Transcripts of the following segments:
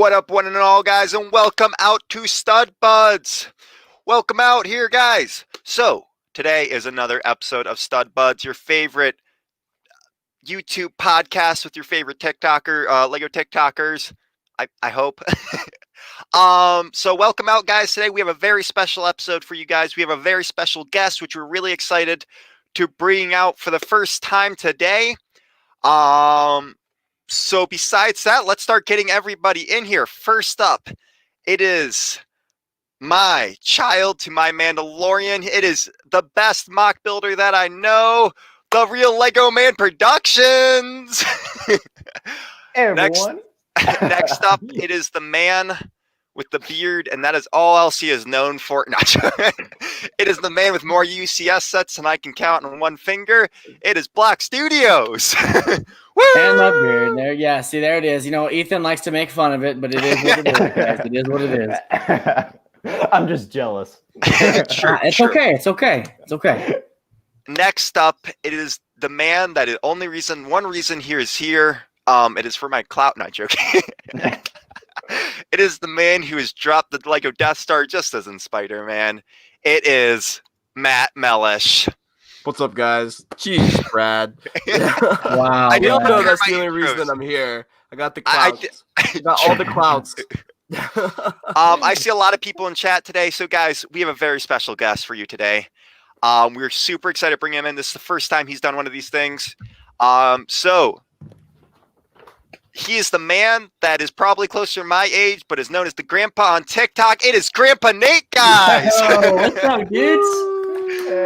What up, one and all, guys, and welcome out to Stud Buds. Welcome out here, guys. So, today is another episode of Stud Buds, your favorite YouTube podcast with your favorite TikToker, Lego TikTokers, I hope. So welcome out, guys. Today we have a very special episode for you guys. We have a very special guest, which we're really excited to bring out for the first time today. So besides that, let's start getting everybody in here. First up, it is my child to my Mandalorian. It is the best mock builder that I know, the real Lego Man Productions. Hey, everyone. Next up, it is the man with the beard, and that is all else he is known for. It is the man with more UCS sets than I can count on one finger. It is Black Studios. Woo! And my beard there. Yeah, see, there it is. You know, Ethan likes to make fun of it, but it is what it is, guys. It is what it is. I'm just jealous. It's okay. It's okay. It's okay. Next up, it is the man that is one reason he is here. It is for my clout, not joking. It is the man who has dropped the Lego Death Star just as in Spider-Man. It is Matt Mellish. What's up, guys? Jeez, Brad. Wow. I don't know hear that's my the only intros. reason I'm here. I got the clouts. I got all the clouts. I see a lot of people in chat today. So, guys, we have a very special guest for you today. We're super excited to bring him in. This is the first time he's done one of these things. So he is the man that is probably closer to my age, but is known as the grandpa on TikTok. It is Grandpa Nate, guys. Yo, what's up, dudes?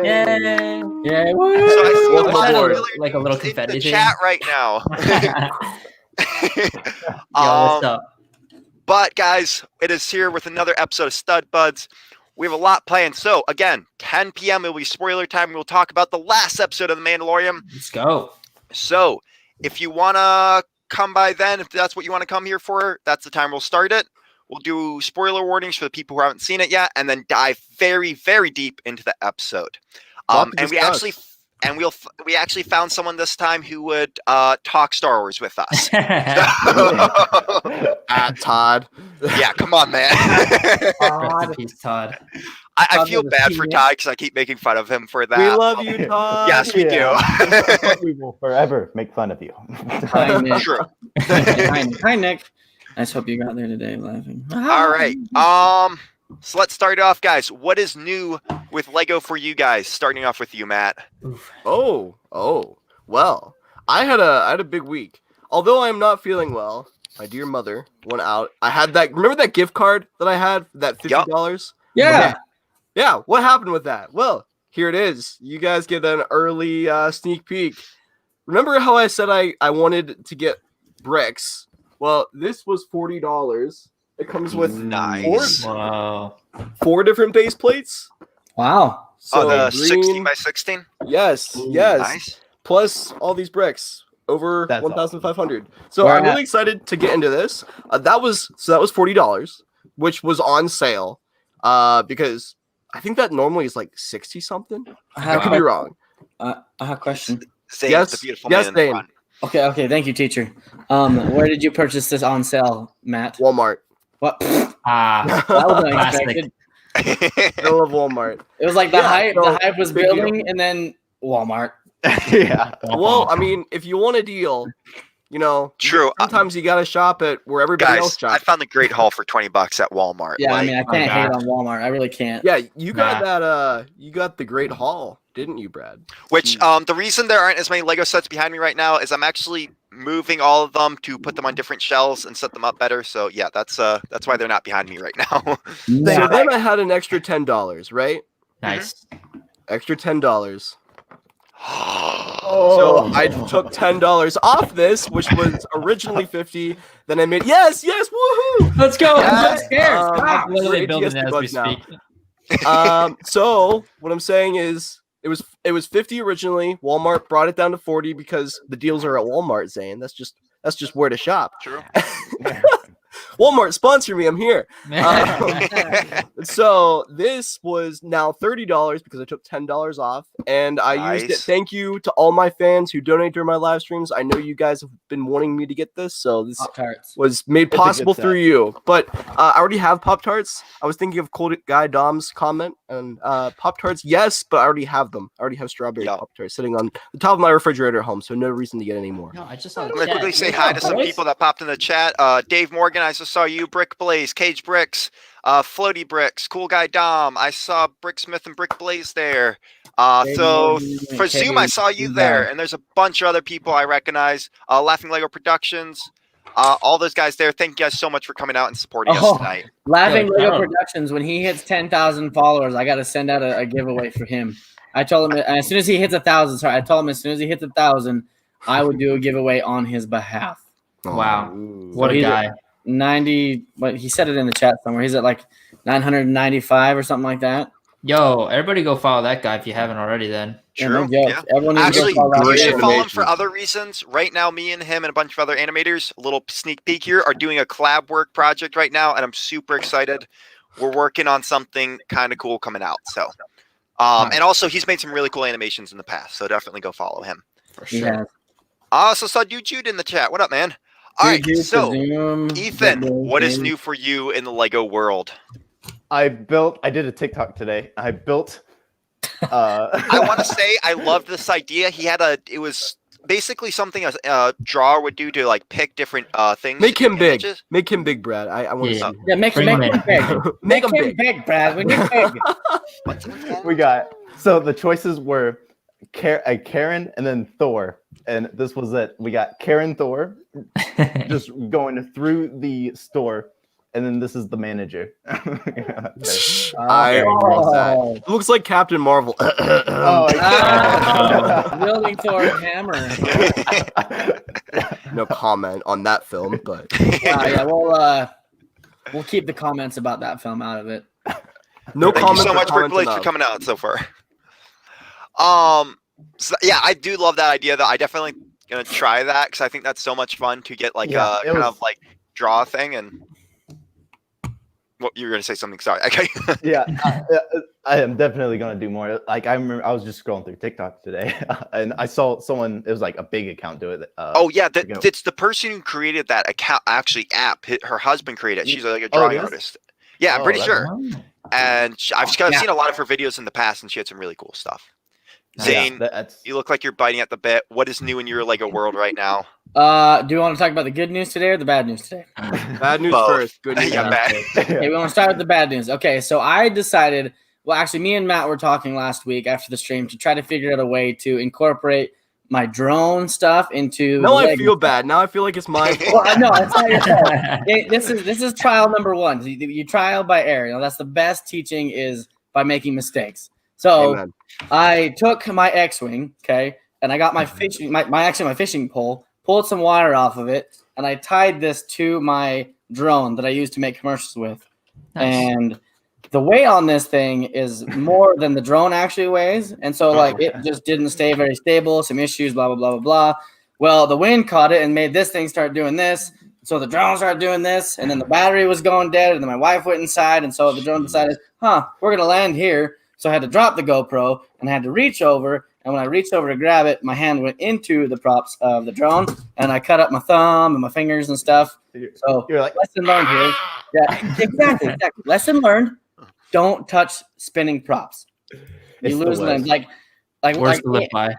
Yay. Yeah. So I see a Welcome lot aboard. of Like a little in confetti the thing. chat right now. Yo, what's up? But guys, it is here with another episode of Stud Buds. We have a lot planned. So again, 10 p.m. it will be spoiler time. We'll talk about the last episode of The Mandalorian. Let's go. So if you want to come by then, if that's what you want to come here for, that's the time we'll start it. We'll do spoiler warnings for the people who haven't seen it yet, and then dive very, very deep into the episode. And we actually found someone this time who would talk Star Wars with us. Todd. Yeah, come on, man. Rest in peace, Todd. I feel bad for Todd because I keep making fun of him for that. We love you, Todd. Yes, we do. We will forever make fun of you. Hi, Nick. True. Hi, Nick. I just hope you got there today laughing. All right. So let's start off, guys. What is new with Lego for you guys? Starting off with you, Matt. Oh. Well, I had a big week. Although I am not feeling well, my dear mother went out. I had that. Remember that gift card that I had? That $50. Yeah. Yeah. What happened with that? Well, here it is. You guys get an early sneak peek. Remember how I said I wanted to get bricks? Well, this was $40. It comes with Nice. four different base plates. Wow. So The green, 16 by 16? yes. Nice. Plus all these bricks, over That's 1,500. So Where I'm at? really excited to get into this. That was $40, which was on sale. Because I think that normally is like 60 something. I could be wrong. I have a question. Zane, Yes, the beautiful yes, man in the Zane. front. Okay. Thank you, teacher. Where did you purchase this on sale, Matt? Walmart. What? That was unexpected. I love Walmart. It was like the Yeah, hype. so, The hype was big deal. building, and then Walmart. Yeah. Well, I mean, if you want a deal, you know, True. sometimes you gotta shop at where everybody else Guys, I shops. found the great haul for $20 at Walmart. Yeah, I Like, mean, I can't hate on Walmart. I really can't. Yeah, you got that. You got the great haul, didn't you, Brad? which the reason there aren't as many Lego sets behind me right now is I'm actually moving all of them to put them on different shelves and set them up better. So yeah, that's why they're not behind me right now. So then I had an extra $10, right? Nice. Extra $10. Oh. So I took $10 off this, which was originally $50. Then I made yes, woohoo! Let's go. Yeah. I'm so scared. Stop. Literally great building DS it as we debug speak. So what I'm saying is it was 50 originally. Walmart brought it down to 40 because the deals are at Walmart, Zane. That's just where to shop. True. Walmart, sponsor me. I'm here. So this was now $30 because I took $10 off, and I used it. Nice. Thank you to all my fans who donate during my live streams. I know you guys have been wanting me to get this, so this Pop-Tarts. was made It's a possible good through set. you. But I already have Pop-Tarts. I was thinking of Cold Guy Dom's comment, and Pop-Tarts, yes, but I already have them. I already have strawberry Yeah. Pop-Tarts sitting on the top of my refrigerator at home, so no reason to get any more. No, I just I'm gonna quickly say hi to some people that popped in the chat. Dave Morgan, I just saw you. Brick Blaze, Cage Bricks, Floaty Bricks, Cool Guy Dom. I saw Brick Smith and Brick Blaze there. So for Zoom, I saw you there, and there's a bunch of other people I recognize. Laughing Lego Productions, all those guys there. Thank you guys so much for coming out and supporting us tonight. Laughing Yeah, Lego no. Productions, when he hits 10,000 followers, I got to send out a giveaway for him. I told him as soon as he hits 1,000. Sorry, I told him as soon as he hits 1,000, I would do a giveaway on his behalf. Wow. Ooh. What So a he's guy. 90, but he said it in the chat somewhere. He's at like 995 or something like that. Yo, everybody go follow that guy if you haven't already then. Yeah, no True. joke. Yeah. Everyone needs to Actually, go follow you great should that. follow him animation. for other reasons. Right now, me and him and a bunch of other animators, a little sneak peek here, are doing a collab work project right now, and I'm super excited. We're working on something kind of cool coming out. So, and also he's made some really cool animations in the past, so definitely go follow him. For He sure. has. I also saw Dude Jude in the chat. What up, man? All right, Dude, so Zoom, Ethan, Red Bull, what is maybe. new for you in the Lego world? I did a TikTok today. I built. I want to say I loved this idea. It was basically something a drawer would do to like pick different things. Make him big. images. Make him big, Brad. I want to Yeah. see. Yeah, make Bring him him in. big. Make Make him him big. big, Brad. When you're big. We got so the choices were Karen and then Thor, and this was it. We got Karen Thor just going through the store, and then this is the manager. I love that. Oh. It looks like Captain Marvel. Oh, Ah, wielding Thor's hammer. No comment on that film, but Yeah, we'll keep the comments about that film out of it. no Thank you comment. so much, Brick Blaze, for coming out so far. So, yeah, I do love that idea. Though I definitely gonna try that because I think that's so much fun to get like Yeah, a it kind was- of like draw thing. And what you were gonna say something? Sorry. Okay. yeah, I am definitely gonna do more. Like I remember, I was just scrolling through TikTok today, and I saw someone. It was like a big account do it. Oh yeah, you know. it's the person who created that account. Actually, app. Her husband created it. She's like a Oh, it drawing is? artist. Yeah, I'm Oh, pretty that's sure. And I've Yeah. seen a lot of her videos in the past, and she had some really cool stuff. Zane, Yeah, that's you look like you're biting at the bit. What is new in your Lego world right now? Do you want to talk about the good news today or the bad news today? Bad news Both. first. Good news. Yeah, bad. Okay, we want to start with the bad news. Okay, so I decided. Well, actually, me and Matt were talking last week after the stream to try to figure out a way to incorporate my drone stuff into. Now I Lego feel stuff. bad. Now I feel like it's my Well, fault. no, it's not your fault. This is trial number one. You trial by error. You know, that's the best teaching is by making mistakes. So Amen. I took my X-wing, okay, and I got my fishing my fishing pole, pulled some wire off of it, and I tied this to my drone that I use to make commercials with. And the weight on this thing is more than the drone actually weighs, and so like it just didn't stay very stable. Some issues, blah blah blah blah blah. Well, the wind caught it and made this thing start doing this. So the drone started doing this, and then the battery was going dead, and then my wife went inside, and so the drone decided, we're gonna land here. So I had to drop the GoPro and I had to reach over. And when I reached over to grab it, my hand went into the props of the drone and I cut up my thumb and my fingers and stuff. So you're like, lesson learned here. Yeah, exactly. Lesson learned. Don't touch spinning props. It's You the lose them. worst. Worst to live by.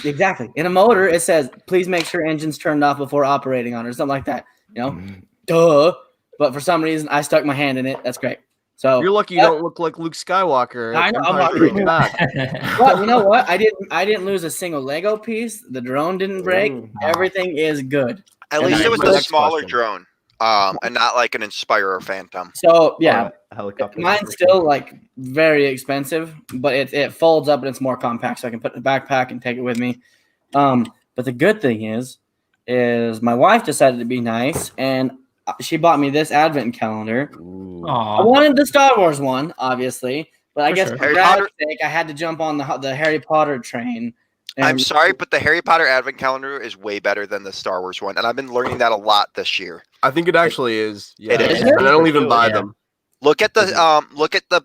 Exactly. In a motor, it says, please make sure engine's turned off before operating on it or something like that. You know, duh. But for some reason, I stuck my hand in it. That's great. So You're lucky you don't look like Luke Skywalker. I know, I'm Empire lucky. Strikes Back. But you know what? I didn't lose a single Lego piece. The drone didn't break. Ooh. Everything is good. At And least I- it was my the next smaller question. drone, and not like an Inspire or Phantom. So yeah, a helicopter. mine's still like very expensive, but it folds up and it's more compact, so I can put it in the backpack and take it with me. But the good thing is my wife decided to be nice and she bought me this advent calendar. Ooh. I Aw. wanted the Star Wars one, obviously, but I For guess sure. for Harry Brad's Potter- sake, I had to jump on the Harry Potter train. I'm sorry, but the Harry Potter Advent Calendar is way better than the Star Wars one, and I've been learning that a lot this year. I think it actually is. Yeah. It is. And I don't even buy Yeah. them. Look at the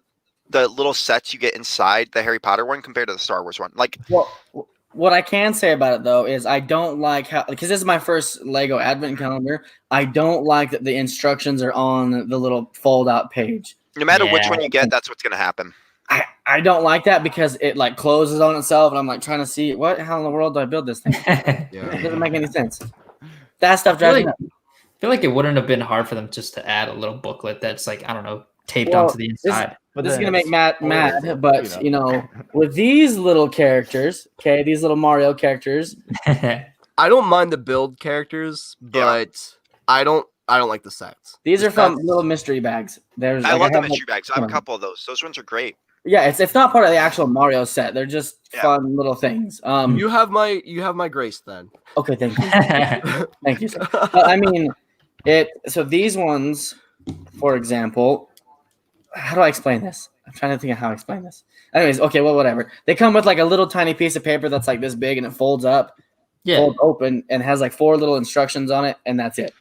little sets you get inside the Harry Potter one compared to the Star Wars one. Like, Well, what I can say about it though is I don't like how, because this is my first Lego Advent calendar. I don't like that the instructions are on the little fold-out page. no matter which Yeah. one you get, that's what's gonna happen. I don't like that because it like closes on itself, and I'm like trying to see how in the world do I build this thing? It Yeah. doesn't make any sense. That stuff drives me I feel like it wouldn't have been hard for them just to add a little booklet that's like, I don't know, taped Well, onto the inside. But This is then gonna make it's Matt always, mad, but with these little characters, okay, these little Mario characters, I don't mind the build characters, but I don't like the sets. these The are from sets- little mystery bags. There's I like, love the have, like, mystery bags. I have a yeah. couple of those. Those ones are great. Yeah, it's not part of the actual Mario set. They're just Yeah. fun little things. You have my grace then. Okay, thank you, thank you. Sir. But I mean, So these ones, for example, how do I explain this? I'm trying to think of how to explain this. Anyways, okay, well, whatever. They come with like a little tiny piece of paper that's like this big, and it folds up, Yeah. folds open, and has like 4 little instructions on it, and that's it.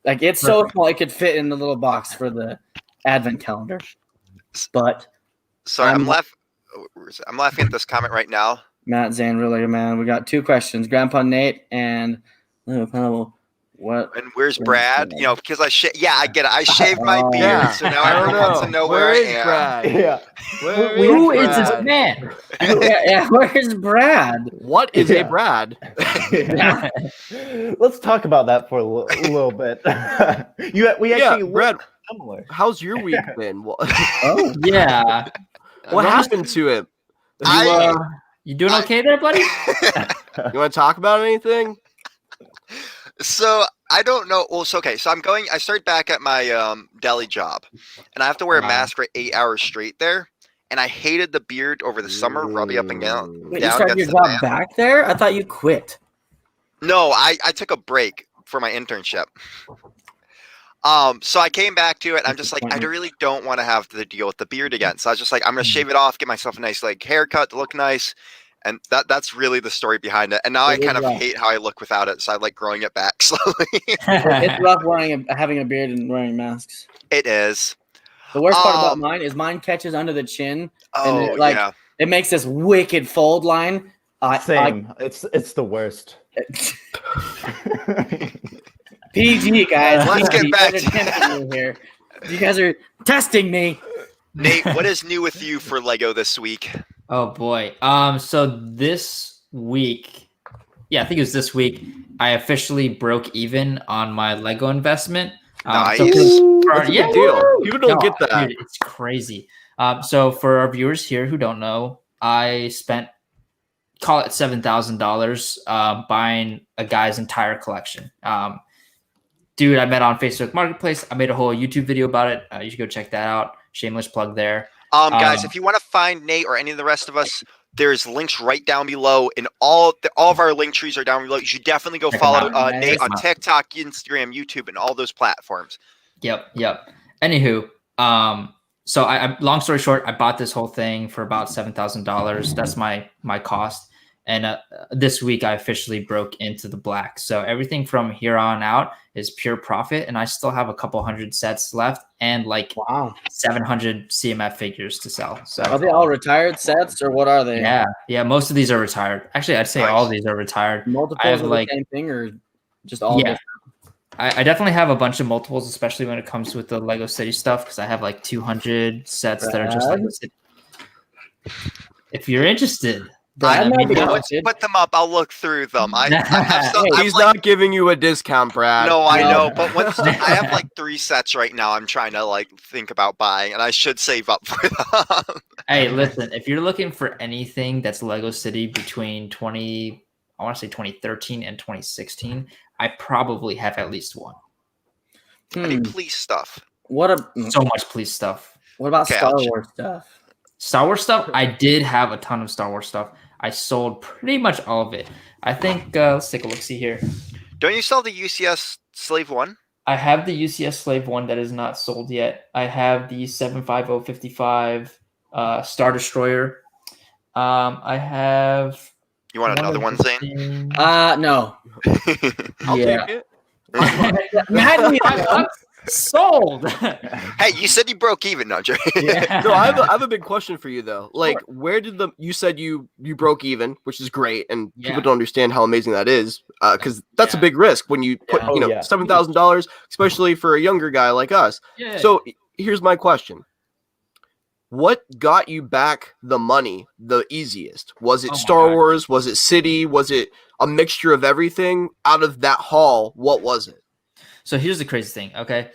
Like it's so Perfect. small it could fit in the little box for the Advent calendar. But Sorry, I'm- I'm laughing. I'm laughing at this comment right now. Matt Zane, really, man, we got 2 questions. Grandpa Nate and what? And where's Brad? You know, because I get it. I shaved my beard, Yeah. so now I don't everyone wants to know where I is am. Brad? Yeah. Where Who is this Brad? man? yeah, where's Brad? What is Yeah. a Brad? Yeah. Let's talk about that for a little bit. We actually look Brad. similar. How's your week been? What Oh, Yeah. happened to him? You doing okay there, buddy? You want to talk about anything? So I don't know. Well, so okay. So I started back at my deli job, and I have to wear a Wow. mask for 8 hours straight there. And I hated the beard over the summer, rubbing up and down. wait, you down started your against the job man. back there? I thought you quit. No, I took a break for my internship. So I came back to it. And I'm just like, I really don't want to have to deal with the beard again. So I was just like, I'm gonna shave it off, get myself a nice like haircut to look nice, and that's really the story behind it. And now I It is kind of rough. hate how I look without it, so I like growing it back slowly. It's rough having a beard and wearing masks. It is. The worst part about Um, mine is mine catches under the chin. Oh it, like, yeah. It makes this wicked fold line. Same. It's the worst. PG guys. Let's get PG. back You guys are tempting me here. You guys are testing me. Nate, what is new with you for Lego this week? Oh boy. So this week, I think it was this week, I officially broke even on my Lego investment. Nice. For That's a yeah, big deal. People don't get that. Dude, it's crazy. So for our viewers here who don't know, I spent, call it $7,000 buying a guy's entire collection. Dude, I met on Facebook Marketplace. I made a whole YouTube video about it. You should go check that out. Shameless plug there. Guys, if you want to find Nate or any of the rest of us, there's links right down below, and all of our link trees are down below. You should definitely go Check 'em follow out. Nate Check 'em on out. TikTok, Instagram, YouTube, and all those platforms. Yep. Anywho, so I long story short, I bought this whole thing for about $7,000. That's my cost. And this week I officially broke into the black. So everything from here on out is pure profit. And I still have a couple hundred sets left and like Wow. 700 CMF figures to sell. So Are they all retired sets or what are they? yeah. Most of these are retired. Actually, I'd say all of these are retired. Multiples I have, of like- the same thing or just all Yeah. different? I definitely have a bunch of multiples, especially when it comes with the Lego City stuff, because I have like 200 sets that are just like Brad? City. If you're interested, Brad then might be let me know. Let's interested. put them up. I'll look through them. I have some. Hey, I'm He's like, not giving you a discount, Brad. no, I No. know, but once I have like 3 sets right now, I'm trying to like think about buying, and I should save up for them. Hey, listen, if you're looking for anything that's Lego City between 2013 and 2016, I probably have at least one. I need police stuff. So much police stuff. What about Okay, Star I'll check. Wars stuff? Star Wars stuff, I did have a ton of Star Wars stuff. I sold pretty much all of it. I think, let's take a look, see here. Don't you sell the UCS Slave One? I have the UCS Slave one that is not sold yet. I have the 75055 Star Destroyer. I have You want another one, Zane? No. I'll Yeah. take it. Matt, Sold. Hey, you said you broke even, no, Jerry. Yeah. No, I have a big question for you though. Like, where did you said you broke even, which is great, and Yeah. people don't understand how amazing that is, because that's a Yeah. big risk when you put Oh, yeah. $7,000, especially for a younger guy like us. Yeah. So here's my question: what got you back the money the easiest? Was it Oh my Star God. Wars? Was it City? Was it a mixture of everything? Out of that haul, what was it? So here's the crazy thing. Okay,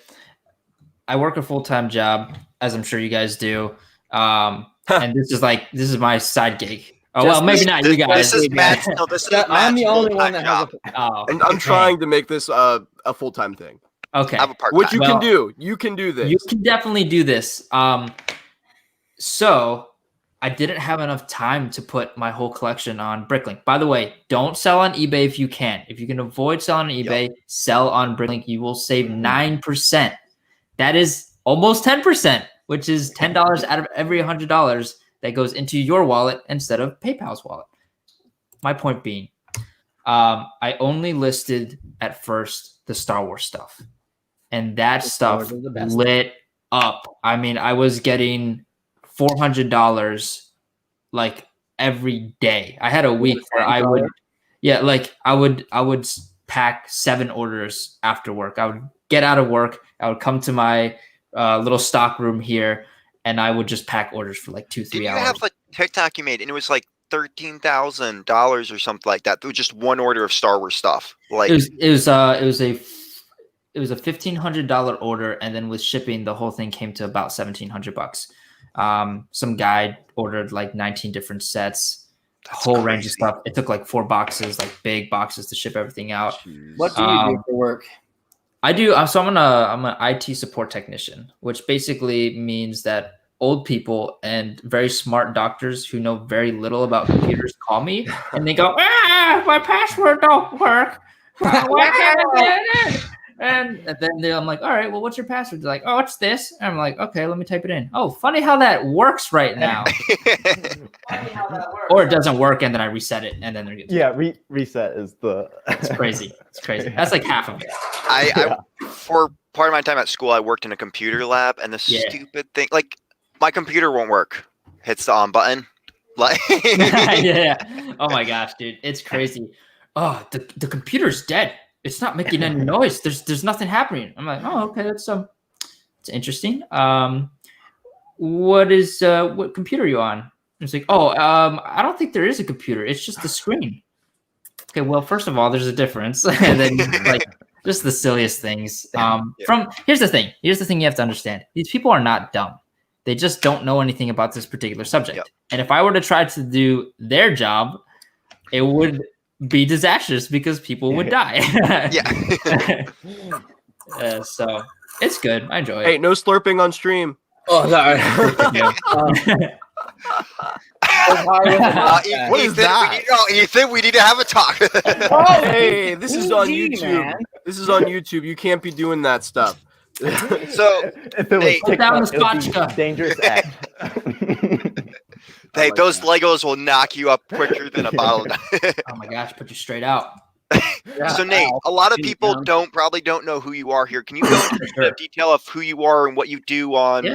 I work a full-time job, as I'm sure you guys do, and this is my side gig. Oh well, maybe not you guys. This is Matt's. No, this is I'm Matt's the only one full-time that has job. Oh, And I'm trying to make this a full-time thing, okay. I have a part-time. which you Well, can do. You can do this. You can definitely do this. So I didn't have enough time to put my whole collection on Bricklink. By the way, don't sell on eBay if you can. If you can avoid selling on eBay, sell on Bricklink. You will save 9%. That is almost 10%, which is $10 out of every $100 that goes into your wallet instead of PayPal's wallet. My point being, I only listed at first the Star Wars stuff, and that Star Wars stuff is the best. lit up. I mean, I was getting $400 like every day. I had a week where I would pack 7 orders after work. I would get out of work. I would come to my little stock room here, and I would just pack orders for like 2-3 Did you hours. have a TikTok you made, and it was like $13,000 or something like that? It was just one order of Star Wars stuff. Like It was a $1,500 order, and then with shipping, the whole thing came to about $1,700. Some guy ordered like 19 different sets, a whole range of crazy. stuff. It took like 4 boxes, like big boxes to ship everything out. What do you do for work? I do. So I'm an IT support technician, which basically means that old people and very smart doctors who know very little about computers call me, and they go, my password don't work. Why can't I get it in? And then I'm like, all right, well, what's your password? They're like, oh, it's this. And I'm like, okay, let me type it in. Oh, funny how that works right now. Or it doesn't work, and then I reset it, and then they're good. Yeah, reset is the. It's crazy. It's crazy. That's like half of it. I for part of my time at school, I worked in a computer lab, and the stupid thing, like my computer won't work. Hits the on button, like Yeah. Oh my gosh, dude, it's crazy. Oh, the computer's dead. It's not making any noise. There's nothing happening. I'm like, oh, okay, that's it's interesting. What computer are you on? It's like, oh, I don't think there is a computer. It's just the screen. Okay, well, first of all, there's a difference, and then like just the silliest things. Here's the thing you have to understand. These people are not dumb. They just don't know anything about this particular subject. Yep. And if I were to try to do their job, it would be disastrous because people would die. yeah. So it's good. I enjoy it. Hey, no slurping on stream. Oh, sorry. What is that? Ethan, we need to have a talk. Hey, this is on PG, YouTube. man. This is on YouTube. You can't be doing that stuff. So If it was Hey, put down the TikTok, it would be spotchka. dangerous act. hey, like those that. Legos will knock you up quicker than a bottle. Oh my gosh, put you straight out. So Nate, a lot of people probably don't know who you are here. Can you go into the detail of who you are and what you do on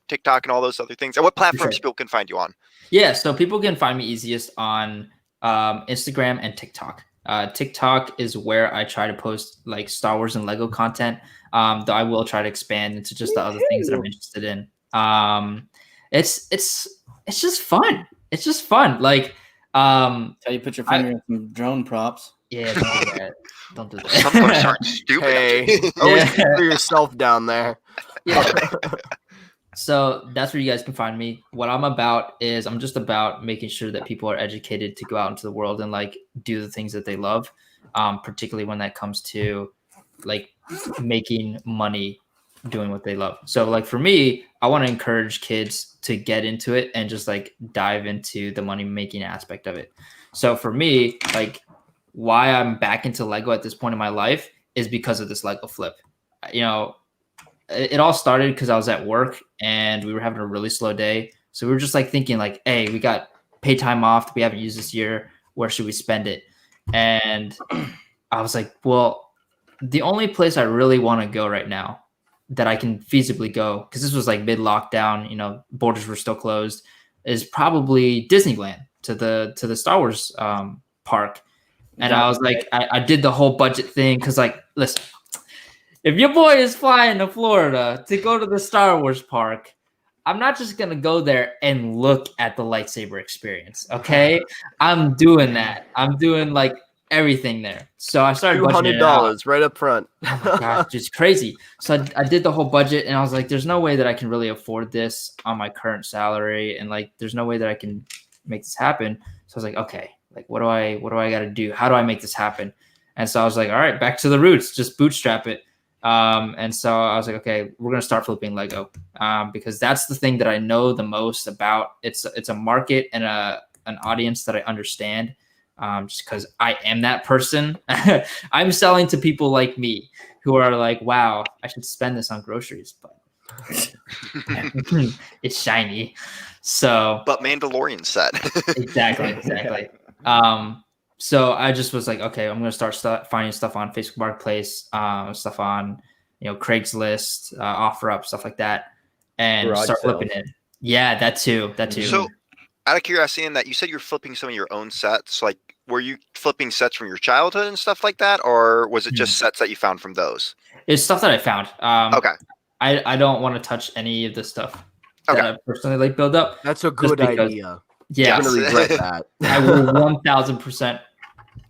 TikTok and all those other things, and what platforms people can find you on? Yeah, so people can find me easiest on Instagram and TikTok. TikTok is where I try to post like Star Wars and Lego content. Though I will try to expand into just the other things that I'm interested in. It's just fun. It's just fun. Like How you put your finger in some drone props. yeah, don't do that. Don't do that. Some of us aren't stupid. Hey, always keep for yourself down there. Yeah. So that's where you guys can find me. What I'm about is I'm just about making sure that people are educated to go out into the world and like do the things that they love, particularly when that comes to like making money doing what they love. So like for me, I want to encourage kids to get into it and just like dive into the money making aspect of it. So for me, like why I'm back into Lego at this point in my life is because of this Lego flip. You know, it all started because I was at work and we were having a really slow day. So we were just like thinking like, hey, we got paid time off that we haven't used this year. where should we spend it? And I was like, well, the only place I really want to go right now that I can feasibly go, because this was like mid-lockdown, you know, borders were still closed, is probably Disneyland to the Star Wars park. And I was like, I did the whole budget thing because, like, listen, if your boy is flying to Florida to go to the Star Wars park, I'm not just going to go there and look at the lightsaber experience, okay? I'm doing that. I'm doing, like, everything there. So I started budgeting it out. $200 right up front. Oh my gosh, just crazy. So I did the whole budget, and I was like, there's no way that I can really afford this on my current salary, and, like, there's no way that I can make this happen. So I was like, okay, like, what do I got to do? How do I make this happen? And so I was like, all right, back to the roots, just bootstrap it. And so I was like, okay, we're going to start flipping Lego, because that's the thing that I know the most about. It's a market and an audience that I understand, just because I am that person. I'm selling to people like me who are like, wow, I should spend this on groceries, but it's shiny. So, But Mandalorian set. exactly. So I just was like, okay, I'm going to start finding stuff on Facebook Marketplace, stuff on, you know, Craigslist, OfferUp, stuff like that, and Garage start sales. flipping it. Yeah, that too. So, out of curiosity, in that you said you're flipping some of your own sets, like, were you flipping sets from your childhood and stuff like that, or was it just sets that you found from those? It's stuff that I found. Okay. I don't want to touch any of the stuff that Okay. I personally like build up. That's a good because- idea. Yeah, I'm gonna regret that. I will 1000%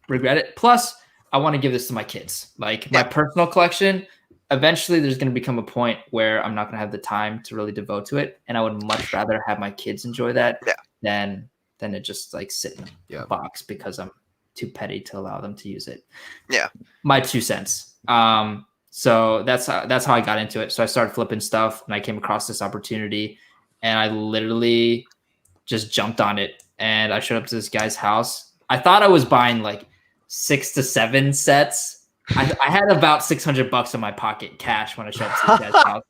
regret it. Plus, I want to give this to my kids. Like my personal collection, eventually there's going to become a point where I'm not going to have the time to really devote to it. And I would much rather have my kids enjoy that than it just like sit in a box because I'm too petty to allow them to use it. Yeah. My 2 cents. So that's how I got into it. So I started flipping stuff and I came across this opportunity and I literally just jumped on it. And I showed up to this guy's house. I thought I was buying like 6 to 7 sets. I had about $600 in my pocket cash when I showed up to this guy's house.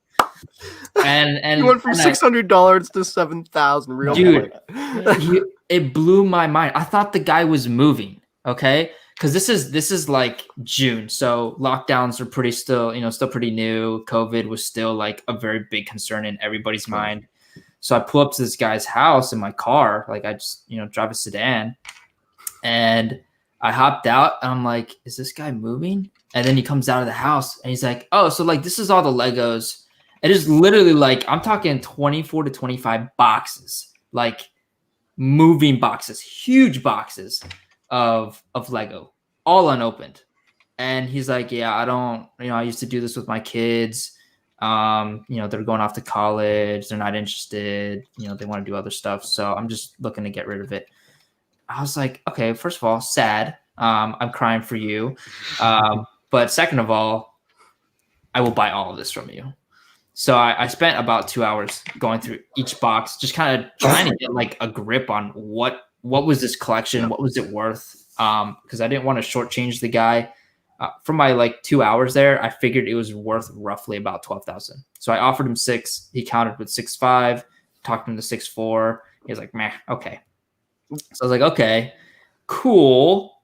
And you went from $600 to $7,000 real dude, quick. It blew my mind. I thought the guy was moving. Okay. Cause this is like June. So lockdowns are still pretty new. COVID was still like a very big concern in everybody's mind. So I pull up to this guy's house in my car. Like I just, drive a sedan and I hopped out and I'm like, is this guy moving? And then he comes out of the house and he's like, oh, so like, this is all the Legos. It is literally like, I'm talking 24 to 25 boxes, like moving boxes, huge boxes of Lego, all unopened. And he's like, yeah, I used to do this with my kids. They're going off to college. They're not interested. They want to do other stuff. So I'm just looking to get rid of it. I was like, okay, first of all, sad. I'm crying for you. But second of all, I will buy all of this from you. So I spent about 2 hours going through each box, just kind of trying to get like a grip on what was this collection? What was it worth? Because I didn't want to shortchange the guy. For my like 2 hours there, I figured it was worth roughly about $12,000. So I offered him 6. He countered with 6.5. Talked him to 6.4. He was like, meh, okay. So I was like, okay, cool.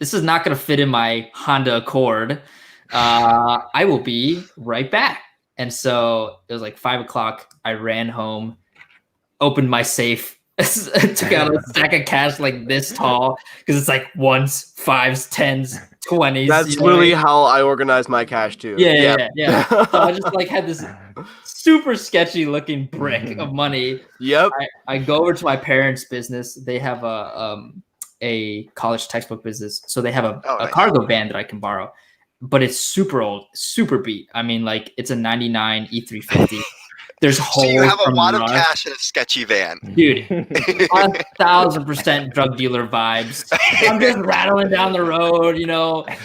This is not going to fit in my Honda Accord. I will be right back. And so it was like 5 o'clock. I ran home, opened my safe, took out a stack of cash like this tall because it's like 1s, 5s, 10s, 20s. That's literally how I organize my cash too. Yeah. So I just like had this super sketchy looking brick of money. Yep. I go over to my parents' business. They have a college textbook business, so they have a cargo van that I can borrow, but it's super old, super beat. I mean, like it's a '99 E350. There's holes. So you have a lot of rust. cash in a sketchy van, dude. 1,000% drug dealer vibes. I'm just rattling down the road,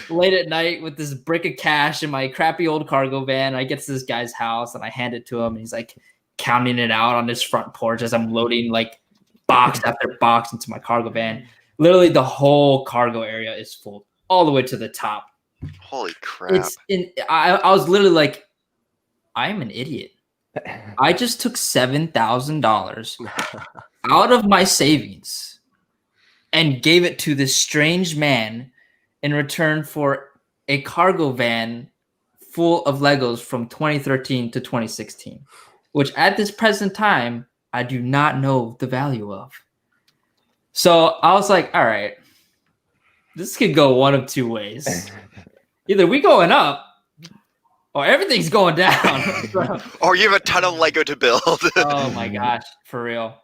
late at night with this brick of cash in my crappy old cargo van. I get to this guy's house and I hand it to him, and he's like counting it out on his front porch as I'm loading like box after box into my cargo van. Literally, the whole cargo area is full, all the way to the top. Holy crap! I was literally like, I'm an idiot. I just took $7,000 out of my savings and gave it to this strange man in return for a cargo van full of Legos from 2013 to 2016, which at this present time, I do not know the value of. So I was like, all right, this could go one of two ways. Either we going up or everything's going down. Or you have a ton of Lego to build. Oh my gosh, for real.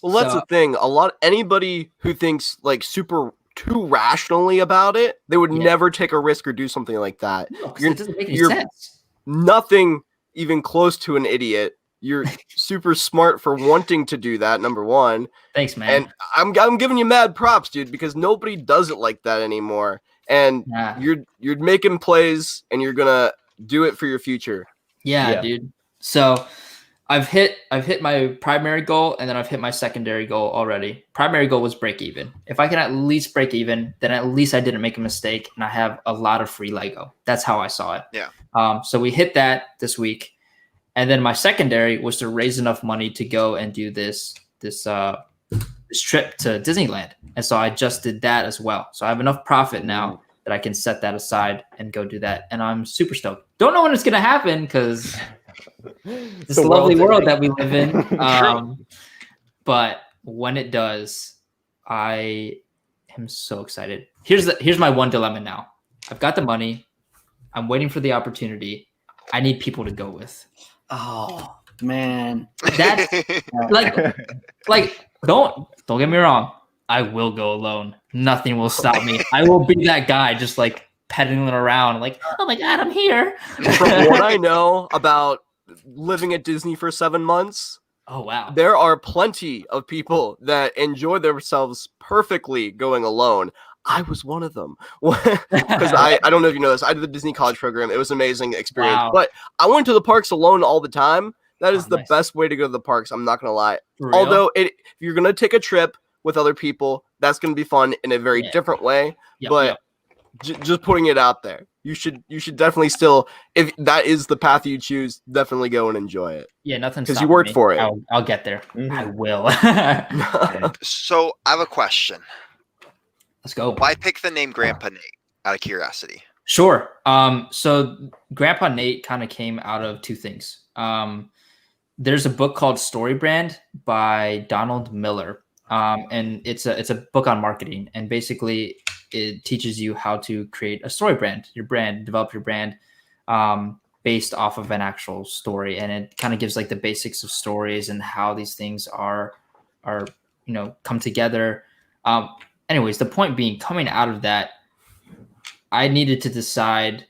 Well, that's So- the thing. Anybody who thinks like super too rationally about it, they would Yeah. never take a risk or do something like that. No, 'cause You're- it doesn't make any you're- sense. Nothing even close to an idiot. You're super smart for wanting to do that, number one. Thanks, man. And I'm giving you mad props, dude, because nobody does it like that anymore. And Yeah. you're making plays and you're gonna do it for your future. Yeah, dude. So I've hit my primary goal and then I've hit my secondary goal already. Primary goal was break even. If I can at least break even, then at least I didn't make a mistake and I have a lot of free Lego. That's how I saw it. Yeah. So we hit that this week. And then my secondary was to raise enough money to go and do this trip to Disneyland. And so I just did that as well. So I have enough profit now that I can set that aside and go do that. And I'm super stoked. Don't know when it's going to happen because this The lovely world's world ending. that we live in. But when it does, I am so excited. Here's my one dilemma now. I've got the money. I'm waiting for the opportunity. I need people to go with. Oh man. That's like don't get me wrong. I will go alone. Nothing will stop me. I will be that guy just like pedaling around like, oh my God, I'm here. From what I know about living at Disney for 7 months, Oh wow. there are plenty of people that enjoy themselves perfectly going alone. I was one of them because I don't know if you know this. I did the Disney College program. It was an amazing experience, Wow. but I went to the parks alone all the time. That is Oh, the nice. best way to go to the parks. I'm not gonna lie. For real? Although if you're gonna take a trip with other people, that's gonna be fun in a very Yeah. different way. Yep, but yep. just putting it out there, you should definitely still, if that is the path you choose, definitely go and enjoy it. Yeah, nothing 'Cause you stopping worked me. for it. I'll get there. Mhm. I will. So I have a question. Let's go. Why pick the name Grandpa Nate? Out of curiosity. Sure. So Grandpa Nate kind of came out of two things. There's a book called Story Brand by Donald Miller. And it's a book on marketing. And basically it teaches you how to create a story brand, develop your brand based off of an actual story. And it kind of gives like the basics of stories and how these things are come together. Anyways, the point being, coming out of that, I needed to decide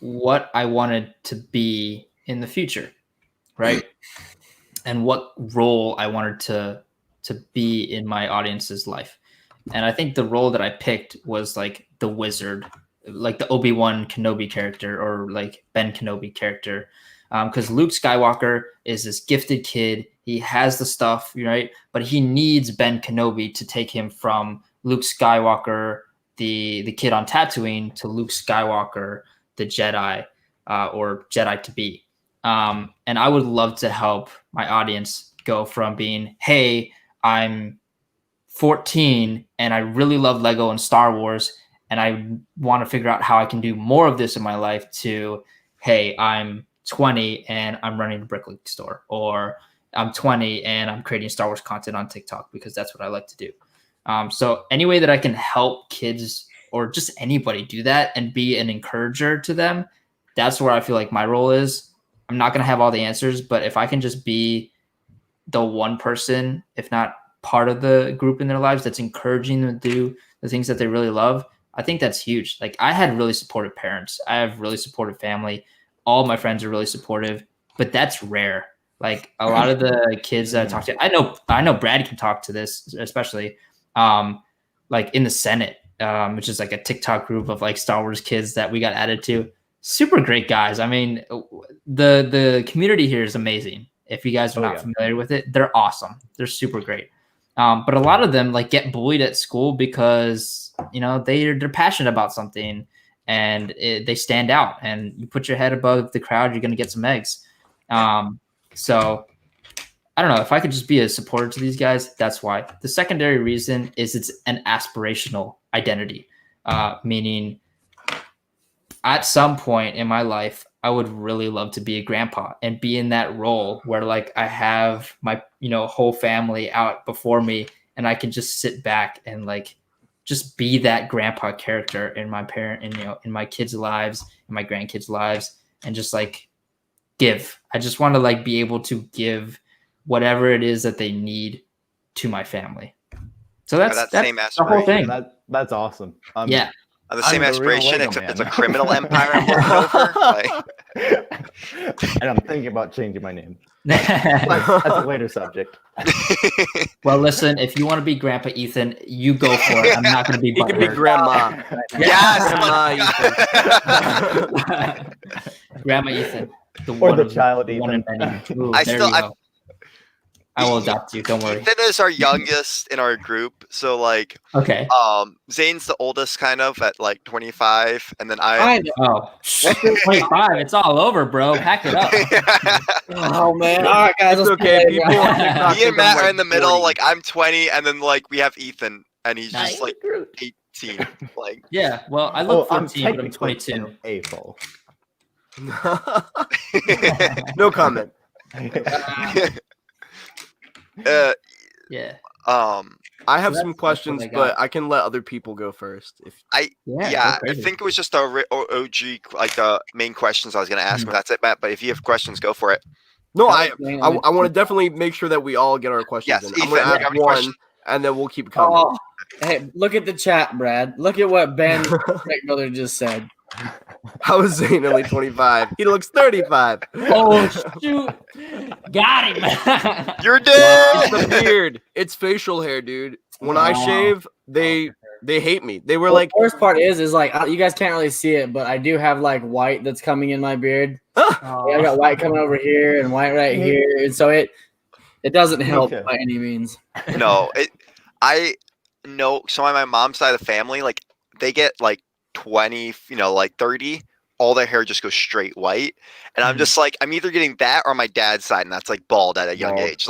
what I wanted to be in the future, right? And what role I wanted to be in my audience's life. And I think the role that I picked was like the wizard, like the Obi-Wan Kenobi character or like Ben Kenobi character. Because Luke Skywalker is this gifted kid. He has the stuff, right? But he needs Ben Kenobi to take him from Luke Skywalker, the kid on Tatooine, to Luke Skywalker, the Jedi, or Jedi to be. And I would love to help my audience go from being, hey, I'm 14 and I really love Lego and Star Wars and I want to figure out how I can do more of this in my life, to, hey, I'm 20 and I'm running a brick store, or I'm 20 and I'm creating Star Wars content on TikTok because that's what I like to do. So any way that I can help kids or just anybody do that and be an encourager to them, that's where I feel like my role is. I'm not going to have all the answers, but if I can just be the one person, if not part of the group in their lives that's encouraging them to do the things that they really love, I think that's huge. Like, I had really supportive parents. I have really supportive family. All my friends are really supportive, but that's rare. Like, a lot of the kids that I talk to, I know Brad can talk to this, especially like in the Senate, which is like a TikTok group of like Star Wars kids that we got added to. Super great guys. I mean, the community here is amazing. If you guys are not familiar with it, they're awesome. They're super great. But a lot of them like get bullied at school because, you know, they're passionate about something and they stand out, and you put your head above the crowd, you're going to get some eggs. So I don't know, if I could just be a supporter to these guys, that's why. The secondary reason is it's an aspirational identity, meaning at some point in my life, I would really love to be a grandpa and be in that role where like I have my, whole family out before me and I can just sit back and like just be that grandpa character in my in my kids' lives, in my grandkids' lives, and just like give. I just want to like be able to give whatever it is that they need to my family. So that's same the whole thing. That's awesome. Yeah. The same I'm the real aspiration, Lego except man. it's a criminal empire I'm working over. Like, And I'm thinking about changing my name. That's a later subject. Well, listen, if you want to be Grandpa Ethan, you go for it. I'm not going to be You can be butthurt. grandma. yes. Grandma Ethan. Or the child one Ethan. and many. Ooh, I there still- you go. I will adopt you. Don't worry. Ethan is our youngest in our group, so like, Okay. Zane's the oldest, kind of at like 25, and then I. Kind of. Oh, 25. It's all over, bro. Pack it up. Oh man! All right, guys. It's let's okay. play, People bro. on TikTok Me and think I'm, Matt like, are in the middle. 40. Like I'm 20, and then like we have Ethan, and he's Nice. just like 18. Like Yeah. Well, I look I'm 14, but I'm technically 22. an A-full. No comment. Yeah. I have So some that's questions, what I but got. I can let other people go first. If Yeah. yeah, go I crazy. think it was just the OG, like the main questions I was gonna ask. Mhm. But that's it, Matt. But if you have questions, go for it. no, I mean, want to definitely make sure that we all get our questions Yes, in. I'm Ethan, gonna do you ask have any one, questions? and then we'll keep it coming. Oh, hey, look at the chat, Brad. Look at what Ben Brother just said. How is Zane only 25? He looks 35. Oh, shoot. Got him. You're It's dead. the beard. It's facial hair, dude. When I Wow. shave, they hate me. They were Well, like, the worst part is like you guys can't really see it, but I do have like white that's coming in my beard. Oh. Yeah, I got white coming over here and white right here, and so it doesn't help Okay. by any means. No, I know. So on my mom's side of the family, like they get like 20, like 30. All their hair just goes straight white, and I'm Mhm. just like, I'm either getting that or my dad's side, and that's like bald at a young Bald. age.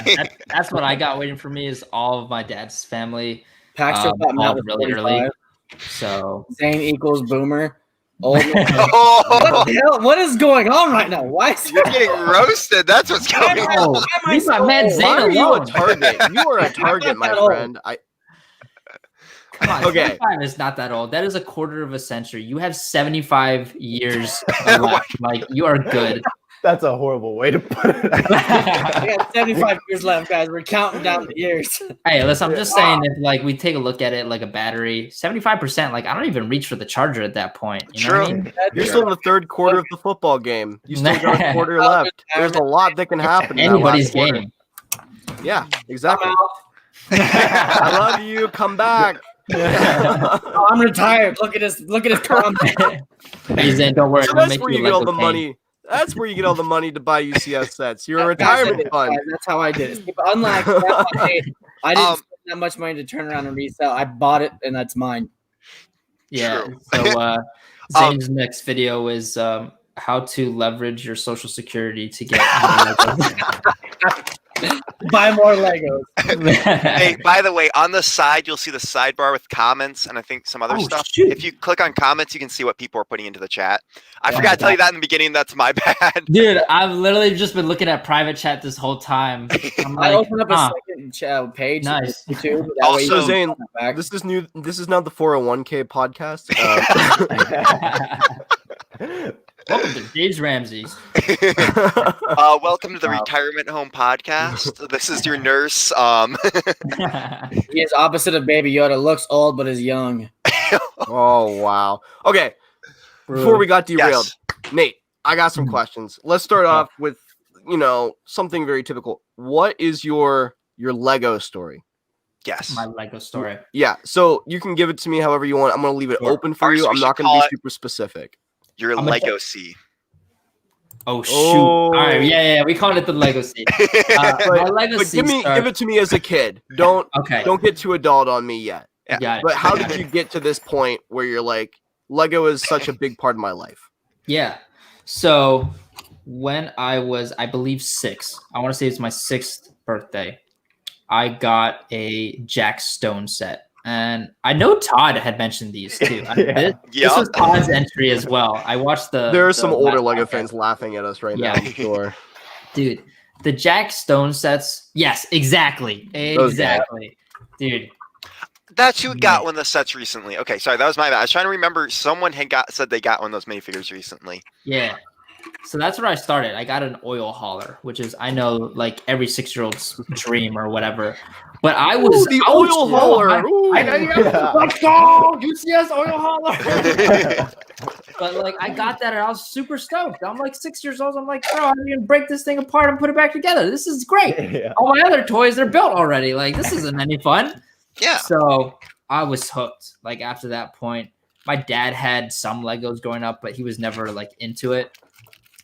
Yeah, that's what I got waiting for me is all of my dad's family. Paxton thought Matt Bald was really 45. early. So Zane equals boomer. Old man. Oh, What the hell? What is going on right now? Why is you're getting roasted. That's what's going on. oh, Why am I leave my so man old? Zane why are you a alone. target? You are a target, my that old. friend. Come on, Okay. 75 is not that old. That is a quarter of a century. You have 75 years left. Like you are good. That's a horrible way to put it. We got 75 years left, guys. We're counting down the years. Hey, listen, I'm just saying if like we take a look at it like a battery, 75%, like I don't even reach for the charger at that point. You know what I True. mean? You're still in the third quarter of the football game. You still got a quarter left. There's a lot that can happen. in that Anybody's last quarter. game. Yeah, exactly. I'm I love you. Come back. Oh, I'm retired. Look at his comment. Hey, Zane, don't worry. So I'm gonna that's make where you you a get all Lego the cane. money. That's where you get all the money to buy UCS sets. You're a That's how I retirement did it, fund. guys. That's how I did it. But unlike that, I didn't Um, spend that much money to turn around and resell. I bought it, and that's mine. Yeah. True. So Zane's next video is how to leverage your social security to get Buy more Legos. Hey, by the way, on the side, you'll see the sidebar with comments and I think some other Oh, stuff. shoot. If you click on comments, you can see what people are putting into the chat. I Yeah, forgot to tell you that in the beginning. That's my bad. Dude, I've literally just been looking at private chat this whole time. I'm I like, opened up a huh. second page Nice. on YouTube. That way Also, you So Zane, can come back. this is new. This is not the 401k podcast. Welcome to Dave's Ramsey's. Welcome to the Wow. Retirement Home Podcast. This is your nurse. He is opposite of Baby Yoda. Looks old but is young. Oh wow. Okay. Before we got derailed, Yes. Nate, I got some Mhm. questions. Let's start off with something very typical. What is your Lego story? Yes. My Lego story. Yeah. So you can give it to me however you want. I'm gonna leave it Sure. open for Ours, you. we I'm should not gonna call be it- super specific. Your I'm gonna Lego C. Oh shoot! Oh. All right, yeah. We called it the Lego seat. My Lego But seat. give it to me as a kid. Don't Okay. get too adult on me yet. You got it. But how did you get to this point where you're like, Lego is such a big part of my life? Yeah. So when I was, I believe, 6. I want to say it's my 6th birthday. I got a Jack Stone set. And I know Todd had mentioned these too. This was Todd's entry as well. I watched There are some older last Lego podcast. fans laughing at us right now, I'm sure. Dude, the Jack Stone sets. Yes, exactly. Exactly. Dude. That's who got one of the sets recently. Okay, sorry, that was my bad. I was trying to remember. Someone said they got one of those minifigures recently. Yeah. So that's where I started. I got an oil hauler, which is, I know, like every 6-year-old's dream or whatever. But I was the oil hauler. I know you guys. Let's go, UCS oil hauler. But like, I got that and I was super stoked. I'm like 6 years old. I'm like, bro, I'm gonna break this thing apart and put it back together. This is great. Yeah. All my other toys, they're built already. Like, this isn't any fun. Yeah. So I was hooked. Like, after that point, my dad had some Legos growing up, but he was never like into it.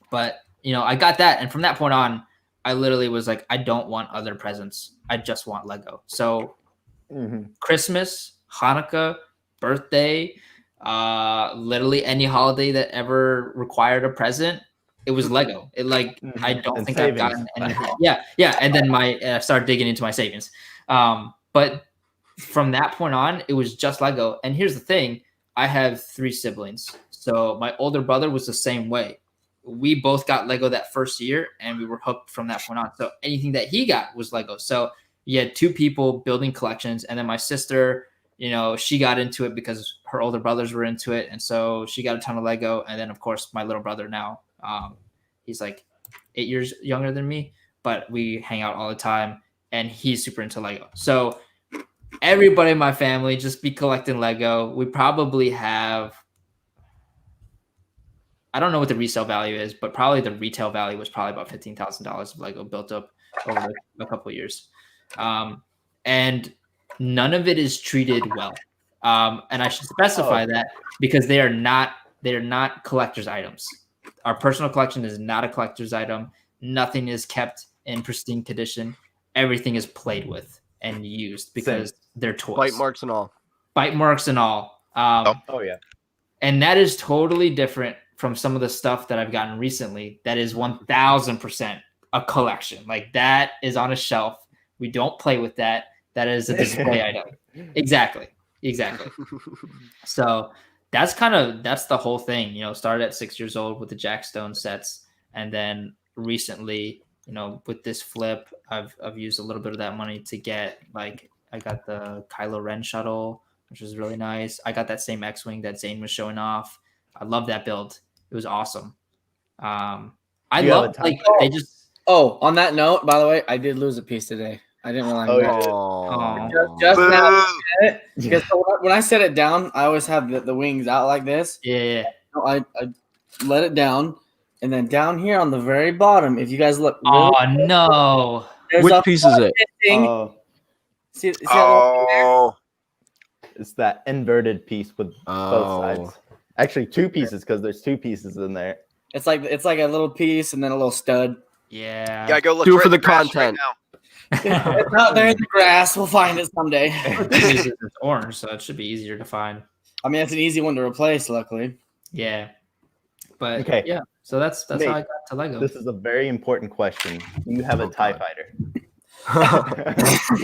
But, you know, I got that. And from that point on, I literally was like, I don't want other presents. I just want Lego. So Christmas, Hanukkah, birthday, literally any holiday that ever required a present, it was Lego. It like, I don't think I've gotten anything. Yeah. And then I started digging into my savings. But from that point on, it was just Lego. And here's the thing. I have 3 siblings. So my older brother was the same way. We both got Lego that first year and we were hooked from that point on. So anything that he got was Lego. So you had 2 people building collections. And then my sister, you know, she got into it because her older brothers were into it. And so she got a ton of Lego. And then, of course, my little brother now, he's like 8 years younger than me, but we hang out all the time and he's super into Lego. So everybody in my family just be collecting Lego. We probably have, I don't know what the resale value is, but probably the retail value was probably about $15,000 of Lego built up over a couple of years. And none of it is treated well. And I should specify that because they are not collector's items. Our personal collection is not a collector's item. Nothing is kept in pristine condition. Everything is played with and used because they're toys. Bite marks and all. Yeah. And that is totally different from some of the stuff that I've gotten recently. That is 1000% a collection. Like, that is on a shelf. We don't play with that. That is a display item. Exactly. So that's the whole thing, you know, started at 6 years old with the Jack Stone sets. And then recently, you know, with this flip, I've used a little bit of that money to get, like, I got the Kylo Ren shuttle, which was really nice. I got that same X-Wing that Zane was showing off. I love that build. It was awesome. I love, like, they just... Oh, on that note, by the way, I did lose a piece today. I didn't realize that. Oh. Just now, because when I set it down, I always have the wings out like this. Yeah. I let it down, and then down here on the very bottom, if you guys look. Oh, no. Which piece is it? See that It's that inverted piece with both sides. Actually, 2 pieces because there's 2 pieces in there. It's like a little piece and then a little stud. Yeah. Gotta go look Do it right for the in grass content. Right now. It's out there in the grass. We'll find it someday. It's orange, so it should be easier to find. I mean, it's an easy one to replace, luckily. Yeah. But Okay. yeah, so that's Nate, how I got to Lego. This is a very important question. Do you have a TIE fighter?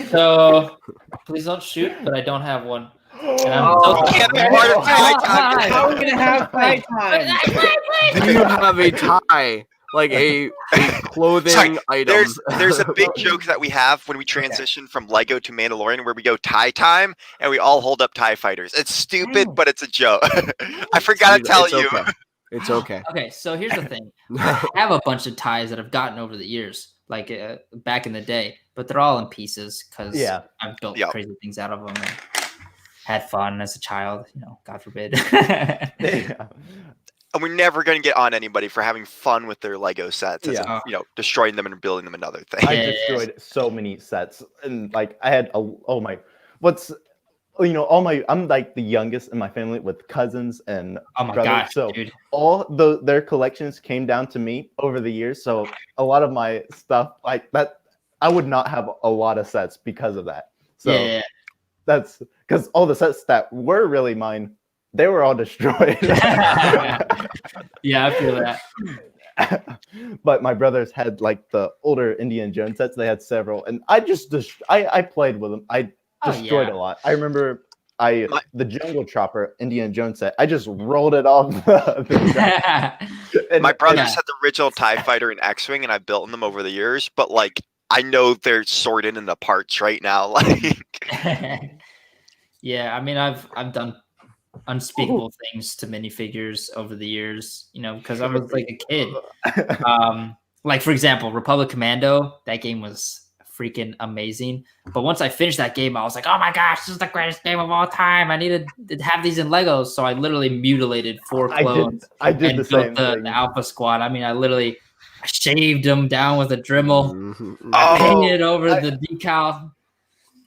So please don't shoot, but I don't have one. And I'm Can't be part of TIE time. How are we gonna have night time? Do you have a tie? Like a clothing Sorry, item? There's a big joke that we have when we transition from Lego to Mandalorian where we go TIE time and we all hold up TIE fighters. It's stupid, but it's a joke. I forgot to tell you. Okay. It's okay. Okay, so here's the thing. I have a bunch of ties that I've gotten over the years, like back in the day, but they're all in pieces because I've built crazy things out of them and had fun as a child, you know, God forbid. And we're never going to get on anybody for having fun with their Lego sets, as in, you know, destroying them and building them another thing. I destroyed so many sets, and like I had I'm like the youngest in my family with cousins and brothers. Gosh, so dude. all their collections came down to me over the years. So a lot of my stuff like that, I would not have a lot of sets because of that. So that's because all the sets that were really mine, they were all destroyed. Yeah, I feel that. But my brothers had like the older Indiana Jones sets. They had several, and I just I played with them. I destroyed yeah. a lot. I remember My- the Jungle Chopper Indiana Jones set. I just rolled it off. My brothers Yeah. had the original TIE Fighter and X-Wing, and I've built them over the years, but like I know they're sorted into parts right now. Like Yeah, I mean, I've done unspeakable things to minifigures over the years, because I was like a kid. Like for example, Republic Commando, that game was freaking amazing. But once I finished that game, I was like, oh my gosh, this is the greatest game of all time. I need to have these in Legos. So I literally mutilated 4 clones I did and the same built thing. the Alpha Squad. I mean, I shaved them down with a Dremel. Mhm. I Oh, painted over the decal.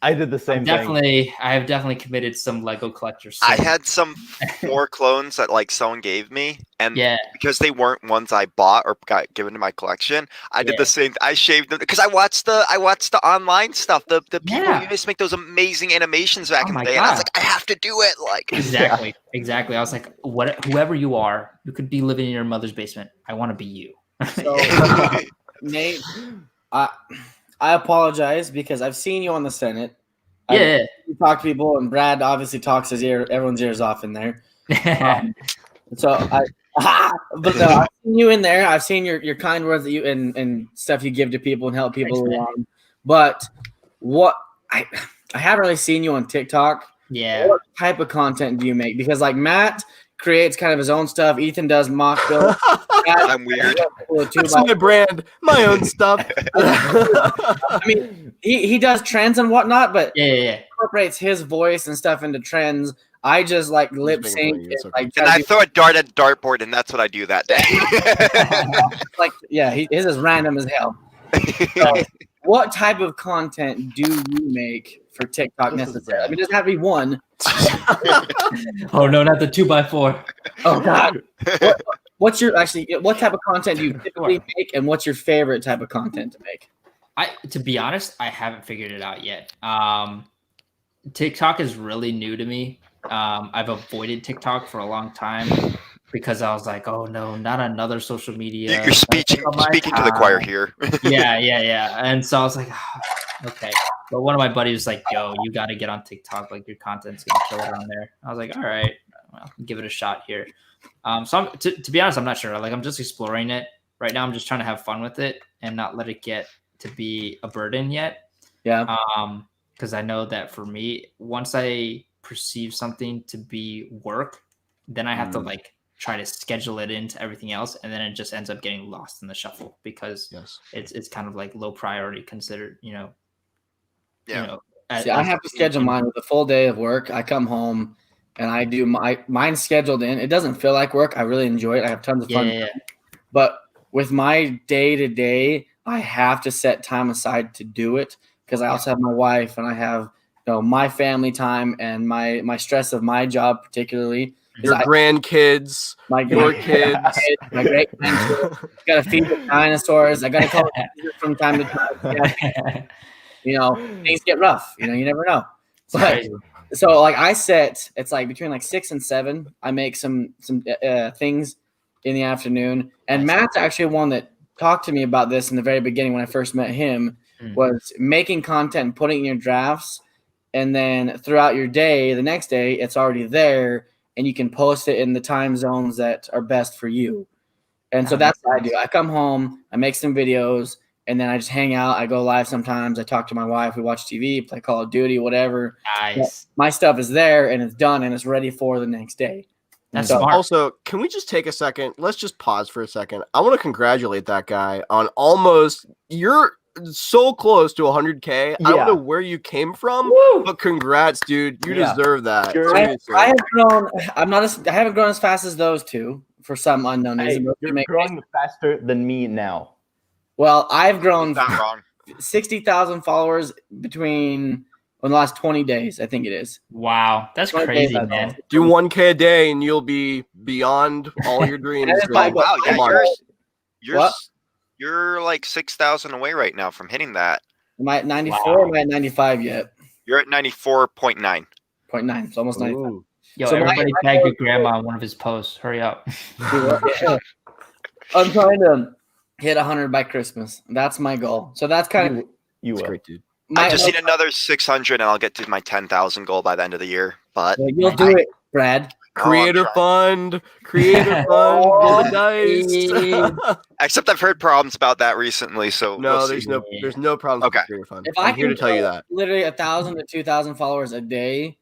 I did the same thing. I have definitely committed some Lego collector sin. I had some 4 clones that like someone gave me, and Yeah. because they weren't ones I bought or got given to my collection, I did Yeah. the same. I shaved them because I watched the online stuff. The people Yeah. who used to make those amazing animations back Oh in the my day, and I was God. like, I have to do it. Like Exactly. I was like, whoever you are, you could be living in your mother's basement. I want to be you. So, Nate, I apologize because I've seen you on the Senate. Yeah. You talk to people, and Brad obviously talks everyone's ears off in there. So but no, I've seen you in there. I've seen your kind words that you and stuff you give to people and help people Thanks, man. along. But what I haven't really seen you on TikTok. Yeah. What type of content do you make? Because like Matt creates kind of his own stuff. Ethan does mock builds. I'm weird. That's my brand, my own stuff. I mean, he does trends and whatnot, but Yeah. incorporates his voice and stuff into trends. I just like lip being sync, funny, it's and, okay. like And I throw a dart at a dartboard, and that's what I do that day. like yeah, his is random as hell. So, what type of content do you make for TikTok This is necessarily? I bad. mean, it doesn't have to be one. Oh no, not the 2x4. Oh God. What type of content do you typically make, and what's your favorite type of content to make? To be honest, I haven't figured it out yet. TikTok is really new to me. I've avoided TikTok for a long time because I was like, oh no, not another social media. You're speaking to the choir here. Yeah. And so I was like, okay. But one of my buddies was like, yo, you got to get on TikTok. Like your content's going to kill it on there. I was like, all right, well, give it a shot here. So to be honest, I'm not sure. Like I'm just exploring it right now. I'm just trying to have fun with it and not let it get to be a burden yet. Yeah. Because I know that for me, once I perceive something to be work, then I have to like try to schedule it into everything else, and then it just ends up getting lost in the shuffle because it's kind of like low priority considered, Yeah. See, I have to schedule mine with a full day of work. I come home and I do mine scheduled in. It doesn't feel like work. I really enjoy it. I have tons of fun. Yeah. But with my day to day, I have to set time aside to do it because I also have my wife and I have my family time and my stress of my job particularly. Your grandkids, your kids, my great grandkids. Got to feed the dinosaurs. I got to call from time to time. Things get rough. You never know. But so like it's like between like 6 and 7. I make some things in the afternoon. And Matt's actually one that talked to me about this in the very beginning when I first met him. Was making content and putting in your drafts, and then throughout your day, the next day, it's already there, and you can post it in the time zones that are best for you. And so that's what I do. I come home, I make some videos, and then I just hang out. I go live sometimes. I talk to my wife. We watch TV, play Call of Duty, whatever. Nice. My stuff is there, and it's done, and it's ready for the next day. That's So- smart. Also, can we just take a second? Let's just pause for a second. I want to congratulate that guy on almost you're so close to 100K. I don't Yeah. know where you came from, Woo! but congrats, dude. You Yeah. deserve that. You're- Seriously. I have grown. I haven't grown as fast as those two for some unknown reason. but You're growing faster than me now. Well, I've grown Not wrong. 60,000 followers between the last 20 days. I think it is. Wow, that's Okay, crazy, that's man. Do 1K a day and you'll be beyond all your dreams. That is dude. my- Wow, yeah, Come on. you're What? you're like 6,000 away right now from hitting that. Am I at 94? Wow. Am I at 95 yet? You're at 94.9. 0.9. It's almost 95. Ooh. Yo, So everybody my- tag your grandma on one of his posts. Hurry up. Yeah. I'm trying to hit 100 by Christmas. That's my goal. So that's kind of You That's will. great, dude. my. I just need another 600, and I'll get to my 10,000 goal by the end of the year. But You'll do it, Brad. Creator trying. fund, roll the dice. except I've heard problems about that recently. So No, we'll there's see. no problem Okay. with creator fund. If I I'm here can to tell you grow that. literally 1,000 to 2,000 followers a day,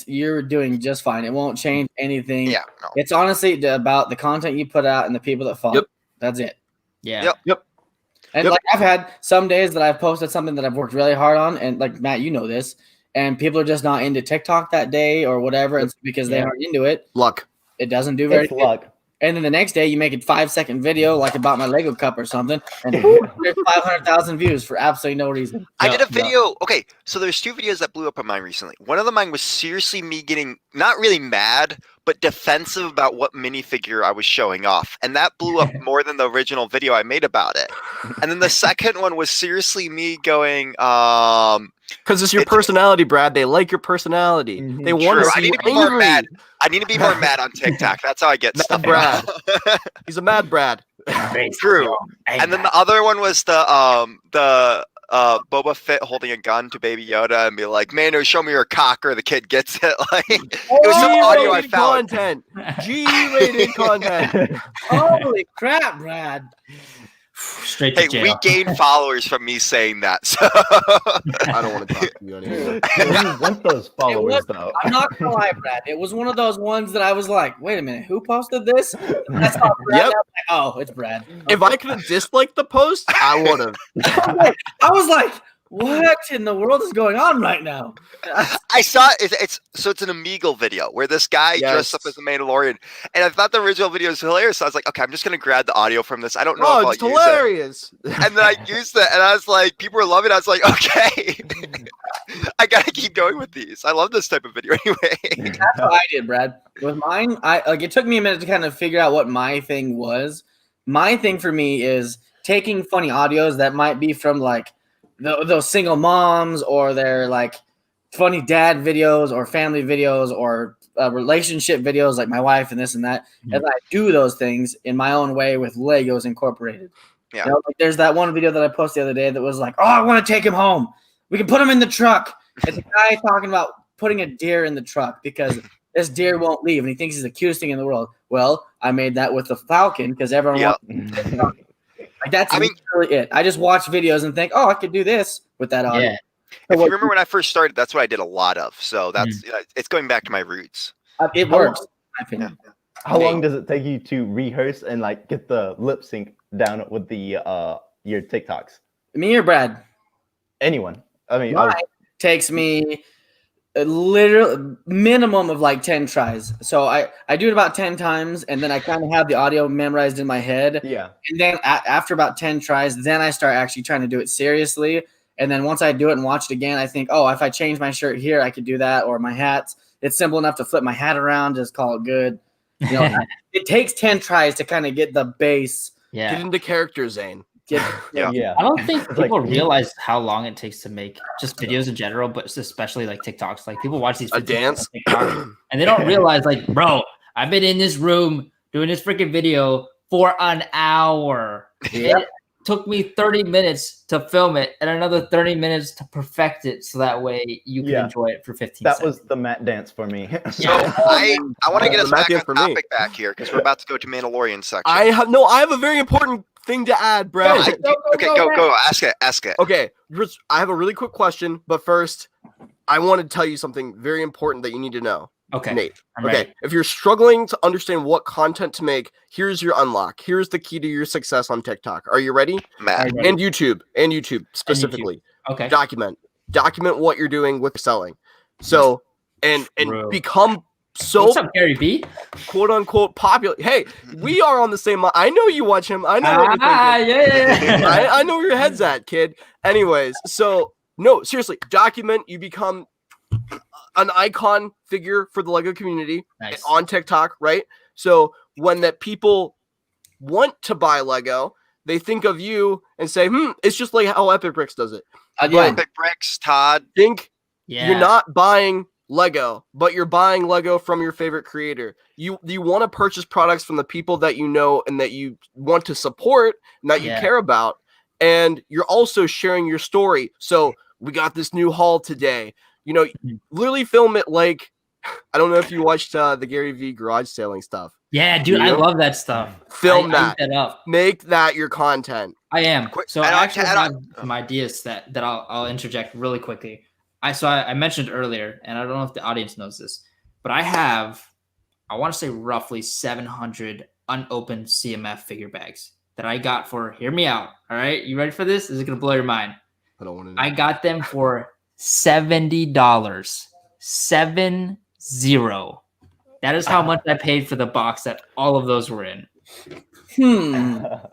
you're doing just fine. It won't change anything. Yeah, no. It's honestly about the content you put out and the people that follow. Yep. That's it. Yeah. Yep. And Yep. like I've had some days that I've posted something that I've worked really hard on, and like Matt, you know this, and people are just not into TikTok that day or whatever, and because they Yeah. aren't into it, Luck. it doesn't do very It's good. luck. And then the next day, you make a 5-second video like about my Lego cup or something, and there's 500,000 views for absolutely no reason. I did a No. video. Okay, so there's 2 videos that blew up on mine recently. One of them mine was seriously me getting not really mad, but defensive about what minifigure I was showing off, and that blew up more than the original video I made about it. And then the second one was seriously me going, Because it's your It's- personality, Brad. They like your personality. Mhm. They want to True, I see need you to be more angry. mad. I need to be more mad on TikTok. That's how I get Mad stuff. Brad. He's a mad Brad. True. And then the other one was the Boba Fett holding a gun to Baby Yoda and be like, "Mando, show me your cock," or the kid gets it. Like it was some audio I G-rated found. content. G-rated content. Holy crap, Brad! Straight to Hey, jail. we gained followers from me saying that. So I don't want to talk to you anymore. You want those followers though. I'm not gonna lie, Brad. It was one of those ones that I was like, "Wait a minute, who posted this?" That's not Brad. Yep. I'm like, oh, it's Brad. If I could have disliked the post, I would have. I was like, "What in the world is going on right now?" I saw it's an Omegle video where this guy dressed up Yes. as a Mandalorian, and I thought the original video was hilarious. So I was like, okay, I'm just gonna grab the audio from this. I don't know Oh, if it's I'll use it. hilarious. And then I used it, and I was like, people were loving it. I was like, okay, I gotta keep going with these. I love this type of video anyway. That's what I did, Brad. With mine, it took me a minute to kind of figure out what my thing was. My thing for me is taking funny audios that might be from like those single moms or their like funny dad videos or family videos or relationship videos like my wife and this and that. And I do those things in my own way with Legos incorporated. Yeah. You know, like there's that one video that I posted the other day that was like, "Oh, I want to take him home. We can put him in the truck." It's a guy talking about putting a deer in the truck because this deer won't leave, and he thinks he's the cutest thing in the world. Well, I made that with the falcon because everyone Yeah. wants. Like that's I mean- literally it. I just watch videos and think, "Oh, I could do this with that audio." Yeah. If you remember when I first started, that's what I did a lot of. So that's it's going back to my roots. It works. In my opinion. How long does it take you to rehearse and like get the lip sync down with the your TikToks? Me or Brad? Anyone? I mean, Mine takes me a literal minimum of like 10 tries. So I do it about 10 times, and then I kind of have the audio memorized in my head. yeah. And then after about 10 tries, then I start actually trying to do it seriously. And then once I do it and watch it again, I think, oh, if I change my shirt here, I could do that. Or my hats. It's simple enough to flip my hat around, just call it good. You know, it takes 10 tries to kind of get the base. Yeah. Get into character, Zane. Yeah. Yeah. I don't think It's like- people realize how long it takes to make just videos in general, but especially like TikToks. Like people watch these A 15 dance? on TikTok, and they don't realize, like, bro, I've been in this room doing this freaking video for an hour. It took me 30 minutes to film it and another 30 minutes to perfect it, so that way you can Yeah. enjoy it for 15 That seconds. was the Matt dance for me. So I want to get us back Matthew on for me. topic back here because we're about to go to Mandalorian section. I have a very important thing to add, Brad. Go. Ask it. Okay, I have a really quick question, but first, I want to tell you something very important that you need to know, Okay. Nate. I'm Okay, ready. if you're struggling to understand what content to make, here's your unlock. Here's the key to your success on TikTok. Are you ready? Matt. I'm ready. And YouTube specifically. Okay. Document what you're doing with selling. So and Bro. become so What's up, Gary B? quote unquote popular. Hey, we are on the same line. I know you watch him. I know what you're thinking. Yeah. I know where your head's at, kid. Anyways, so no, seriously, document. You become an icon figure for the Lego community Nice. on TikTok, right? So when that people want to buy Lego, they think of you and say, it's just like how Epic Bricks does it. Yeah. Epic Bricks, Todd. Think Yeah. you're not buying Lego, but you're buying Lego from your favorite creator. You want to purchase products from the people that you know and that you want to support and that you care about, and you're also sharing your story. So we got this new haul today. Literally film it like, I don't know if you watched the Gary V garage sailing stuff. Yeah, dude, I love that stuff. Film I eat that up. Make that your content. I am. So I and actually add have on- some ideas that I'll interject really quickly. I mentioned earlier, and I don't know if the audience knows this, but I want to say roughly 700 unopened CMF figure bags that I got for, hear me out. All right. You ready for this? This is going to blow your mind. I don't want to know. I got them for $70. 70. That is how much I paid for the box that all of those were in. That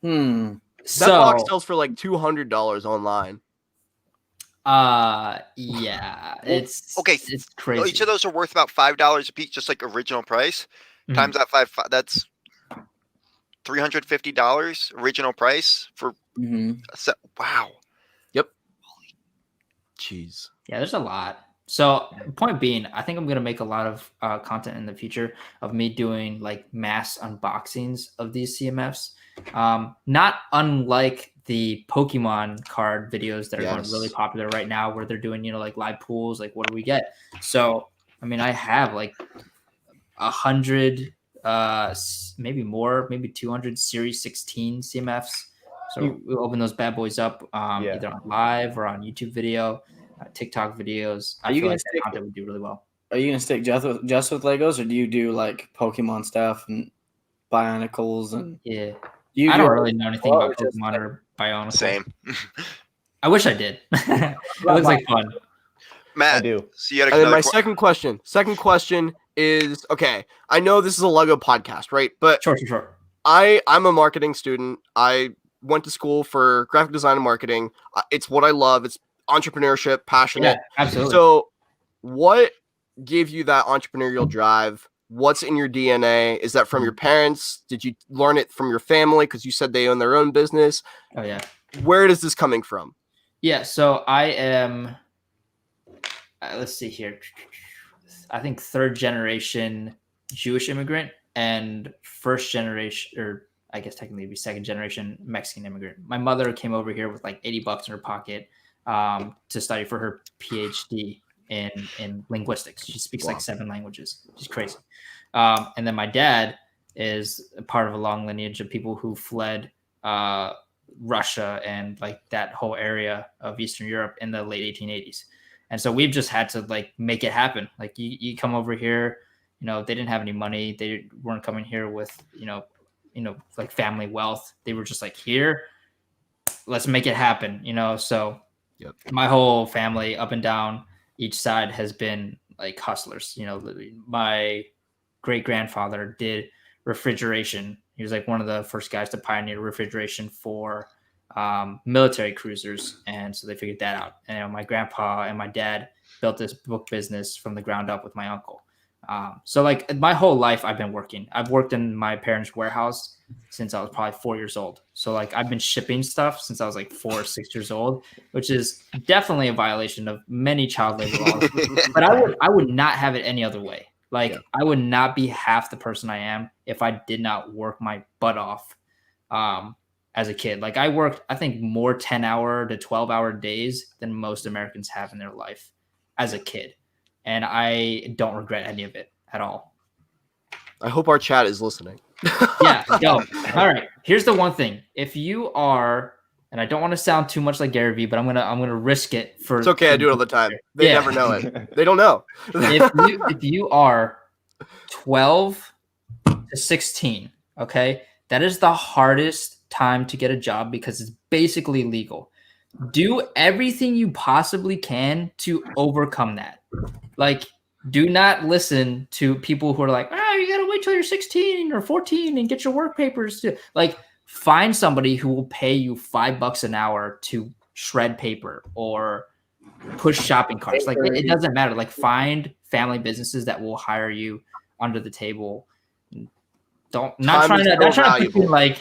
box sells for like $200 online. Yeah, it's okay. It's crazy. Each of those are worth about $5 a piece, just like original price. Times that five, that's $350 original price for. Wow. Yep. Jeez. Yeah, there's a lot. So point being, I think I'm gonna make a lot of content in the future of me doing like mass unboxings of these CMFs. Not unlike the Pokemon card videos that are going really popular right now, where they're doing, like live pools, like what do we get? So I mean, I have like 100, maybe more, maybe 200 Series 16 CMFs. So we'll open those bad boys up either on live or on YouTube video, TikTok videos. I feel like that content would do really well. Are you gonna stick just with Legos, or do you do like Pokemon stuff and Bionicles and? Yeah, I don't really know anything about Pokemon or Bionicles. Same. I wish I did. It looks like fun. Matt, I do. So you had And then my second question is, okay, I know this is a Lego podcast, right? But sure. I'm a marketing student. I went to school for graphic design and marketing. It's what I love. It's entrepreneurship, passionate. Yeah, absolutely. So what gave you that entrepreneurial drive? What's in your DNA? Is that from your parents? Did you learn it from your family? Because you said they own their own business. Oh, yeah. Where is this coming from? Yeah, so I am, let's see here. I think third generation Jewish immigrant and first generation, or I guess technically it'd be second generation Mexican immigrant. My mother came over here with like $80 in her pocket to study for her PhD in linguistics. She speaks like 7 languages. She's crazy. And then my dad is a part of a long lineage of people who fled Russia and like that whole area of Eastern Europe in the late 1880s. And so we've just had to like make it happen. Like you come over here, they didn't have any money. They weren't coming here with, like family wealth. They were just like, here, let's make it happen, So my whole family up and down each side has been like hustlers. My great grandfather did refrigeration. He was like one of the first guys to pioneer refrigeration for military cruisers. And so they figured that out. And my grandpa and my dad built this book business from the ground up with my uncle. So like my whole life I've been working. I've worked in my parents' warehouse since I was probably 4 years old. So like I've been shipping stuff since I was like 4 or 6 years old, which is definitely a violation of many child labor laws. But I would not have it any other way. Like I would not be half the person I am if I did not work my butt off as a kid. Like I worked, I think, more 10-hour to 12-hour days than most Americans have in their life as a kid. And I don't regret any of it at all. I hope our chat is listening. Yeah. All right. Here's the one thing. If you are, and I don't want to sound too much like Gary Vee, but I'm gonna risk it for. It's okay. I do it all the time. They never know it. They don't know. if you are 12 to 16, okay, that is the hardest time to get a job because it's basically legal. Do everything you possibly can to overcome that. Like, do not listen to people who are like, you gotta wait till you're 16 or 14 and get your work papers. Like, find somebody who will pay you $5 an hour to shred paper or push shopping carts. Like, it doesn't matter. Like, find family businesses that will hire you under the table. Not trying to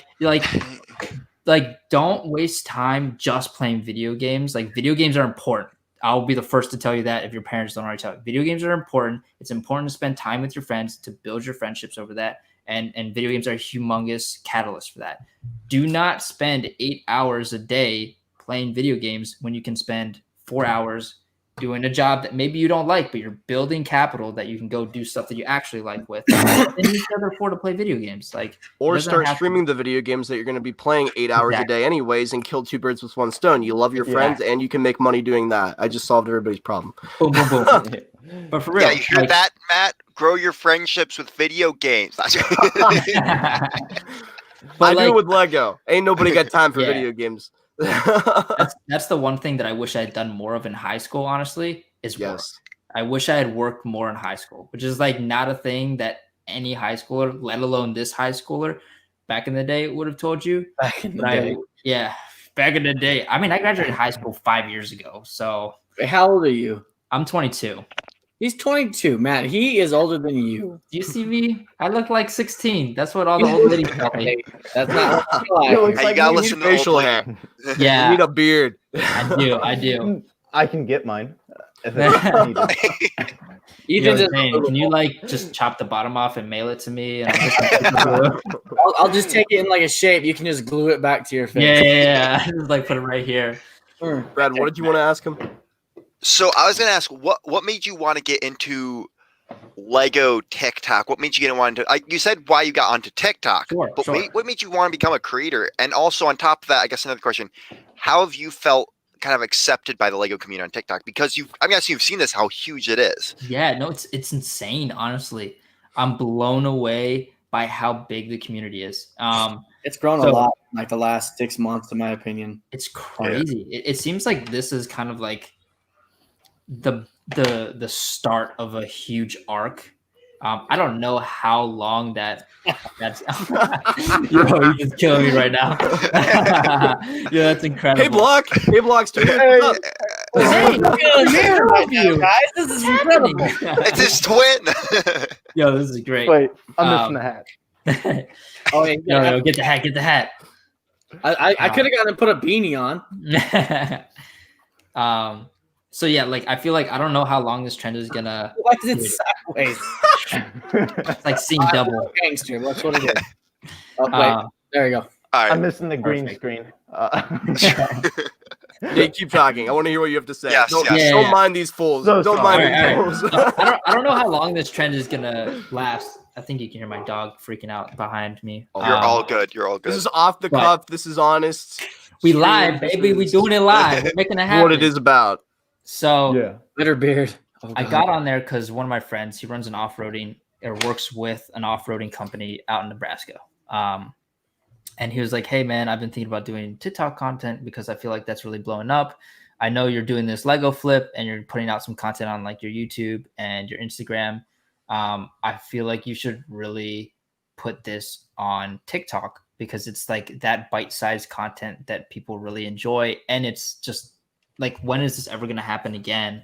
like don't waste time just playing video games. Like, video games are important. I'll be the first to tell you that if your parents don't already tell you. Video games are important. It's important to spend time with your friends to build your friendships over that. And video games are a humongous catalyst for that. Do not spend 8 hours a day playing video games when you can spend 4 hours doing a job that maybe you don't like, but you're building capital that you can go do stuff that you actually like with. And you can afford to play video games. Or start streaming the video games that you're going to be playing 8 hours a day anyways and kill two birds with one stone. You love your friends and you can make money doing that. I just solved everybody's problem. Boom, boom, boom. But for real. Yeah, you hear that, Matt? Grow your friendships with video games. I do it with Lego. Ain't nobody got time for video games. That's the one thing that I wish I had done more of in high school, honestly, is work. I wish I had worked more in high school, which is not a thing that any high schooler, let alone this high schooler, back in the day would have told you. Back in the day. Back in the day. I mean, I graduated high school 5 years ago, so. How old are you? I'm 22. He's 22, Matt. He is older than you. Do you see me? I look like 16. That's what all the old ladies tell me. That's not what you like. You gotta listen to facial hair. Yeah. You need a beard. I do. I can get mine. Can you just chop the bottom off and mail it to me? And I'll just take it in a shape. You can just glue it back to your face. Yeah. Just put it right here. Brad, what did you want to ask him? So I was going to ask, what made you want to get into Lego TikTok? What made you get into? You said why you got onto TikTok, but what made you want to become a creator? And also on top of that, I guess another question: how have you felt kind of accepted by the Lego community on TikTok? Because you've seen this, how huge it is. Yeah, no, it's insane. Honestly, I'm blown away by how big the community is. It's grown a lot in the last 6 months, in my opinion. It's crazy. Yeah. It seems like this is kind of the start of a huge arc. I don't know how long that's you're just killing me right now. Yeah, that's incredible. Hey Block's doing it. Hey, guys, this is incredible. It's his twin. Yo, this is great. Wait, I'm missing the hat. No, get the hat. I could have gotten to put a beanie on. So yeah, I feel I don't know how long this trend is gonna. Why is it sideways? It's seeing double. Gangster. That's what it is. Oh wait, there you go. All right. I'm missing the green screen. Hey, keep talking. I want to hear what you have to say. Don't mind these fools. Don't mind these fools. I don't know how long this trend is gonna last. I think you can hear my dog freaking out behind me. You're all good. You're all good. This is off the cuff. This is honest. We live, baby. We doing it live. We're making it happen. What it is about. So bitter beard. I got on there because one of my friends, he runs an off-roading or works with an off-roading company out in Nebraska. And he was like, hey man, I've been thinking about doing TikTok content because I feel like that's really blowing up. I know you're doing this Lego flip and you're putting out some content on your YouTube and your Instagram. I feel like you should really put this on TikTok because it's that bite-sized content that people really enjoy. And it's just when is this ever going to happen again?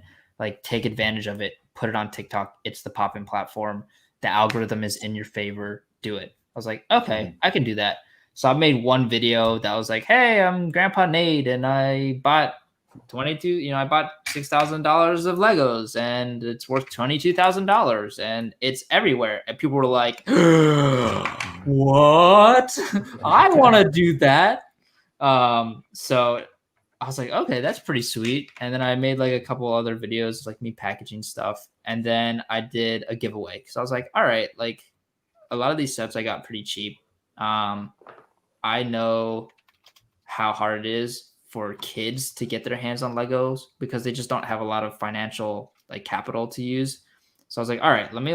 Take advantage of it, put it on TikTok. It's the popping platform. The algorithm is in your favor. Do it. I was like, okay, I can do that. So I made one video that was like, hey, I'm Grandpa Nate and I bought I bought $6,000 of Legos and it's worth $22,000 and it's everywhere. And people were like, what? I want to do that. So I was like, okay, that's pretty sweet. And then I made a couple other videos, me packaging stuff. And then I did a giveaway because I was like, all right, a lot of these sets I got pretty cheap. I know how hard it is for kids to get their hands on Legos because they just don't have a lot of financial capital to use. So I was like, all right, let me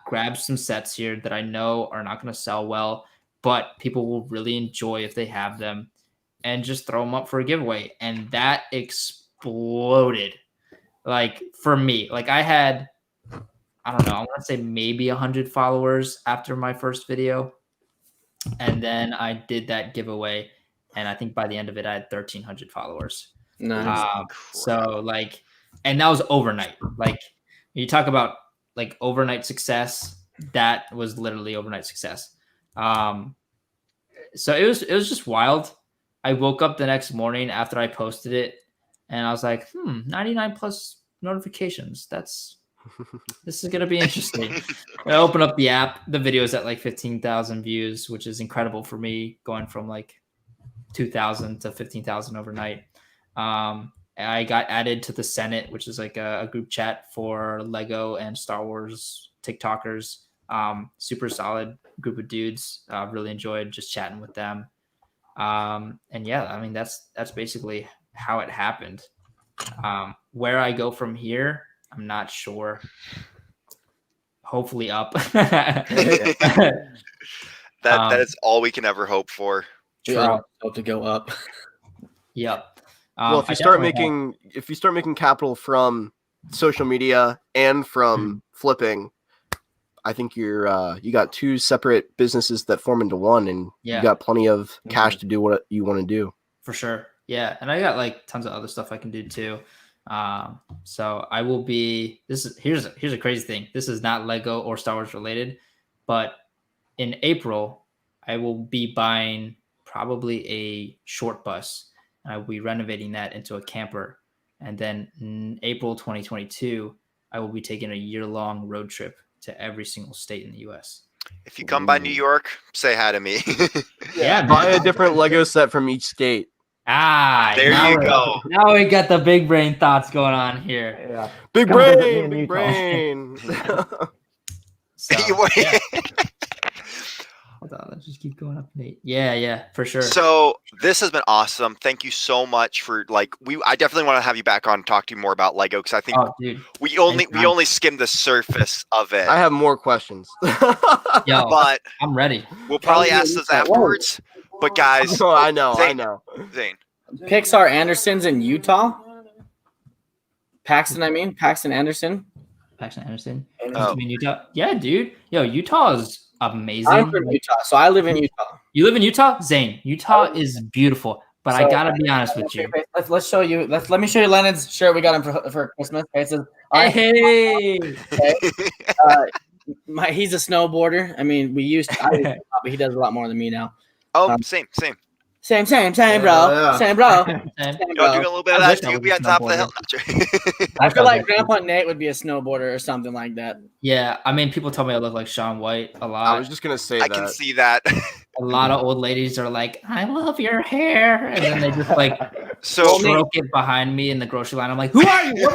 grab some sets here that I know are not going to sell well, but people will really enjoy if they have them. And just throw them up for a giveaway. And that exploded. For me, I had, I don't know, I want to say maybe 100 followers after my first video. And then I did that giveaway. And I think by the end of it, I had 1,300 followers. Nice. So and that was overnight. You talk about overnight success. That was literally overnight success. So it was just wild. I woke up the next morning after I posted it and I was like, 99 plus notifications. This is gonna be interesting. I open up the app, the video is at like 15,000 views, which is incredible for me, going from like 2,000 to 15,000 overnight. I got added to the Senate, which is like a group chat for Lego and Star Wars TikTokers. Super solid group of dudes. Really enjoyed just chatting with them. And yeah, I mean, that's basically how it happened. Where I go from here, I'm not sure. Hopefully up. That is all we can ever hope for. We all hope to go up. Yep. Well, if you start making capital from social media and from flipping, I think you got two separate businesses that form into one, and you got plenty of cash to do what you want to do. For sure. Yeah. And I got like tons of other stuff I can do too. So I will be, here's a crazy thing. This is not Lego or Star Wars related, but in April, I will be buying probably a short bus. I will be renovating that into a camper. And then in April 2022, I will be taking a year-long road trip to every single state in the U.S. If you come by New York, say hi to me. Yeah, buy a different Lego set from each state. There you go. Now we got the big brain thoughts going on here. Yeah. Big Come visit me in brain, big Utah. brain. So, yeah. Hold on, let's just keep going up, Nate. Yeah, for sure. So this has been awesome. Thank you so much for I definitely want to have you back on and talk to you more about Lego, because I think we only skimmed the surface of it. I have more questions. Yo, but I'm ready. We'll probably ask those afterwards. But guys, I know. Zane. Pixar Anderson's in Utah. Paxton Anderson. Paxton Anderson. Oh. You mean Utah? Yeah, dude. Yo, Utah is amazing. I'm from Utah, so I live in Utah. You live in Utah? Zane, Utah is beautiful, but I gotta be honest with you. Let's show you. Let me show you Lennon's shirt we got him for Christmas. Okay, it says, Hey. Okay. He's a snowboarder. I mean, but he does a lot more than me now. Oh, same. Same, bro. Same, bro. Doing a little bit of that too. Be on top of the hill. I feel like Grandpa Nate would be a snowboarder or something like that. Yeah, I mean, people tell me I look like Shaun White a lot. I was just gonna say I can see that. A lot of old ladies are like, "I love your hair," and then they just like stroke it behind me in the grocery line. I'm like, "Who are you?"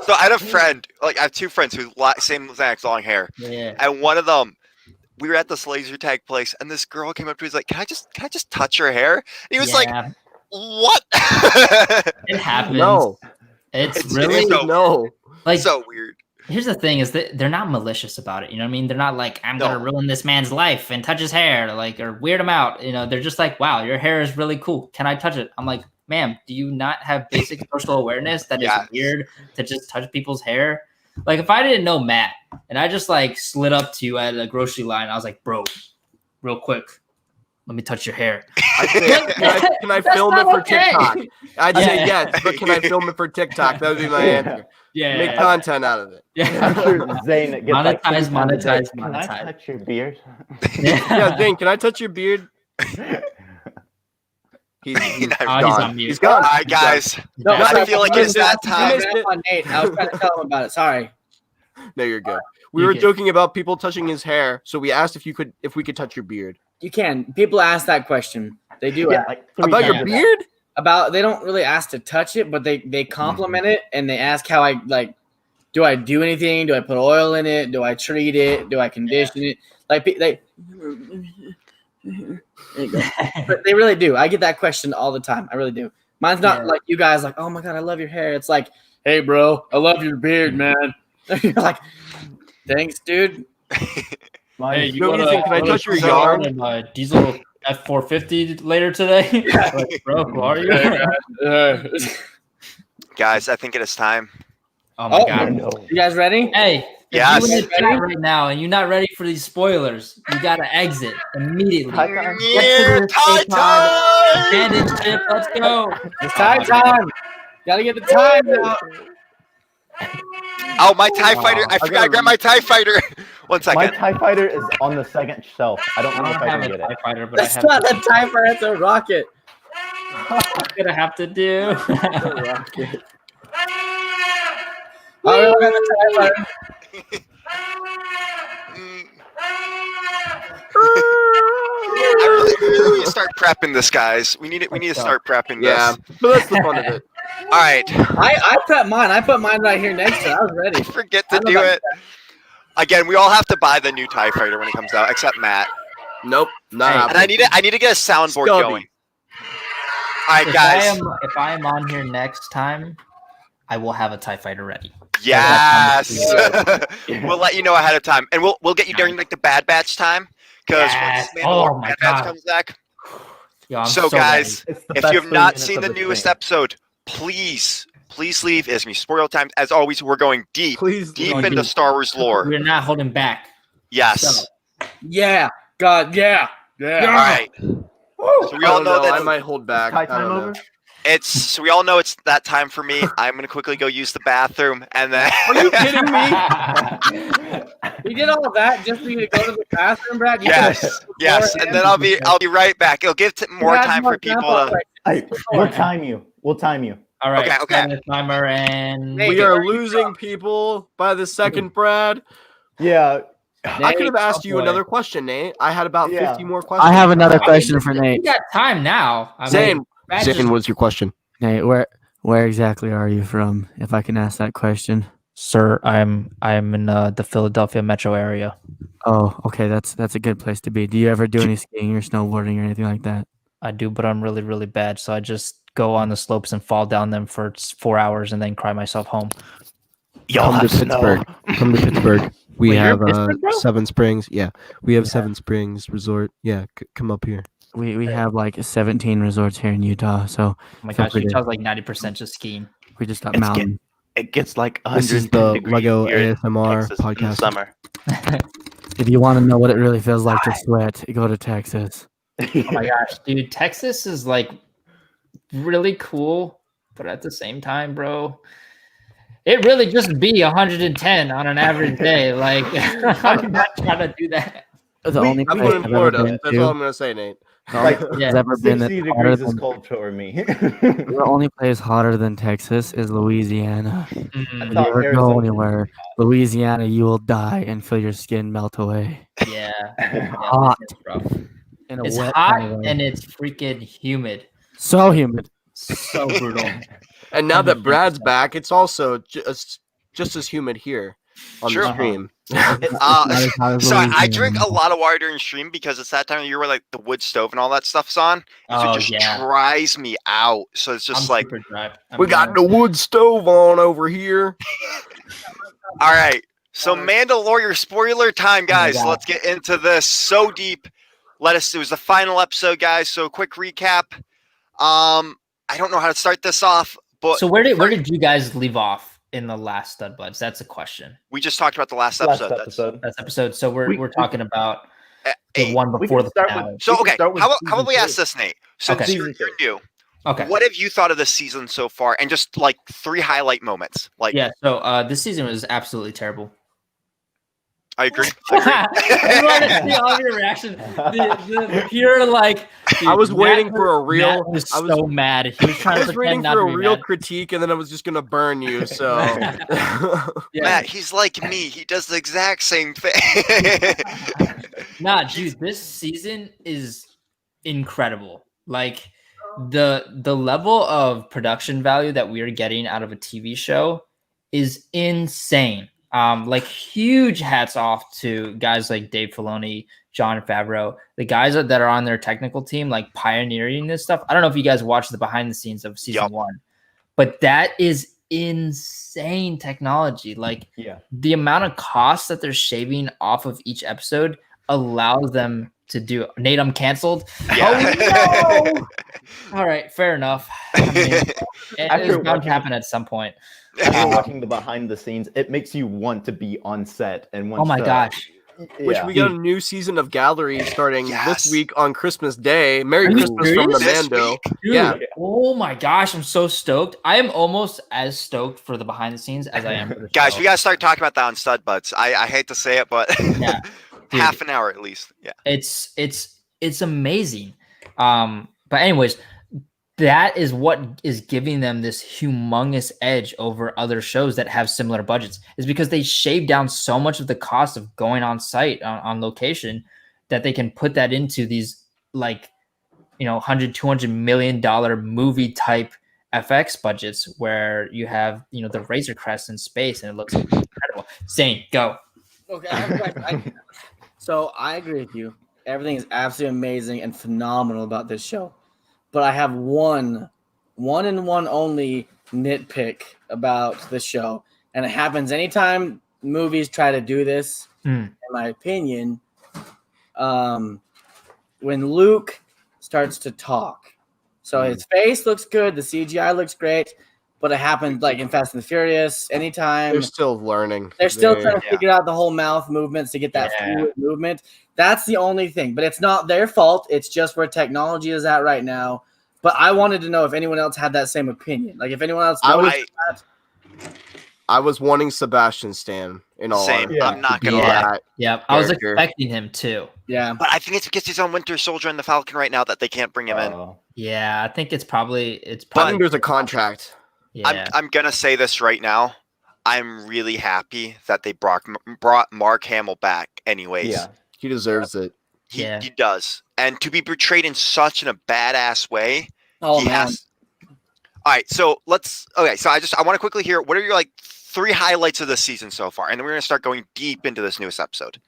So I had a friend. I have two friends who same exact long hair. Yeah. And one of them, we were at this laser tag place, and this girl came up to me. He's like, "Can I just touch your hair?" And he was like, "What?" It happens. No, it's really no. Like so weird. Here's the thing: is that they're not malicious about it. You know what I mean? They're not like, "I'm gonna ruin this man's life and touch his hair," or weird him out. You know, they're just like, "Wow, your hair is really cool. Can I touch it?" I'm like, "Ma'am, do you not have basic social awareness that it's weird to just touch people's hair?" Like, if I didn't know Matt and I just like slid up to you at a grocery line, I was like, "Bro, real quick, let me touch your hair." Can I film it for TikTok? I'd say yes, but can I film it for TikTok? That would be my answer. Yeah, make content out of it. Yeah, I'm sure Zane gets monetize. Can I touch your beard? Yeah, Zane, can I touch your beard? He's gone. He's gone. All right, guys. I feel like it's that time. Nate, I was trying to tell him about it. Sorry. No, you're good. We were joking about people touching his hair, so we asked if we could touch your beard. You can. People ask that question. They do. About your beard? They don't really ask to touch it, but they compliment it and they ask how I like. Do I do anything? Do I put oil in it? Do I treat it? Do I condition it? Like they. But they really do. I get that question all the time. I really do. Mine's not like you guys, like, "Oh my god, I love your hair." It's like, "Hey, bro, I love your beard, man." You're like, "Thanks, dude." Hey, you can I touch your yarn? Diesel F450 later today. Like, bro, who are you? Guys, I think it is time. Oh my god! No. You guys ready? Hey. Yes. If you're in the chat right now and you're not ready for these spoilers, you gotta exit immediately. Yeah, time! Abandoned ship, let's go. It's time. Gotta get the time now. Oh, my TIE fighter. I forgot I grabbed my TIE fighter. 1 second. My TIE fighter is on the second shelf. I don't know if I have can a get TIE it. fighter, but That's I have not a TIE fighter, it's a rocket. What did I have to do? Rocket. Oh, we all got the typewriter. We really need to start prepping this, guys. We need to start prepping Yeah, this. but that's the fun of it. All right. I prepped mine. I put mine right here next to it. I was ready. Forget to I know do that- it. Again, we all have to buy the new TIE Fighter when it comes out, except Matt. Nope, not Hey, And happening. I need to get a soundboard Stubby. going. All right, guys. If I am on here next time, I will have a TIE Fighter ready. Yes. Yeah. We'll let you know ahead of time, and we'll get you during like the Bad Batch time, because Yes. once Oh Mandalorian my Bad Batch God. comes back. Yo, I'm So, guys, It's the if best you have 30 not minutes seen of the the newest stream. episode, please leave. It's me, spoiler time. As always, we're going deep Please, deep going into deep. Star Wars lore. we're not holding back. Yes. Yeah. God. Yeah. Yeah. All right. So we all know I that might hold back. Tie I time don't know. over? so we all know it's that time for me. I'm gonna quickly go use the bathroom, and then. Are you kidding me? We did all of that just for you to go to the bathroom, Brad. You Yes, yes, and then I'll be right back. It'll give more time for people to. Hey, we'll time you. All right. Okay. Set a timer and Hey, We where are are you losing people by the second, Brad. Yeah. I could have asked you boy. another question, Nate. I had about Yeah. 50 more questions. I have another question for You Nate. got time now. I mean, Zane, Brad Zane, just- what's your question? Nate, where exactly are you from? If I can ask that question. Sir, I'm in the Philadelphia metro area. Oh, okay, that's a good place to be. Do you ever do any skiing or snowboarding or anything like that? I do, but I'm really, really bad. So I just go on the slopes and fall down them for 4 hours and then cry myself home. Y'all Come have to snow. Pittsburgh. Come to Pittsburgh. We Wait, you're have in Pittsburgh, bro? Seven Springs. Yeah, we have Seven Springs Resort. Yeah, come up here. We have like 17 resorts here in Utah, so Oh my Feel gosh, free to- Utah's like 90% just skiing. we just got It's mountain. It gets like This 110 is the degrees Lego here in ASMR Texas in the podcast. summer. If you want to know what it really feels like to sweat, go to Texas. Oh my gosh, dude, Texas is like really cool, but at the same time, bro, it really just be 110 on an average day. Like, I'm not trying to do that. The We- only I'm place going I've to ever Florida. been That's all to, I'm going to say, Nate. the only Like, place Yeah. I've ever been that's 60 hotter degrees is than, cold for me. the only place hotter than Texas is Louisiana. Mm, If thought you ever Arizona go was anywhere, Louisiana, you will die and feel your skin melt away. yeah, Hot. it's rough. In a It's wet hot kind of way. and it's freaking humid. So humid. So brutal. And now that Brad's back, it's also just as humid here on Sure. the stream. Not as hot as So I Louisiana. drink a lot of water during stream because it's that time of year where like the wood stove and all that stuff's on. So Oh it just yeah, dries me out. So it's just I'm like, super dry. I'm We got dry. the wood stove on over here. all right. So Mandalorian spoiler time, guys. God. Let's get into this. So deep. It was the final episode, guys. So quick recap. I don't know how to start this off, but So where did you guys leave off in the last Stud Buds? That's a question. we just talked about the last Last episode. episode. That's episode. So we're talking about That's the 8. one We before can the start finale. with- So we can okay, start with how season about we ask two. this, Nate? Since Okay. you're new, Okay. what have you thought of this season so far? And just like 3 highlight moments. Like, Yeah. So this season was absolutely terrible. I agree. I want to see all of your reaction. The pure like. I was dude, waiting Matt for a real. Matt was I was, so mad. He was trying I to was pretend waiting not for to a be real mad. critique, and then I was just gonna burn you. So Yeah. Matt, he's like me. He does the exact same thing. Nah, dude, this season is incredible. Like the level of production value that we are getting out of a TV show is insane. Like huge hats off to guys like Dave Filoni, Jon Favreau, the guys that are on their technical team, like pioneering this stuff. I don't know if you guys watched the behind the scenes of season Yup. 1, but that is insane technology. Like Yeah. the amount of cost that they're shaving off of each episode allows them to do it. Nate, I'm canceled. Yeah. Oh no! All right, fair enough. I mean, it After is bound to watching- happen at some point. After watching the behind the scenes, it makes you want to be on set and want Oh my to, gosh. which yeah. we got a new season of Gallery starting Yes. this week on Christmas Day. Merry Are you Christmas from the serious? This Mando. week? Dude, Yeah. oh my gosh, I'm so stoked. I am almost as stoked for the behind the scenes as I am for the Guys, show. we gotta start talking about that on Stud Butts. I hate to say it, but Yeah, dude. half an hour at least. Yeah. It's amazing. But anyways, that is what is giving them this humongous edge over other shows that have similar budgets, is because they shave down so much of the cost of going on site on location that they can put that into these like, 100-200 million dollar movie type FX budgets where you have, the Razor Crest in space and it looks incredible. Zane, go. Okay, so I agree with you. Everything is absolutely amazing and phenomenal about this show. But I have one and one only nitpick about the show. And it happens anytime movies try to do this, in my opinion. When Luke starts to talk. So his face looks good, the CGI looks great, but it happens like in Fast and the Furious. Anytime They're still learning. they're still trying to figure out the whole mouth movements to get that fluid movement. That's the only thing, but it's not their fault. It's just where technology is at right now. But I wanted to know if anyone else had that same opinion. Like if anyone else noticed that. I was wanting Sebastian Stan in all Same. honesty. I'm not gonna Yeah. lie. Yeah, I was Character. expecting him too. Yeah. But I think it's because he's on Winter Soldier and the Falcon right now that they can't bring him in. Yeah, I think it's probably I think there's a contract. yeah. I'm gonna say this right now. I'm really happy that they brought Mark Hamill back. Anyways, Yeah. He deserves it. he does, and to be portrayed in such a badass way, Oh he man. has. All right, so I want to quickly hear what are your like 3 highlights of this season so far, and then we're gonna start going deep into this newest episode.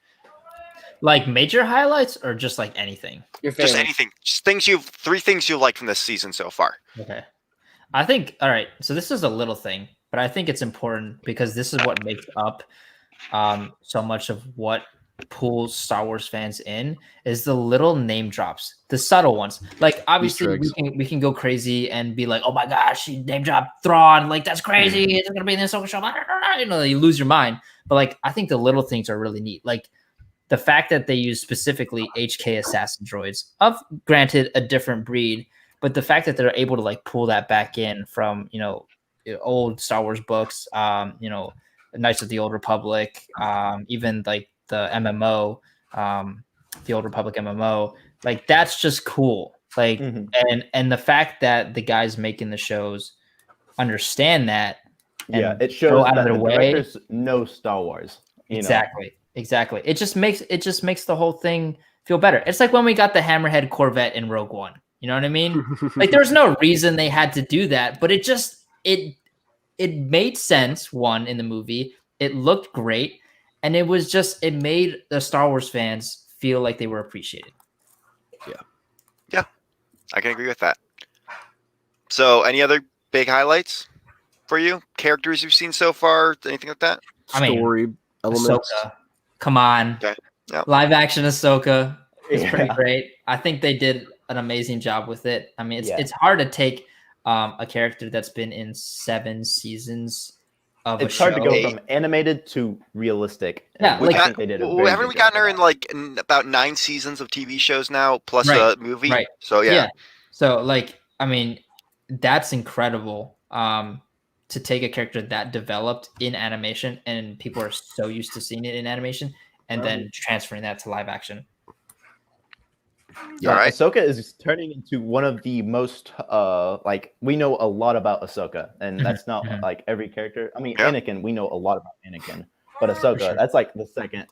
Like major highlights or just like anything? Your favorite. Just anything, just 3 things you like from this season so far. Okay. I think, all right, so this is a little thing, but I think it's important because this is what makes up so much of what pulls Star Wars fans in is the little name drops, the subtle ones. Like obviously we can go crazy and be like, oh my gosh, she name dropped Thrawn, like that's crazy, it's gonna be in this show. You lose your mind. But like I think the little things are really neat. Like the fact that they use specifically HK assassin droids, of granted a different breed, but the fact that they're able to like pull that back in from old Star Wars books, Knights of the Old Republic, even like the MMO, the Old Republic MMO, like that's just cool. Like and the fact that the guys making the shows understand that, and it shows go out that of their the way. directors know Star Wars. Exactly. It just makes the whole thing feel better. It's like when we got the Hammerhead Corvette in Rogue One. You know what I mean? Like there's no reason they had to do that, but it made sense. One, in the movie, it looked great, and it made the Star Wars fans feel like they were appreciated. Yeah, I can agree with that. So, any other big highlights for you? Characters you've seen so far? Anything like that? I mean, Story elements. Ahsoka, come on, Okay. Yep. Live action Ahsoka is pretty Yeah. great. I think they did an amazing job with it. I mean, Yeah. it's hard to take a character that's been in 7 seasons of It's a show. hard to go from animated to realistic. Yeah, which like- I think they did a very Haven't good we job gotten her of in like about 9 seasons of TV shows now, plus Right, a movie? right. So yeah. So like, I mean, that's incredible. To take a character that developed in animation, and people are so used to seeing it in animation, and then transferring that to live action. Yeah, All right. Ahsoka is turning into one of the most like we know a lot about Ahsoka, and that's not like every character. I mean, Yeah. Anakin, we know a lot about Anakin, but Ahsoka, sure. that's like the second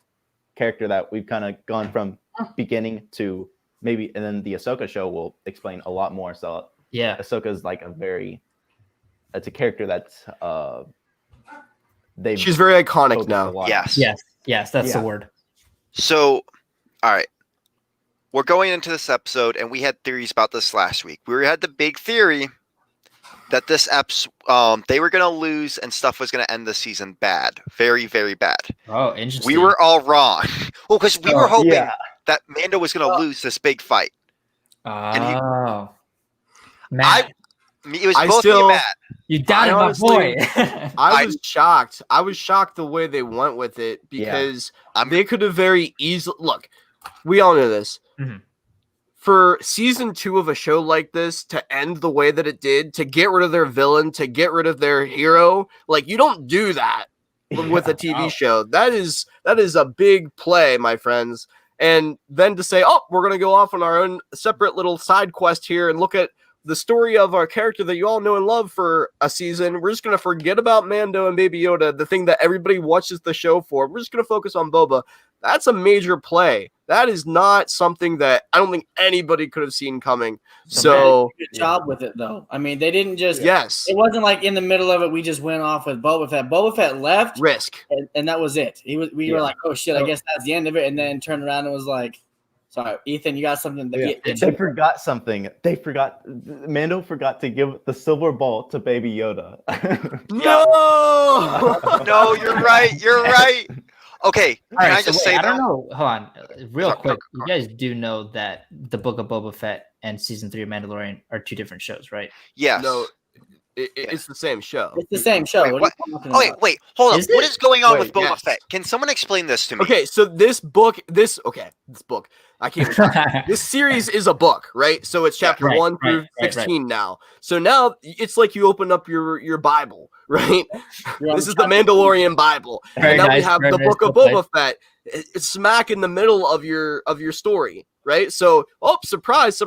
character that we've kind of gone from beginning to maybe, and then the Ahsoka show will explain a lot more. So Yeah, Ahsoka is like it's a character that's they've She's very iconic focused a now. lot on. yes, that's the Yeah. word. So, all right. We're going into this episode, and we had theories about this last week. We had the big theory that this they were going to lose and stuff was going to end the season bad. Very, very bad. Oh, interesting. We were all wrong. Well, because we were hoping Yeah. that Mando was going to lose this big fight. Oh, Matt, It was I both me and still- Matt. you doubted my honestly- boy. I was shocked. I was shocked the way they went with it because they could have very easily look. We all know this. Mhm. For season 2 of a show like this to end the way that it did, to get rid of their villain, to get rid of their hero, like you don't do that with a TV show. That is a big play, my friends. And then to say, "Oh, we're going to go off on our own separate little side quest here and look at the story of our character that you all know and love for a season. We're just gonna forget about Mando and Baby Yoda, the thing that everybody watches the show for. We're just gonna focus on Boba. That's a major play. That is not something that I don't think anybody could have seen coming. So good job with it, though. I mean, they didn't just. yes, It wasn't like in the middle of it we just went off with Boba Fett. Boba Fett left, risk. and that was it. We were like, oh shit, I guess that's the end of it, and then turned around and was like, sorry, Ethan, you got something. They forgot something. Mando forgot to give the silver ball to Baby Yoda. No, No, you're right. You're right. Okay, All can right, I just so say wait, I though? don't know. Hold on, real Go, quick. go, You guys do know that the Book of Boba Fett and season 3 of Mandalorian are 2 different shows, right? Yes. no, it's the same show. It's the same show. Wait, What what? are you talking Oh, wait, about? wait, hold on. Is What it? is going on with Wait, Boba yes. Fett? Can someone explain this to me? Okay, so this book, this book, I can't even talk. This series is a book, right? So it's chapter Right, 1 through right. 16 now. So now it's like you open up your Bible, right? You're on This is the chapter- Mandalorian Bible. Very And now we nice, have very the nice, book of well played. Boba Fett. It's smack in the middle of your story, right? So, surprise,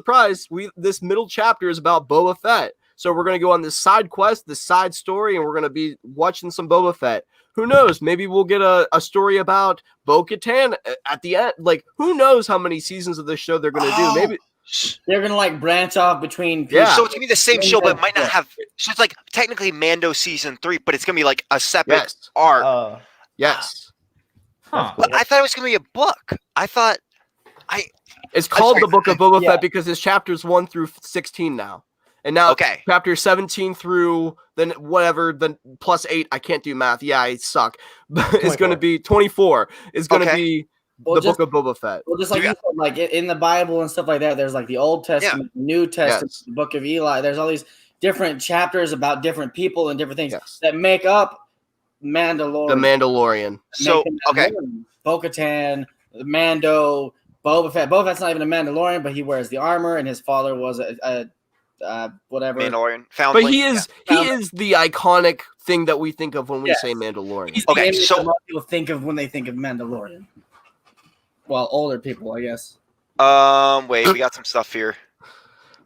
this middle chapter is about Boba Fett. So we're going to go on this side quest, this side story, and we're going to be watching some Boba Fett. Who knows? Maybe we'll get a story about Bo-Katan at the end. Like, who knows how many seasons of this show they're going to do? Maybe. They're gonna like branch off between. Yeah. So it's gonna be the same show, but it might not Yeah. have. So it's like technically Mando season 3, but it's gonna be like a separate Yes. arc. Yes. Huh. But I thought it was gonna be a book. I thought. It's called sorry. the Book of Boba Yeah. Fett because it's chapters 1 through 16 now. And now Okay. chapter 17 through then whatever, then plus 8, I can't do math. Yeah, I suck. But it's going to 24. be 24. It's going to Okay. be Well, the just, Book of Boba Fett. well, just like Do you said, like in the Bible and stuff like that. There's like the Old Testament, New Testament, Yes. the Book of Eli. There's all these different chapters about different people and different things Yes. that make up Mandalorian. The Mandalorian. So okay. Bo-Katan, Mando, Boba Fett. Boba Fett's not even a Mandalorian, but he wears the armor, and his father was a whatever. Mandalorian But foundling. he is the iconic thing that we think of when we Yes. say Mandalorian. He's the Okay, image so- that most people think of when they think of Mandalorian. Well, older people, I guess. Wait, we got some stuff here.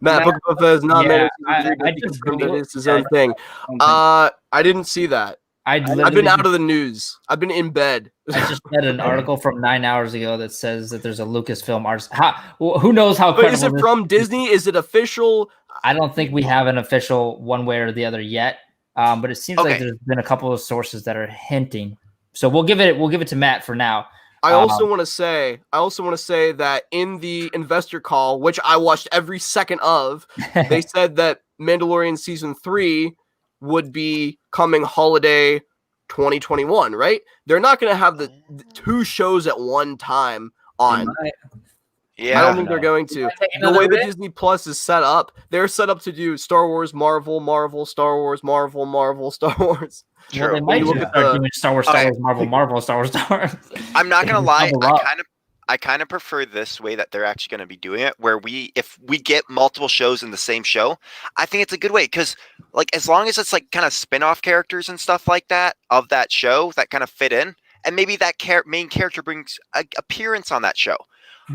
Matt, Book of Boba Fett is not Yeah, Mandalorian. I just Googled It's his own thing. I didn't see that. I've been literally out of the news. I've been in bed. I just read an article from 9 hours ago that says that there's a Lucasfilm artist. Who knows how? But is it credible from Disney? Is it official? I don't think we have an official one way or the other yet. But it seems like Okay. there's been a couple of sources that are hinting. So we'll give it to Matt for now. I also want to say that in the investor call, which I watched every second of, they said that Mandalorian season 3 would be coming holiday 2021, right? They're not going to have the 2 shows at one time on. Yeah. I don't think they're going to. Take The another way that risk? Disney Plus is set up, they're set up to do Star Wars, Marvel, Star Wars, Marvel, Star Wars. Well, they True. might you look just at start the- doing Star Wars, Okay. Marvel, Star Wars. I'm not gonna lie. Double up. I kind of prefer this way that they're actually gonna be doing it, where if we get multiple shows in the same show, I think it's a good way because, like, as long as it's like kind of spin-off characters and stuff like that of that show that kind of fit in, and maybe that main character brings an appearance on that show,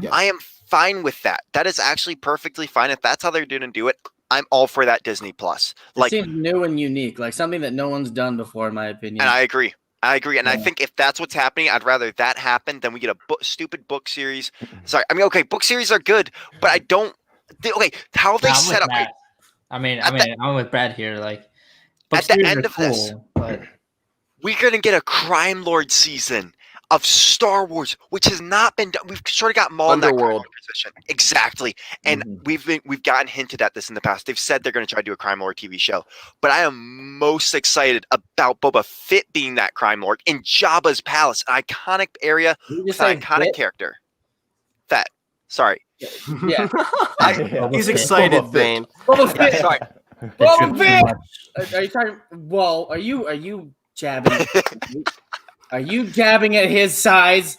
Yes. I am fine with that. That is actually perfectly fine if that's how they're going to do it. I'm all for that Disney Plus. It Like, seems new and unique, like something that no one's done before, in my opinion. and I agree. And I think if that's what's happening, I'd rather that happen than we get a stupid book series. Sorry, I mean, okay, book series are good, but I don't. Okay, how they I'm set with up. Brad. I'm with Brad here. Like, At the books end are of this- but We're gonna get a Crime Lord season of Star Wars, which has not been done. We've sort of got Maul in that Crime Underworld. Lord position, exactly. And we've gotten hinted at this in the past. They've said they're going to try to do a Crime Lord TV show, but I am most excited about Boba Fett being that Crime Lord in Jabba's palace, an iconic area Did you with just an say iconic Fett? character. Fett, sorry, Yeah. He's Fett. excited, Boba Fett. Vane. Boba Fett. sorry. Boba Fett! Are you talking? Well, are you jabbing? Are you jabbing at his size,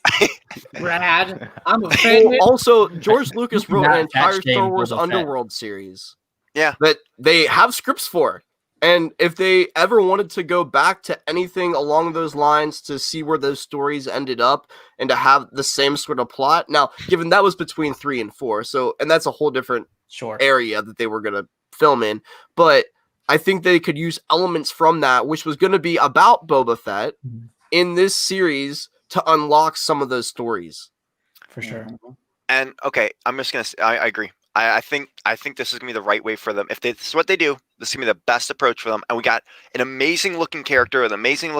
Brad? I'm Well, offended. also, George Lucas wrote Not an entire attached to Star Wars Boba Fett. Underworld series. Yeah. That they have scripts for. And if they ever wanted to go back to anything along those lines to see where those stories ended up and to have the same sort of plot. Now, given that was between 3 and 4, and that's a whole different sure. area that they were going to film in, but I think they could use elements from that, which was going to be about Boba Fett in this series to unlock some of those stories. For sure. And okay, I'm just gonna. I agree. I think this is gonna be the right way for them. If this is what they do, this is gonna be the best approach for them. And we got an amazing looking character, an amazing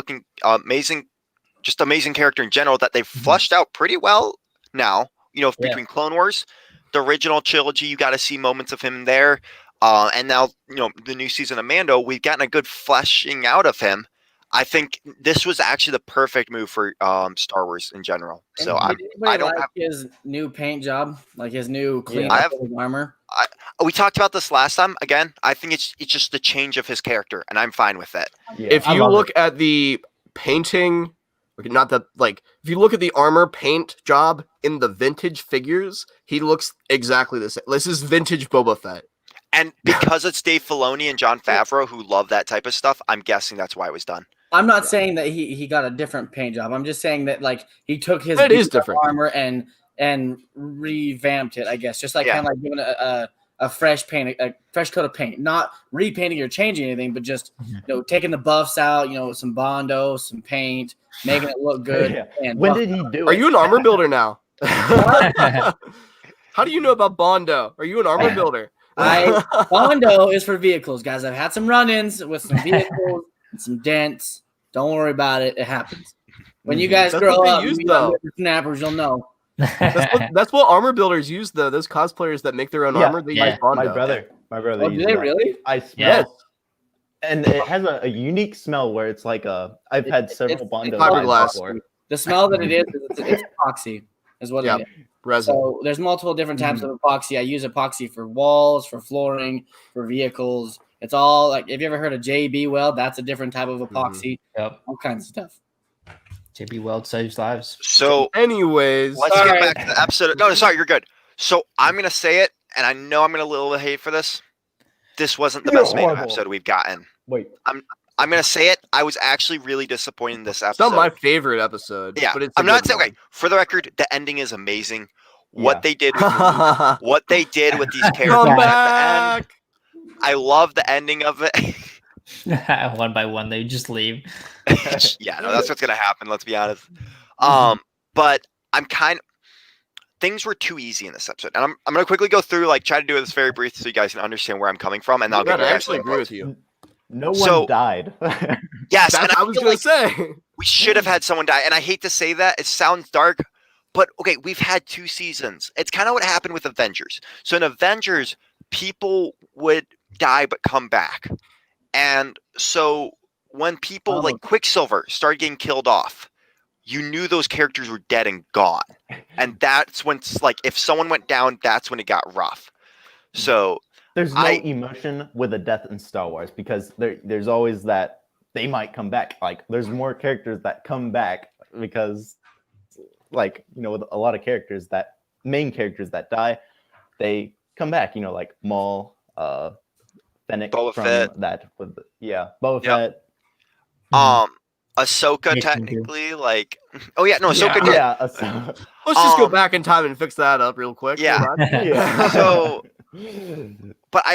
character in general that they've fleshed out pretty well now. Between Clone Wars, the original trilogy, you got to see moments of him there. And now, the new season of Mando, we've gotten a good fleshing out of him. I think this was actually the perfect move for Star Wars in general. So I don't have his new paint job, like his new clean armor. We talked about this last time. Again, I think it's just the change of his character, and I'm fine with it. Yeah, if you look at the painting, if you look at the armor paint job in the vintage figures, he looks exactly the same. This is vintage Boba Fett. And because it's Dave Filoni and Jon Favreau who love that type of stuff, I'm guessing that's why it was done. I'm not saying that he got a different paint job. I'm just saying that he took his different armor and revamped it, I guess. Just kind of like giving a fresh paint, a fresh coat of paint, not repainting or changing anything, but just taking the buffs out, some Bondo, some paint, making it look good. Yeah. And When did he do it? Are you an armor builder now? How do you know about Bondo? Are you an armor builder? Bondo is for vehicles, guys. I've had some run-ins with some vehicles and some dents. Don't worry about it. It happens. When you guys grow up, snappers, you'll know. That's what armor builders use, though. Those cosplayers that make their own armor, they use Bondo. My brother. Oh, do they really? I smell. And it has a unique smell where it's like I've had several Bondo fiberglass before. The smell that it is, it's epoxy, is what it is. Resin. So there's multiple different types of epoxy. I use epoxy for walls, for flooring, for vehicles. It's all like, have you ever heard of JB Weld? That's a different type of epoxy. Yep. All kinds of stuff. JB Weld saves lives. So, anyways, let's get back to the episode. No, sorry, you're good. So I'm gonna say it, and I know I'm gonna little hate for this. This wasn't the best Mando episode we've gotten. Wait. I'm gonna say it. I was actually really disappointed in this episode. It's not my favorite episode. Yeah, but it's I'm not saying. Okay, for the record, the ending is amazing. What they did, with these characters Come at back. the end. I love the ending of it. One by one, they just leave. Yeah, no, that's what's gonna happen. Let's be honest. But things were too easy in this episode, and I'm gonna quickly go through, try to do this very brief so you guys can understand where I'm coming from, and I'll get. I actually agree with you. No one died. Yes, and I was gonna say we should have had someone die, and I hate to say that. It sounds dark, but okay, we've had 2 seasons. It's kind of what happened with Avengers. So in Avengers, people would die but come back, and so when people like Quicksilver started getting killed off, you knew those characters were dead and gone, and that's when if someone went down, that's when it got rough. So there's no emotion with a death in Star Wars because there's always that they might come back. There's more characters that come back because with a lot of characters, that main characters that die, they come back, like Maul, Fennec Boba from Fett. Boba Fett. Ahsoka technically, Ahsoka did. Yeah, let's just go back in time and fix that up real quick. yeah. So, but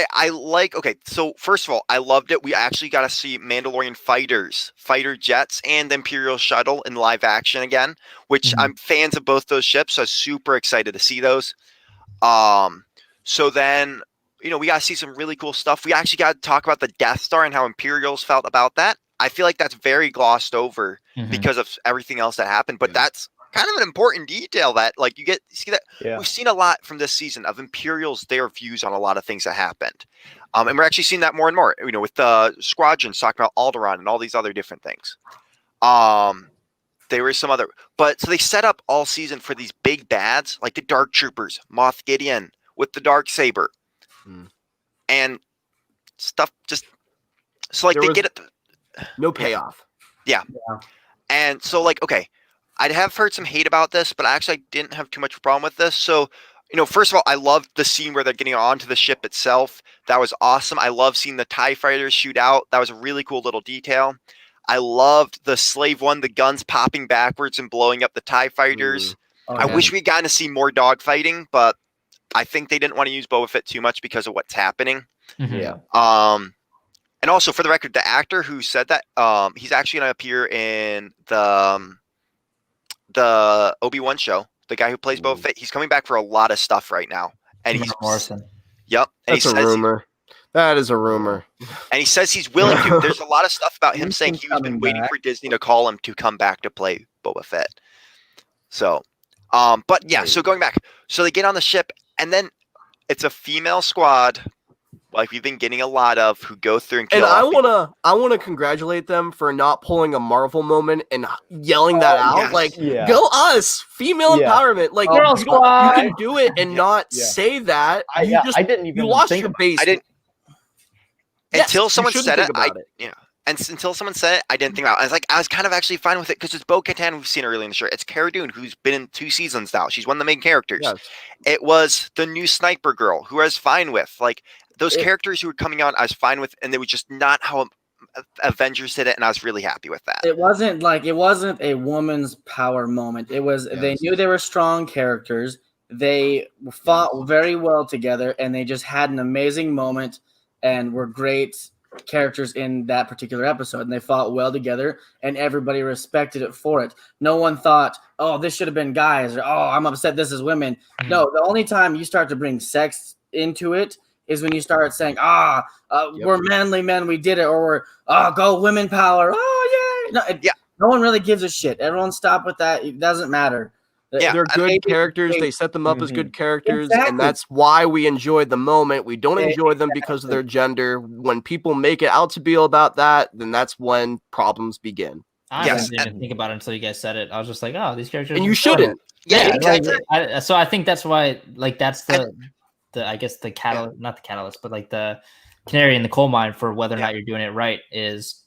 so first of all, I loved it. We actually got to see Mandalorian fighter jets, and the Imperial shuttle in live action again, which I'm fans of both those ships. So I was super excited to see those. So then, we got to see some really cool stuff. We actually got to talk about the Death Star and how Imperials felt about that. I feel like that's very glossed over because of everything else that happened, but that's kind of an important detail that see that we've seen a lot from this season of Imperials, their views on a lot of things that happened. And we're actually seeing that more and more, with the squadrons talking about Alderaan and all these other different things. There were some other, but so they set up all season for these big bads, like the Dark Troopers, Moff Gideon with the Darksaber and stuff. Just so they get it. No payoff. Yeah. And so okay, I have heard some hate about this, but I actually didn't have too much of a problem with this. So, first of all, I loved the scene where they're getting onto the ship itself. That was awesome. I love seeing the TIE fighters shoot out. That was a really cool little detail. I loved the Slave One, the guns popping backwards and blowing up the TIE fighters. I wish we'd gotten to see more dogfighting, but I think they didn't want to use Boba Fett too much because of what's happening. Mhm. Yeah. And also for the record, the actor who said that, he's actually going to appear in the Obi-Wan show. The guy who plays Boba Ooh. Fett, he's coming back for a lot of stuff right now, and Mark Morrison. Yep, and That's a rumor. That is a rumor. and he says he's willing to. There's a lot of stuff about him He's saying been he's been coming waiting back. for Disney to call him to come back to play Boba Fett. So, but yeah, so going back, so they get on the ship, and then it's a female squad, like we've been getting a lot of, who go through and kill. And off I wanna congratulate them for not pulling a Marvel moment and yelling that out. yes. Like, Yeah. go us, female Yeah. empowerment. Like, Girl you squad. can do it and not Yeah. say that. I didn't even You lost think your about base. I didn't Yes, until you someone shouldn't said think it. about it. Until someone said it, I didn't think about it. I was kind of actually fine with it because it's Bo-Katan. We've seen her earlier in the show. It's Cara Dune, who's been in 2 seasons now. She's one of the main characters. Yes. It was the new sniper girl who I was fine with. Like those characters who were coming out, I was fine with, and they were just not how Avengers did it, and I was really happy with that. It wasn't a woman's power moment. It was they Yes. knew they were strong characters. They fought very well together, and they just had an amazing moment and were great characters in that particular episode. And they fought well together, and everybody respected it for it. No one thought, "Oh, this should have been guys," or "Oh, I'm upset this is women." Mhm. No, the only time you start to bring sex into it is when you start saying, we're manly men, we did it, or we're, go women power, oh, yeah. No one really gives a shit. Everyone stop with that. It doesn't matter. Yeah, They're good They- characters. They set them up as good characters, Exactly. and that's why we enjoyed the moment. We don't Yeah, enjoy them because of their gender. When people make it out to be about that, then that's when problems begin. I Yes, didn't even think about it until you guys said it. I was just like, oh, these characters. And are you shouldn't. Yeah, like, exactly. so I think that's why, like, that's the I guess the catalyst, not the catalyst, but like the canary in the coal mine for whether or not you're doing it right is,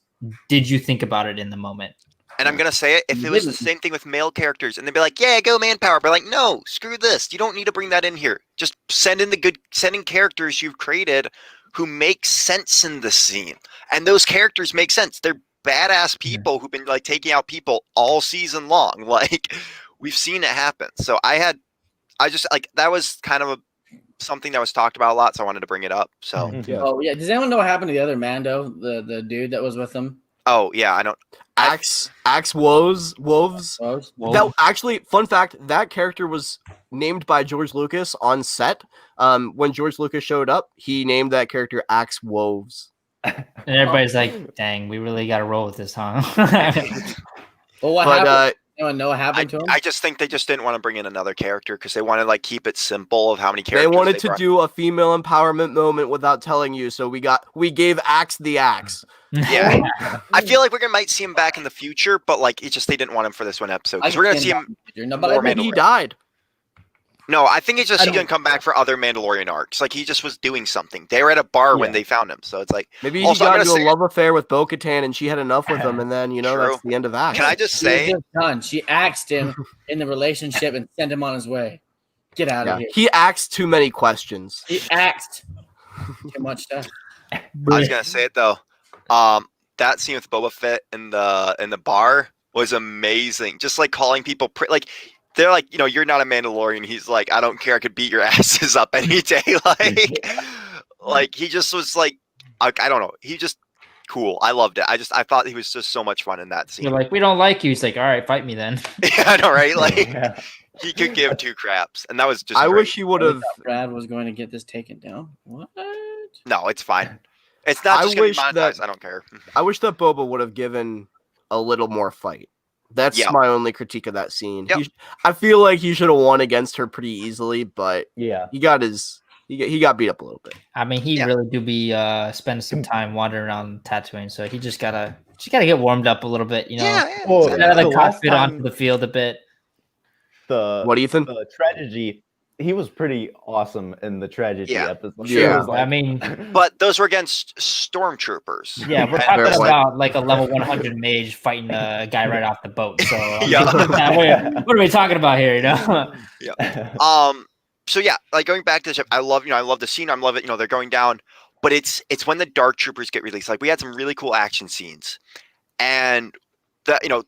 did you think about it in the moment? And I'm gonna say it, if it was the same thing with male characters, and they'd be like, "Yeah, go manpower," but like, no, screw this. You don't need to bring that in here. Just send in sending characters you've created who make sense in the scene, and those characters make sense. They're badass people who've been like taking out people all season long. Like we've seen it happen. So I just like that was kind of something that was talked about a lot, so I wanted to bring it up. So Yeah. Oh yeah. Does anyone know what happened to the other Mando, the dude that was with him? oh yeah, I don't. Axe Wolves. Rose? That actually, fun fact, that character was named by George Lucas on set. When George Lucas showed up, he named that character Axe Wolves. And everybody's like, dang, we really got to roll with this, huh? Well, what But happened? Anyone know what happened to him? I just think they just didn't want to bring in another character because they wanted to like keep it simple of how many they characters wanted to brought. do a female empowerment moment without telling you, so we gave Axe the axe. Yeah, I feel like might see him back in the future, but like it's just they didn't want him for this one episode because we're gonna see him. No, more but I Maybe he Mandalorian. died. No, I think it's just I he's don't- gonna come back for other Mandalorian arcs. Like he just was doing something. They were at a bar when Yeah. they found him, so it's like. Maybe Also, he I'm got gonna into a say- love affair with Bo-Katan and she had enough with him, and then True. that's the end of Axe. Can I just She was say? just done. She axed him in the relationship and sent him on his way. Get out of here. He asked too many questions. He axed too much stuff. I was gonna say it though. That scene with Boba Fett in the bar was amazing. Just like calling people like. They're like, you're not a Mandalorian. He's like, I don't care. I could beat your asses up any day. Like he just was like, I don't know. He just cool. I loved it. I thought he was just so much fun in that scene. You're like, we don't like you. He's like, all right, fight me then. Yeah, I know, right? Like Yeah. he could give two craps, and that was just. I great. wish he would have. Brad was going to get this taken down. What? No, it's fine. It's not I just gonna be wish monetized. that- I don't care. I wish that Boba would have given a little more fight. That's Yeah. my only critique of that scene. Yep. I feel like he should have won against her pretty easily, but Yeah. he got beat up a little bit. I mean, he Yeah. really do be spending some time wandering around Tatooine, so he just gotta get warmed up a little bit, Yeah. Well, Get out of the the last cockpit time- onto the field a bit. What, Ethan? The tragedy, he was pretty awesome in the tragedy Yeah. episode. Yeah. It was like- I mean, But those were against stormtroopers. yeah, we're And- talking Fair point. about like a level 100 mage fighting a guy right off the boat. So Yeah. what are we talking about here? So yeah, like going back to the ship, I love the scene. I love it. They're going down, but it's when the Dark Troopers get released. Like we had some really cool action scenes, and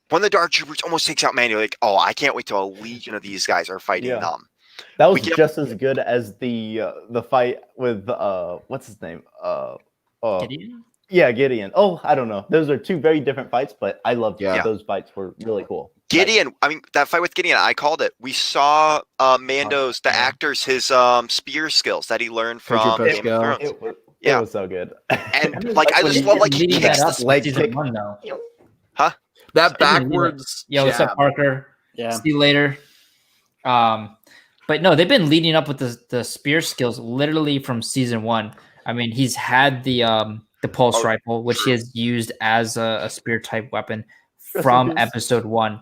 when the Dark Troopers almost takes out Mando, like, oh, I can't wait till a legion of these guys are fighting Yeah. them. That was kept- just as good as the fight with what's his name? Gideon? Yeah, Gideon. Oh, I don't know. Those are two very different fights, but I loved Yeah. those fights. Were really cool. Gideon, I mean, that fight with Gideon, I called it. We saw Mando's, the actor's, his spear skills that he learned Pedro from Game of Pascal. Thrones. It Yeah. was so good. And like, I just They've love been like he leading kicks that the up leg season kick. 1 though. That They've been leading backwards Yo, what's up, jab. Parker? Yeah. See you later. But no, they've been leading up with the spear skills literally from season 1. I mean, he's had the pulse rifle, which he has used as a spear type weapon from episode 1.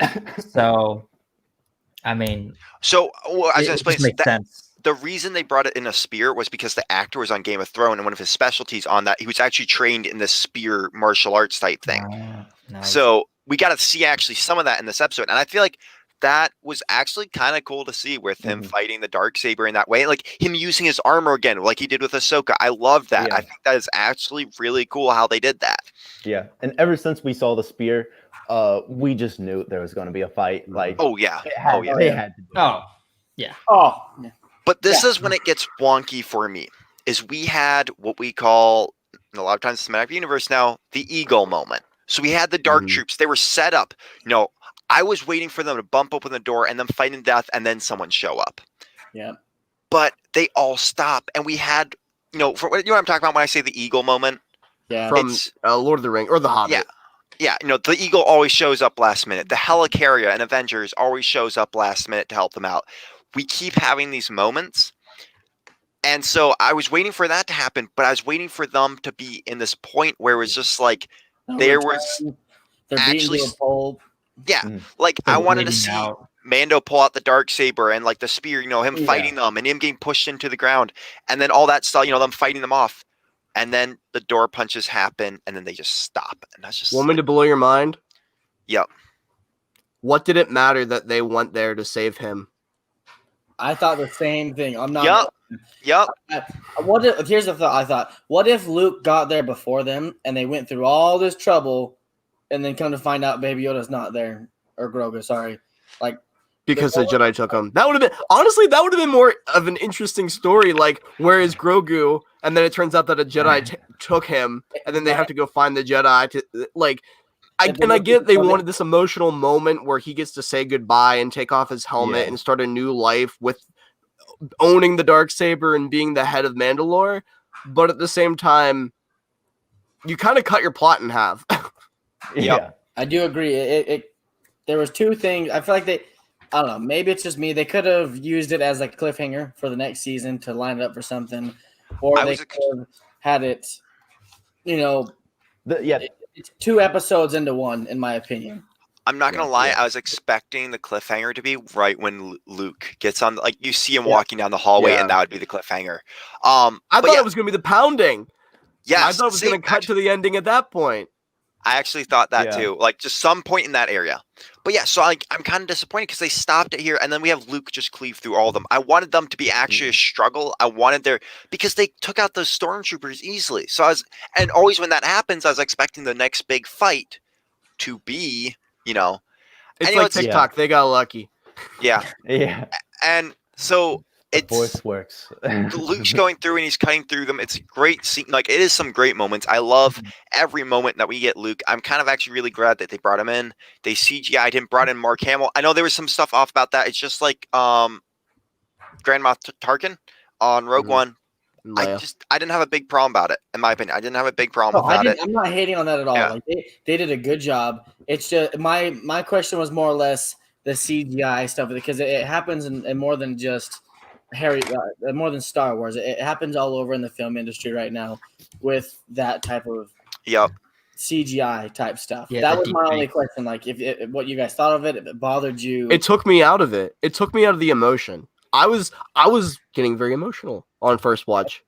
So, I mean, So well, I was it gonna explain just makes sense. the reason they brought it in a spear was because the actor was on Game of Thrones, and one of his specialties on that, he was actually trained in this spear martial arts type thing. Nice. So we got to see actually some of that in this episode, and I feel like that was actually kind of cool to see with him fighting the Darksaber in that way, like him using his armor again, like he did with Ahsoka. I love that. Yeah. I think that is actually really cool how they did that. Yeah, and ever since we saw the spear, we just knew there was going to be a fight. Like, Oh yeah, they had, oh yeah. they had to do it. Oh, yeah. Oh, But this is when it gets wonky for me. Is we had what we call a lot of times in the cinematic universe now the Eagle moment. So we had the Dark Troops. They were set up. You know, I was waiting for them to bump open the door and then fight in death, and then someone show up. yeah. But they all stop, and we had, you know, you know what I'm talking about when I say the Eagle moment. Yeah. From It's- Lord of the Rings or The Hobbit. Yeah. Yeah, you know, the Eagle always shows up last minute. The Helicarrier and Avengers always shows up last minute to help them out. We keep having these moments. And so I was waiting for that to happen, but I was waiting for them to be in this point where it was just like, there was they're actually beating to a pole. like I They're wanted to bleeding see out. Mando pull out the Darksaber and like the spear, you know, him fighting them and him getting pushed into the ground. And then all that stuff, you know, them fighting them off. And then the door punches happen and then they just stop. And that's just Want me to blow your mind? Yep. What did it matter that they went there to save him? I thought the same thing. I'm not. Yep. What if, here's the thought I thought. What if Luke got there before them and they went through all this trouble, and then come to find out Baby Yoda's not there, or Grogu? Sorry, like Because the Jedi took him. That would have been honestly. That would have been more of an interesting story. Like, where is Grogu? And then it turns out that a Jedi took him, and then they have to go find the Jedi to like. I get they wanted this emotional moment where he gets to say goodbye and take off his helmet and start a new life with owning the Darksaber and being the head of Mandalore. But at the same time, you kind of cut your plot in half. Yeah. I do agree. There was two things. I feel like they. I don't know. Maybe it's just me. They could have used it as like a cliffhanger for the next season to line it up for something, or they could have had it. You know, it's 2 episodes into one, in my opinion. I'm not gonna lie. I was expecting the cliffhanger to be right when Luke gets on. Like you see him walking down the hallway, and that would be the cliffhanger. I thought it was gonna be the pounding. Yeah, I thought it was gonna cut to the ending at that point. I actually thought that too, like just some point in that area. But yeah, so I'm kind of disappointed because they stopped it here, and then we have Luke just cleave through all of them. I wanted them to be actually a struggle. I wanted because they took out those stormtroopers easily. So and always when that happens, I was expecting the next big fight to be, you know, it's like TikTok. They got lucky. Yeah, yeah, and so. The voice works. Luke's going through and he's cutting through them. It's a great scene. Like it is some great moments. I love every moment that we get Luke. I'm kind of actually really glad that they brought him in. They CGI'd him, brought in Mark Hamill. I know there was some stuff off about that. It's just like Grand Moff Tarkin on Rogue One. I didn't have a big problem about it, in my opinion. I didn't have a big problem about it. I'm not hating on that at all. Yeah. Like they did a good job. It's just my question was more or less the CGI stuff because it happens in more than just more than Star Wars. It happens all over in the film industry right now with that type of CGI type stuff. Yeah, that was my only question. Like, if what you guys thought of it, if it bothered you. It took me out of it. It took me out of the emotion. I was getting very emotional on first watch.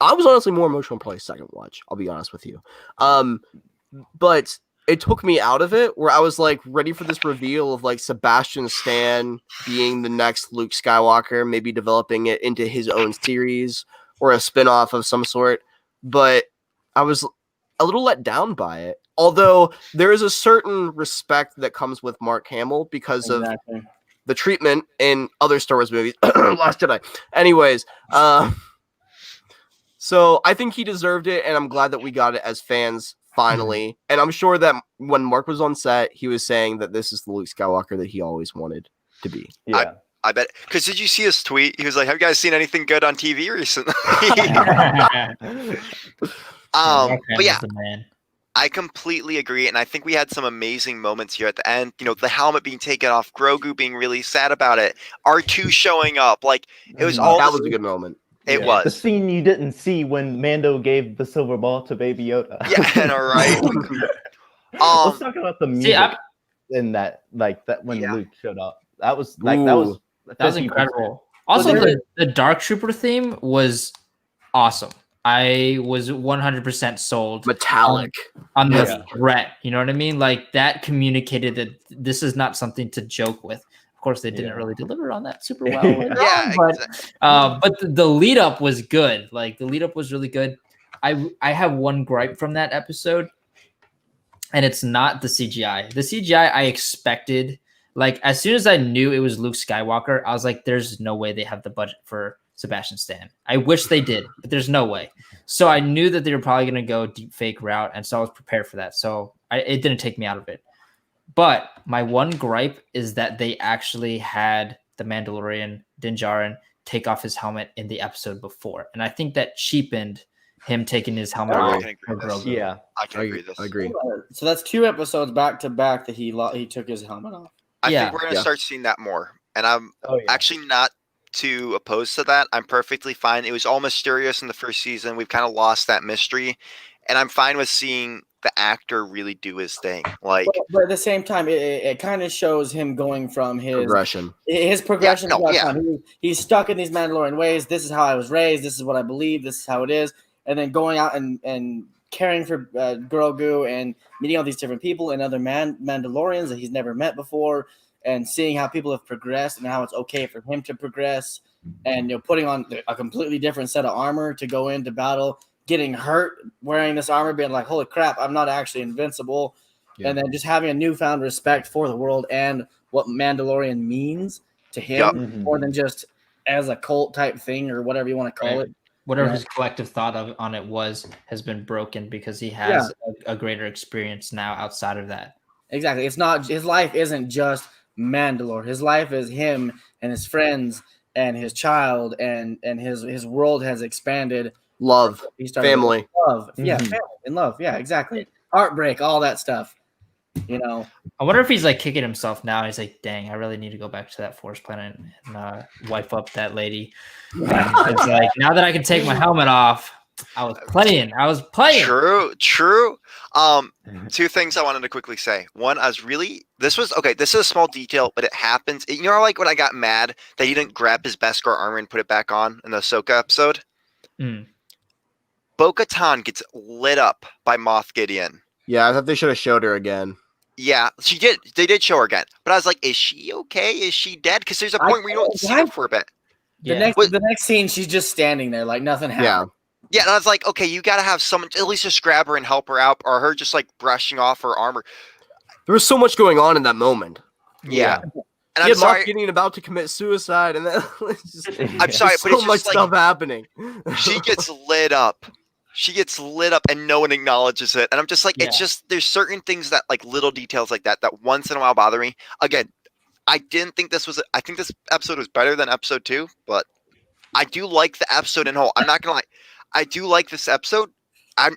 I was honestly more emotional probably second watch. I'll be honest with you. But it took me out of it where I was like ready for this reveal of like Sebastian Stan being the next Luke Skywalker, maybe developing it into his own series or a spinoff of some sort. But I was a little let down by it. Although there is a certain respect that comes with Mark Hamill because of the treatment in other Star Wars movies. Last Jedi. Anyways, so I think he deserved it, and I'm glad that we got it as fans finally. And I'm sure that when Mark was on set, he was saying that this is the Luke Skywalker that he always wanted to be. Yeah. I bet. Because did you see his tweet? He was like, "Have you guys seen anything good on TV recently?" But yeah, I completely agree, and I think we had some amazing moments here at the end. You know, the helmet being taken off, Grogu being really sad about it, R2 showing up, like it was all. That was a good moment. It The was. scene you didn't see when Mando gave the silver ball to Baby Yoda. Yeah, and all right. Let's talk about the music in that, like that when Luke showed up. That was like that was 50%. Incredible. Also, the Dark Trooper theme was awesome. I was 100% sold. Metallic on the threat. You know what I mean? Like that communicated that this is not something to joke with. Of course, they didn't really deliver on that super well. But the lead up was good. Like the lead up was really good. I have one gripe from that episode, and it's not the CGI. The CGI I expected. Like as soon as I knew it was Luke Skywalker, I was like, "There's no way they have the budget for Sebastian Stan." I wish they did, but there's no way. So I knew that they were probably going to go deep fake route, and so I was prepared for that. So it didn't take me out of it. But my one gripe is that they actually had the Mandalorian Din Djarin take off his helmet in the episode before, and I think that cheapened him taking his helmet off. Yeah, I can agree with this. I agree. So that's 2 episodes back to back that he took his helmet off. I think we're gonna start seeing that more, and I'm actually not too opposed to that. I'm perfectly fine. It was all mysterious in the first season. We've kind of lost that mystery, and I'm fine with seeing the actor really do his thing. Like, but at the same time, it kind of shows him going from his progression. He's stuck in these Mandalorian ways. This is how I was raised. This is what I believe. This is how it is. And then going out and caring for Grogu and meeting all these different people and other Mandalorians that he's never met before, and seeing how people have progressed and how it's okay for him to progress, and putting on a completely different set of armor to go into battle, getting hurt wearing this armor, being like, holy crap, I'm not actually invincible. And then just having a newfound respect for the world and what Mandalorian means to him, more than just as a cult type thing or whatever you want to call it. Whatever his collective thought on it has been broken because he has a greater experience now outside of that. Exactly. It's not, his life isn't just Mandalore. His life is him and his friends and his child, and his world has expanded. Love, family, love, family and love, exactly. Heartbreak, all that stuff. I wonder if he's like kicking himself now. He's like, "Dang, I really need to go back to that Forest planet and wipe up that lady." It's like now that I can take my helmet off, I was playing. True. 2 things I wanted to quickly say. One, this is a small detail, but it happens. Like when I got mad that he didn't grab his Beskar armor and put it back on in the Ahsoka episode? Bo-Katan gets lit up by Moff Gideon. Yeah, I thought they should have showed her again. Yeah, she did. They did show her again. But I was like, is she okay? Is she dead? Because there's a point where you don't see her for a bit. The next scene, she's just standing there like nothing happened. Yeah, and I was like, okay, you got to have someone at least just grab her and help her out, or her just like brushing off her armor. There was so much going on in that moment. Yeah. And I'm sorry, getting about to commit suicide, and then I'm sorry, but it's so much stuff happening. She gets lit up. And no one acknowledges it. And I'm just like, it's just, there's certain things that like little details like that once in a while bother me. Again, I didn't think I think this episode was better than episode 2, but I do like the episode in whole. I'm not going to lie. I do like this episode. I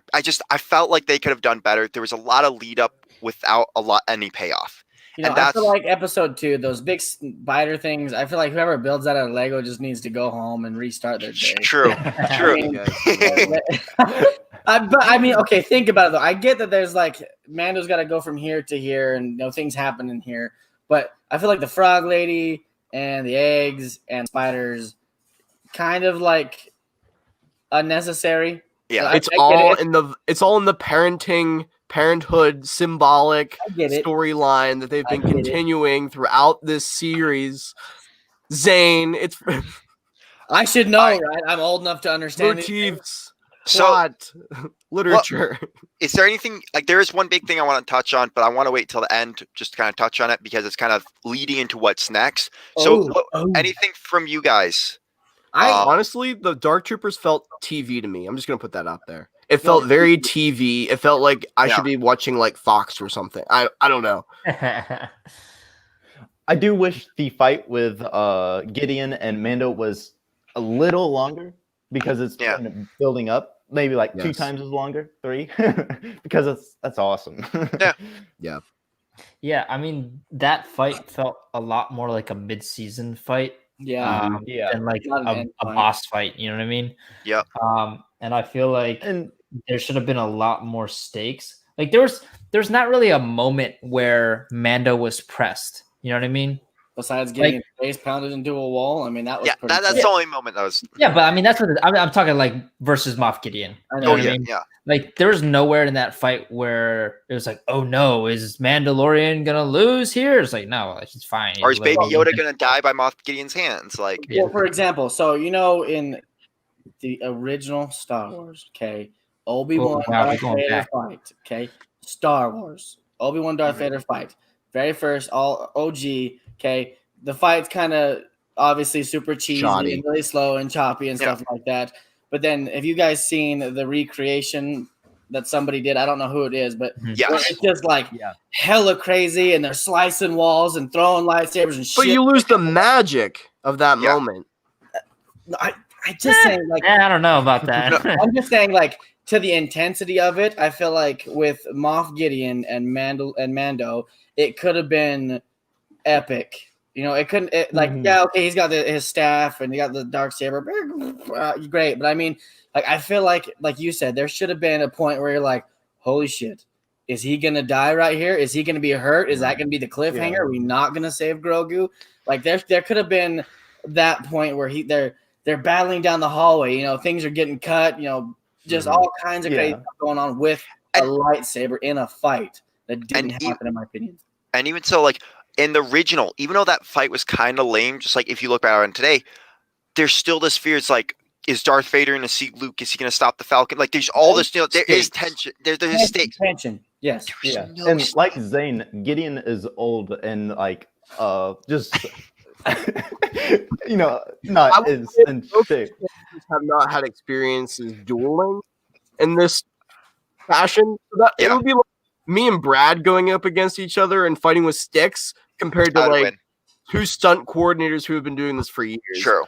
felt like they could have done better. There was a lot of lead up without any payoff. I feel like episode 2, those big spider things, I feel like whoever builds that out of Lego just needs to go home and restart their day. True. But I mean, okay, think about it though. I get that there's like Mando's got to go from here to here, and things happen in here. But I feel like the frog lady and the eggs and spiders kind of like unnecessary. Yeah, it's all in the parenthood symbolic storyline that they've been continuing throughout this series. Zane, I should know, right? I'm old enough to understand motifs. So literature. Is there anything like there is one big thing I want to touch on, but I want to wait till the end just to kind of touch on it because it's kind of leading into what's next. So, anything from you guys? Honestly, the Dark Troopers felt TV to me. I'm just gonna put that out there. It felt very TV. It felt like I should be watching like Fox or something. I don't know. I do wish the fight with Gideon and Mando was a little longer because it's kind of building up. Maybe like 2 times as longer, 3, because that's awesome. Yeah. I mean, that fight felt a lot more like a mid-season fight. And like a boss fight. You know what I mean? Yeah. And I feel like there should have been a lot more stakes. Like there's not really a moment where Mando was pressed. You know what I mean? Besides getting his face pounded into a wall, I mean that was that's the only moment that was. Yeah, but I mean that's what I'm talking like versus Moff Gideon. You know what I mean? Like there was nowhere in that fight where it was like, oh no, is Mandalorian gonna lose here? It's like no, he's fine. Or is Baby Yoda gonna die by Moff Gideon's hands? Like, well, for example, so in the original Star Wars, Obi-Wan Darth Vader fight, Star Wars, Obi-Wan Darth Vader fight. Very first, all OG, the fight's kind of obviously super cheesy and really slow and choppy and stuff like that. But then if you guys seen the recreation that somebody did, I don't know who it is, but it's just like hella crazy and they're slicing walls and throwing lightsabers and shit. But you lose the magic of that moment. I just saying like I don't know about that. I'm just saying like to the intensity of it, I feel like with Moff Gideon and Mando, it could have been epic. It couldn't he's got his staff and he got the Darksaber. Great. But I mean, like, I feel like you said, there should have been a point where you're like, holy shit, is he going to die right here? Is he going to be hurt? Is that going to be the cliffhanger? Are we not going to save Grogu? Like there could have been that point where they're battling down the hallway, things are getting cut, just all kinds of crazy stuff going on with a lightsaber in a fight that didn't happen, in my opinion. And even so, like in the original, even though that fight was kind of lame, just like if you look back on today, there's still this fear. It's like, is Darth Vader going to see Luke? Is he going to stop the Falcon? Like, there's all this. There is tension. There's stakes. Tension. Yes. And like Zane, Gideon is old and like just not in shape. Have not had experiences dueling in this fashion. So it would be like me and Brad going up against each other and fighting with sticks compared to like 2 stunt coordinators who have been doing this for years. True.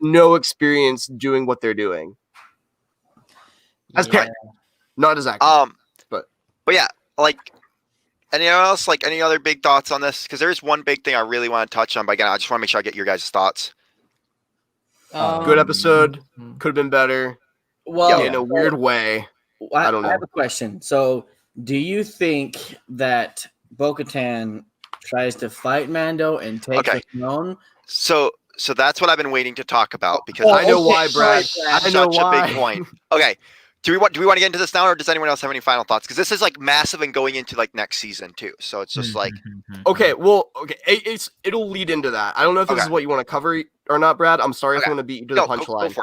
No experience doing what they're doing. Not as active. But yeah, like anyone else, like any other big thoughts on this? Because there's one big thing I really want to touch on, but again, I just want to make sure I get your guys' thoughts. Good episode. Could have been better. Well, in a weird way. I don't know. I have a question. So, do you think that Bo-Katan tries to fight Mando and take the throne? So that's what I've been waiting to talk about because I know why, Brad. I know such a big point. Okay. Do we want to get into this now, or does anyone else have any final thoughts? Because this is like massive and going into like next season too. So it's just like it'll lead into that. I don't know if this is what you want to cover or not, Brad. I'm sorry if I'm going to beat you to the punchline.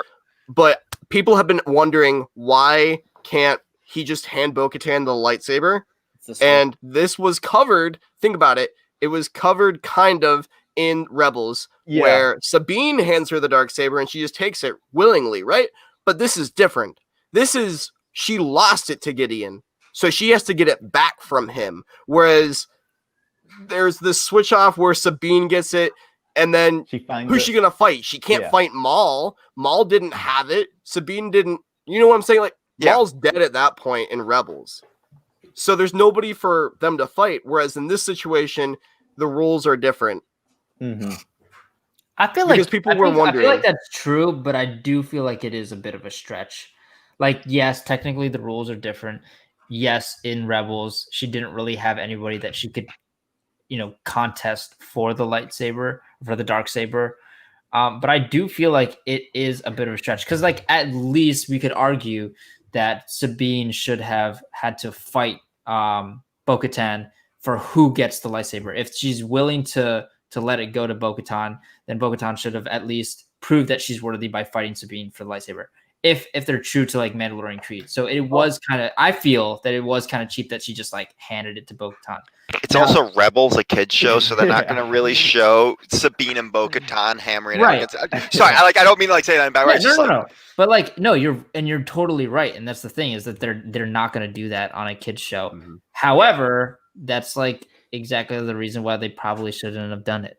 But people have been wondering why can't he just hand Bo-Katan the lightsaber? And this was covered. Think about it. It was covered kind of in Rebels, where Sabine hands her the Darksaber and she just takes it willingly, right? But this is different. This is, she lost it to Gideon, so she has to get it back from him. Whereas there's this switch off where Sabine gets it, and then who's she gonna fight? She can't fight Maul. Maul didn't have it. Sabine didn't. You know what I'm saying? Like Maul's dead at that point in Rebels, so there's nobody for them to fight. Whereas in this situation, the rules are different. I feel like people were wondering. I feel like that's true, but I do feel like it is a bit of a stretch. Like, yes, technically the rules are different. Yes, in Rebels, she didn't really have anybody that she could, contest for the lightsaber, for the Darksaber. But I do feel like it is a bit of a stretch because, like, at least we could argue that Sabine should have had to fight Bo-Katan for who gets the lightsaber. If she's willing to let it go to Bo-Katan, then Bo-Katan should have at least proved that she's worthy by fighting Sabine for the lightsaber. if they're true to like Mandalorian creed. So it was kind of, I feel that it was kind of cheap that she just like handed it to Bo-Katan. It's also Rebels, a kids show, so they're not going to really show Sabine and Bo-Katan hammering Right. out against. Sorry, I don't mean to like say that in bad way. It's just No. But like, no, you're totally right, and that's the thing is that they're not going to do that on a kids show. Mhm. However, that's like exactly the reason why they probably shouldn't have done it,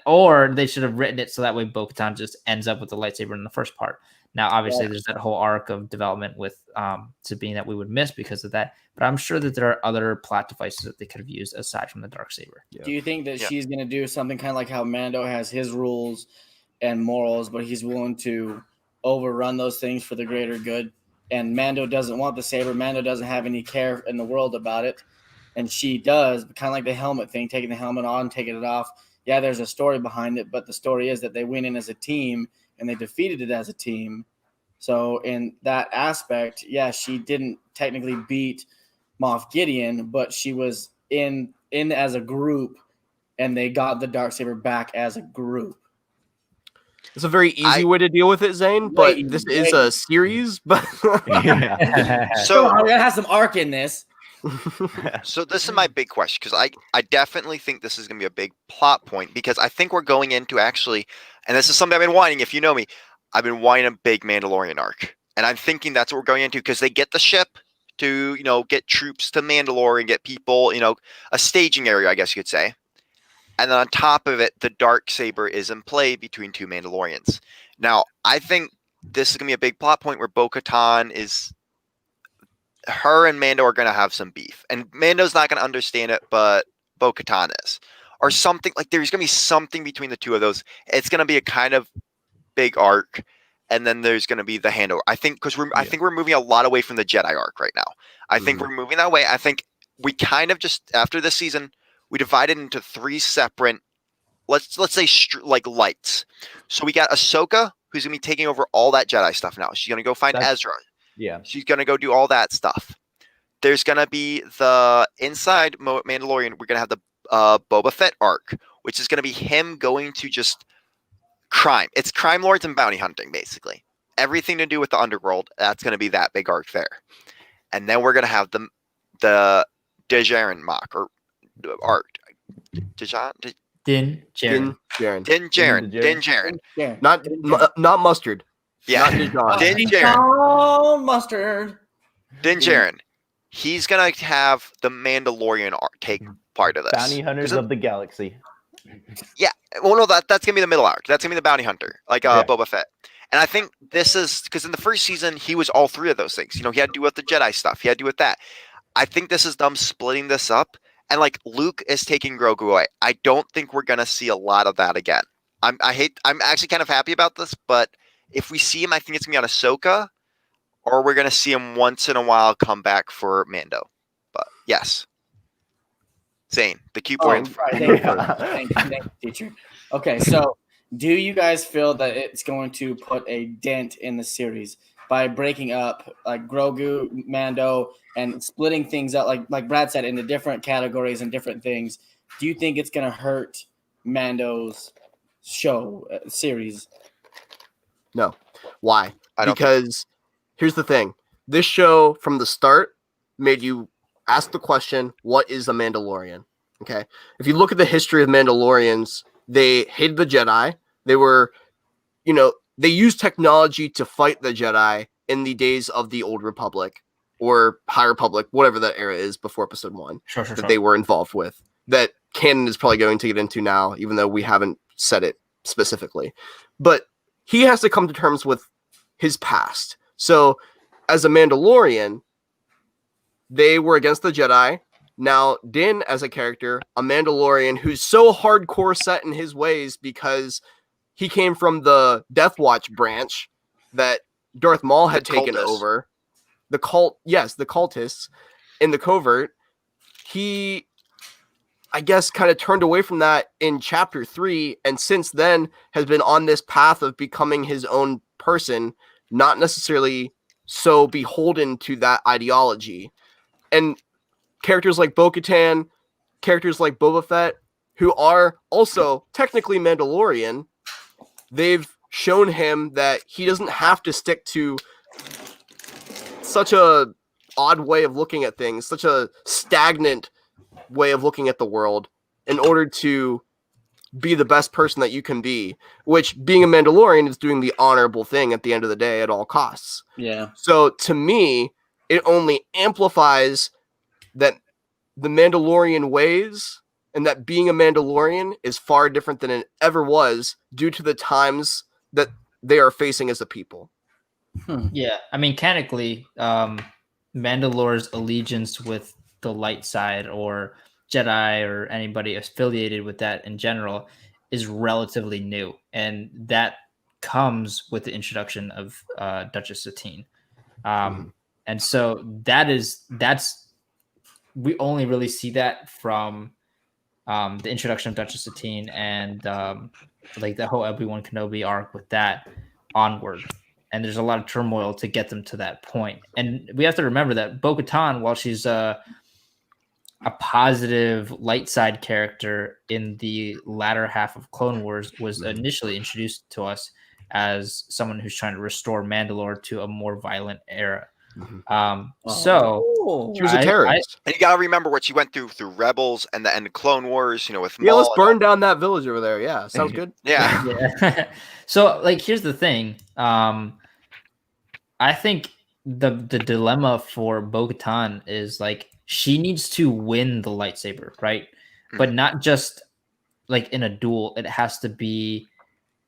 or they should have written it so that way Bo-Katan just ends up with the lightsaber in the first part. Now, obviously, there's that whole arc of development with Sabine that we would miss because of that. But I'm sure that there are other plot devices that they could have used aside from the Darksaber. Do you think that she's going to do something kind of like how Mando has his rules and morals, but he's willing to overrun those things for the greater good? And Mando doesn't want the saber. Mando doesn't have any care in the world about it. And she does, kind of like the helmet thing, taking the helmet on, taking it off. Yeah, there's a story behind it, but the story is that they went in as a team and they defeated it as a team. So in that aspect, yeah, she didn't technically beat Moff Gideon, but she was in as a group, and they got the Darksaber back as a group. It's a very easy way to deal with it, Zane, but this is a series. But so we're gonna have some arc in this. So this is my big question, because I definitely think this is going to be a big plot point, because I think we're going into actually, and this is something I've been wanting, if you know me, I've been wanting a big Mandalorian arc. And I'm thinking that's what we're going into, because they get the ship to, get troops to Mandalore and get people, a staging area, I guess you could say. And then on top of it, the Darksaber is in play between two Mandalorians. Now, I think this is going to be a big plot point where Bo-Katan is... Her and Mando are going to have some beef. And Mando's not going to understand it, but Bo-Katan is. Or something, like there's going to be something between the two of those. It's going to be a kind of big arc. And then there's going to be the handover. I think, because I think we're moving a lot away from the Jedi arc right now. I think we're moving that way. I think we kind of just, after this season, we divided into three separate, let's say like lights. So we got Ahsoka, who's going to be taking over all that Jedi stuff now. She's going to go find Ezra. Yeah. She's going to go do all that stuff. There's going to be the inside Mandalorian. We're going to have the Boba Fett arc, which is going to be him going to just crime. It's crime lords and bounty hunting, basically. Everything to do with the underworld. That's going to be that big arc there. And then we're going to have the Din mock or arc. Din Djarin. Not mustard. Yeah. Din Djarin. Mustard. Din Djarin. He's going to have the Mandalorian arc take part of this. Bounty Hunters of the Galaxy. Yeah. Well, no, that's going to be the middle arc. That's going to be the bounty hunter, like Boba Fett. And I think this is because in the first season, he was all three of those things. He had to do with the Jedi stuff. He had to do with that. I think this is them splitting this up. And like Luke is taking Grogu away. I don't think we're going to see a lot of that again. I'm actually kind of happy about this, but if we see him, I think it's going to be on Ahsoka, or we're going to see him once in a while come back for Mando. But yes. Zane, the key point. Thank you, teacher. Okay, so do you guys feel that it's going to put a dent in the series by breaking up like Grogu, Mando, and splitting things up, like Brad said, into different categories and different things? Do you think it's going to hurt Mando's show series? No. Why? Because here's the thing. This show from the start made you ask the question, what is a Mandalorian? Okay. If you look at the history of Mandalorians, they hated the Jedi. They were, they used technology to fight the Jedi in the days of the Old Republic or High Republic, whatever that era is before Episode 1 that they were involved with. That canon is probably going to get into now, even though we haven't said it specifically. But he has to come to terms with his past. So as a Mandalorian, they were against the Jedi. Now, Din as a character, a Mandalorian who's so hardcore set in his ways because he came from the Death Watch branch that Darth Maul had taken over. The cult, yes, the cultists in the covert. He, I guess, kind of turned away from that in Chapter 3, and since then has been on this path of becoming his own person, not necessarily so beholden to that ideology. And characters like Bo-Katan, characters like Boba Fett, who are also technically Mandalorian, they've shown him that he doesn't have to stick to such a odd way of looking at things, such a stagnant way of looking at the world in order to be the best person that you can be, which being a Mandalorian is doing the honorable thing at the end of the day at all costs. Yeah. So to me, it only amplifies that the Mandalorian ways and that being a Mandalorian is far different than it ever was due to the times that they are facing as a people. Yeah, I mean, canonically, Mandalore's allegiance with the light side or Jedi or anybody affiliated with that in general is relatively new, and that comes with the introduction of Duchess Satine. And so that's we only really see that from the introduction of Duchess Satine and like the whole Obi-Wan Kenobi arc with that onward. And there's a lot of turmoil to get them to that point. And we have to remember that Bo-Katan, while she's a positive light side character in the latter half of Clone Wars, was initially introduced to us as someone who's trying to restore Mandalore to a more violent era. So She was a terrorist. And you gotta remember what she went through Rebels and the end of Clone Wars, with Yeah, Maul let's and burn down that village over there. Yeah, sounds good. Yeah. Yeah. So like, here's the thing. I think the dilemma for Bo-Katan is like, she needs to win the lightsaber, right? But not just like in a duel. It has to be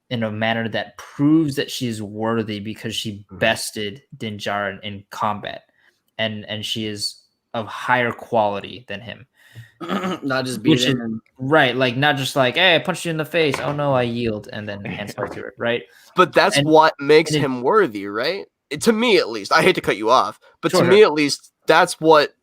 in a manner that proves that she's worthy because she bested Din Djarin in combat, and she is of higher quality than him. Not just beat him. Right, like not just like, hey, I punched you in the face. Oh no, I yield, and then hand to it, right? But that's what makes him worthy, right? To me, at least. I hate to cut you off, but to me, at least, that's what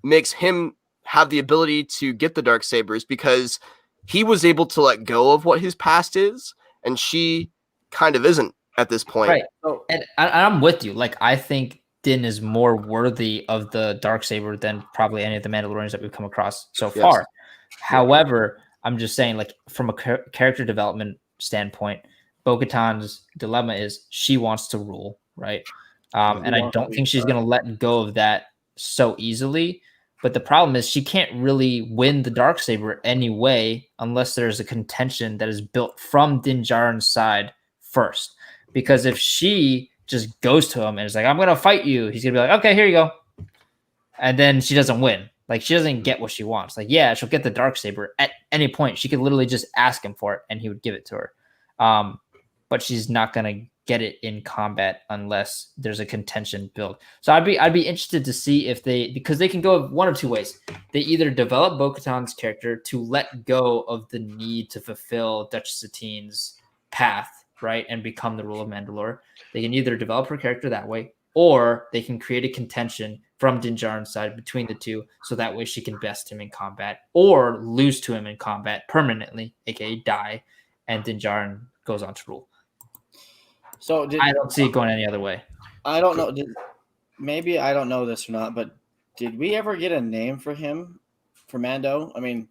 makes him have the ability to get the dark sabers, because he was able to let go of what his past is, and she kind of isn't at this point. Right. And I'm with you. Like, I think Din is more worthy of the Darksaber than probably any of the Mandalorians that we've come across so far. However, I'm just saying, like, from a character development standpoint, Bo-Katan's dilemma is she wants to rule, right? And I don't think she's going to let go of that so easily. But the problem is she can't really win the Darksaber anyway unless there's a contention that is built from Din Djarin's side first. Because if she just goes to him and is like, I'm going to fight you, he's going to be like, okay, here you go. And then she doesn't win. Like, she doesn't get what she wants. Like, yeah, she'll get the Darksaber at any point. She could literally just ask him for it and he would give it to her. But she's not going to get it in combat unless there's a contention built. So I'd be interested to see if because they can go one of two ways. They either develop Bo-Katan's character to let go of the need to fulfill Duchess Satine's path, right, and become the ruler of Mandalore. They can either develop her character that way, or they can create a contention from Din Djarin's side between the two, so that way she can best him in combat or lose to him in combat permanently, aka die, and Din Djarin goes on to rule. So I don't see it going any other way. I don't know. Maybe I don't know this or not, but did we ever get a name for him, for Mando? I mean,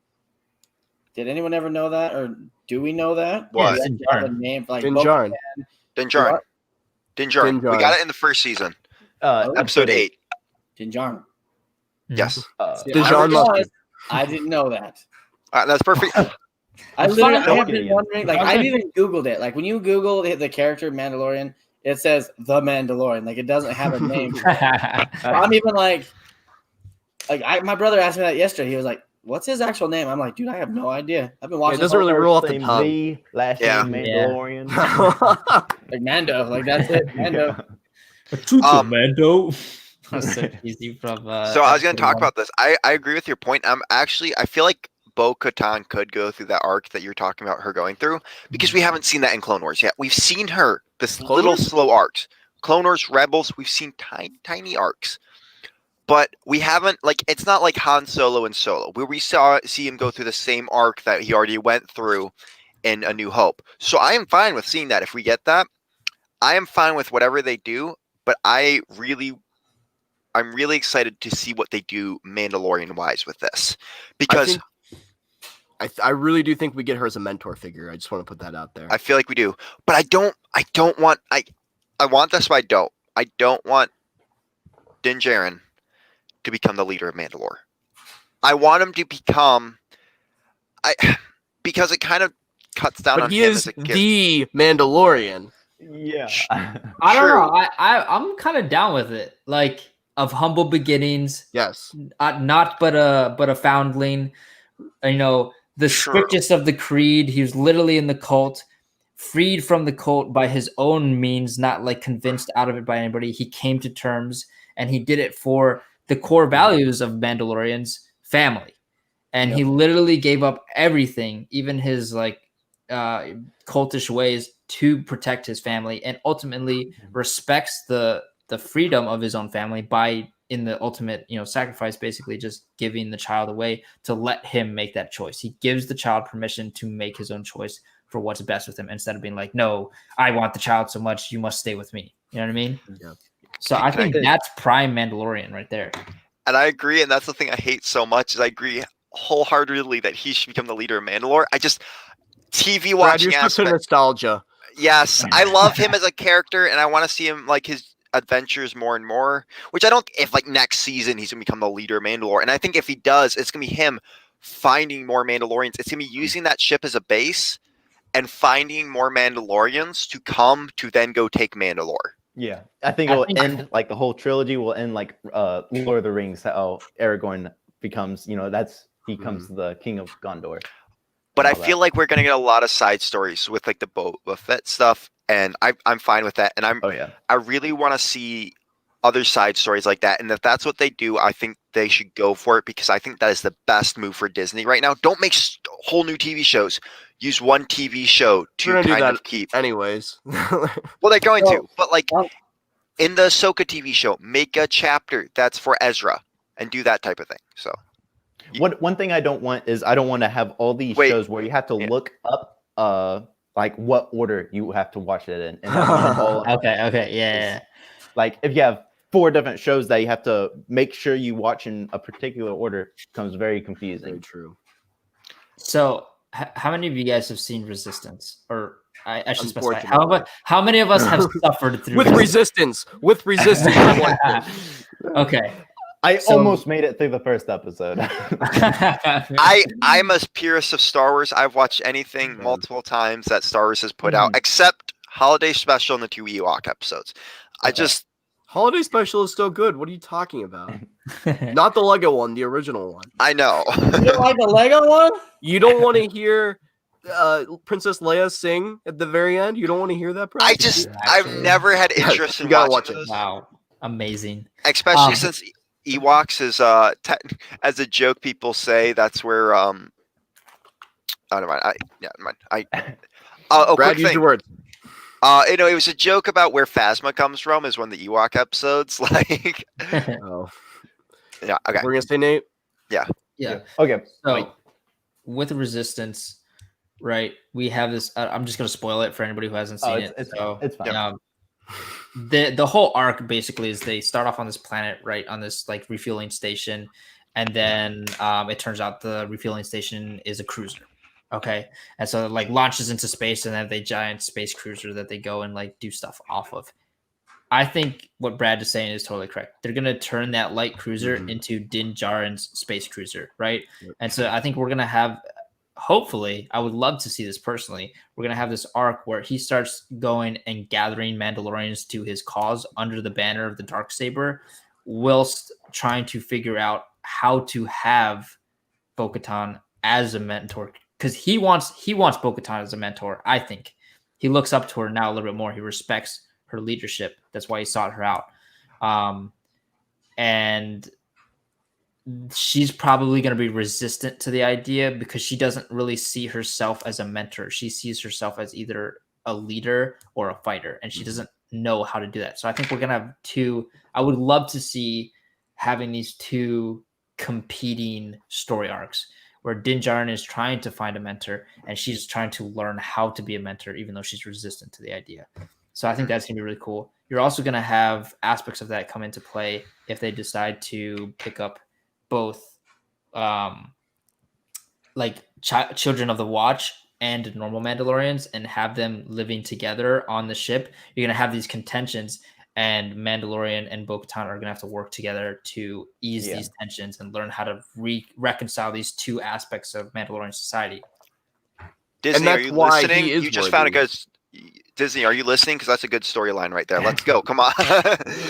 did anyone ever know that, or do we know that? What? Din Djarin. Name like Din Djarin. Din Djarin. Din Djarin. We got it in the first season, episode 8. Din Djarin. Yes. Din Djarin. I didn't know that. That's perfect. I have been wondering, like, I've even Googled it. Like, when you Google the character Mandalorian, it says The Mandalorian. Like, it doesn't have a name. I'm even like my brother asked me that yesterday. He was like, what's his actual name? I'm like, dude, I have no idea. I've been watching. It doesn't really roll off the tongue. V, last name Mandalorian. Like Mando. Like, that's it. Mando. Mando. So easy from, so I was going to talk about this. I agree with your point. I feel like Bo-Katan could go through that arc that you're talking about her going through, because we haven't seen that in Clone Wars yet. We've seen her little slow arcs. Clone Wars, Rebels, we've seen tiny arcs, but we haven't, like, it's not like Han Solo and Solo, where we see him go through the same arc that he already went through in A New Hope. So I am fine with seeing that. If we get that, I am fine with whatever they do, but I'm really excited to see what they do Mandalorian wise with this, because I really do think we get her as a mentor figure. I just want to put that out there. I feel like we do, but I don't want. I want this, but I don't. I don't want Din Djarin to become the leader of Mandalore. I want him to become. Because it kind of cuts down but on he him is as a kid. the Mandalorian. Yeah. I don't True. know. I'm kind of down with it. Like of humble beginnings, Yes. not but a foundling. You know, the True. strictest of the creed. He was literally in the cult, freed from the cult by his own means, not like convinced out of it by anybody. He came to terms, and he did it for the core values of Mandalorians, family. And he literally gave up everything, even his like cultish ways, to protect his family, and ultimately respects the freedom of his own family by, in the ultimate, sacrifice, basically just giving the child away to let him make that choice. He gives the child permission to make his own choice for what's best with him, instead of being like, no, I want the child so much, you must stay with me. You know what I mean? Yeah. So I think that's prime Mandalorian right there. And I agree, and that's the thing I hate so much, is I agree wholeheartedly that he should become the leader of Mandalore. I just TV Brad, watching you're such a aspect. nostalgia. Yes, I love him as a character, and I want to see him like his adventures more and more. Which I don't. If like next season he's gonna become the leader of Mandalore, and I think if he does, it's gonna be him finding more Mandalorians. It's gonna be using that ship as a base and finding more Mandalorians to come to then go take Mandalore. Yeah, I think it will end like the whole trilogy will end like Lord of the Rings. How Aragorn becomes, he becomes the king of Gondor. But I feel like we're gonna get a lot of side stories with like the Boba Fett stuff, and I'm fine with that. And I really want to see other side stories like that. And if that's what they do, I think they should go for it, because I think that is the best move for Disney right now. Don't make whole new TV shows. Use one TV show to kind of keep. Anyways. Well, they're going to, but like in the Ahsoka TV show, make a chapter that's for Ezra and do that type of thing. So. One thing I don't want is I don't want to have all these shows where you have to look up like what order you have to watch it in. And have all okay, yeah. Like if you have 4 different shows that you have to make sure you watch in a particular order, it becomes very confusing. Very true. So how many of you guys have seen Resistance? Or I should specify. How many of us have suffered through Resistance? With Resistance. Okay. I almost made it through the first episode. I'm a purist of Star Wars. I've watched anything multiple times that Star Wars has put out, except Holiday Special and the 2 Ewok episodes. Holiday Special is still good. What are you talking about? Not the Lego one, the original one. I know. You don't like the Lego one? You don't want to hear Princess Leia sing at the very end? You don't want to hear that? I've never had interest in watching it. Wow, amazing. Especially since Ewoks is as a joke, people say that's where never mind. Brad, use your words. It was a joke about where Phasma comes from, is one of the Ewok episodes. Like, yeah, okay. We're gonna say Nate. Yeah. Okay. So with Resistance, right? We have this. I'm just gonna spoil it for anybody who hasn't seen it. It's fine. The whole arc basically is they start off on this planet, right, on this like refueling station, and then it turns out the refueling station is a cruiser. Okay, and so it like launches into space, and then have a giant space cruiser that they go and like do stuff off of. I think what Brad is saying is totally correct. They're gonna turn that light cruiser into Din Djarin's space cruiser, right? And so I think we're gonna have, hopefully, I would love to see this personally. We're gonna have this arc where he starts going and gathering Mandalorians to his cause under the banner of the Darksaber, whilst trying to figure out how to have Bo-Katan as a mentor. Because he wants Bo-Katan as a mentor. I think he looks up to her now a little bit more. He respects her leadership. That's why he sought her out. And she's probably going to be resistant to the idea because she doesn't really see herself as a mentor. She sees herself as either a leader or a fighter, and she doesn't know how to do that. So I think we're going to have two. I would love to see having these two competing story arcs, where Din Djarin is trying to find a mentor and she's trying to learn how to be a mentor, even though she's resistant to the idea. So I think that's going to be really cool. You're also going to have aspects of that come into play if they decide to pick up both like children of the Watch and normal Mandalorians and have them living together on the ship, you're gonna have these contentions, and Mandalorian and Bo-Katan are gonna have to work together to ease these tensions and learn how to reconcile these two aspects of Mandalorian society. Disney, are you why he listening? is You just found a worthy. good. Disney, are you listening? Because that's a good storyline right there. Let's go. Come on.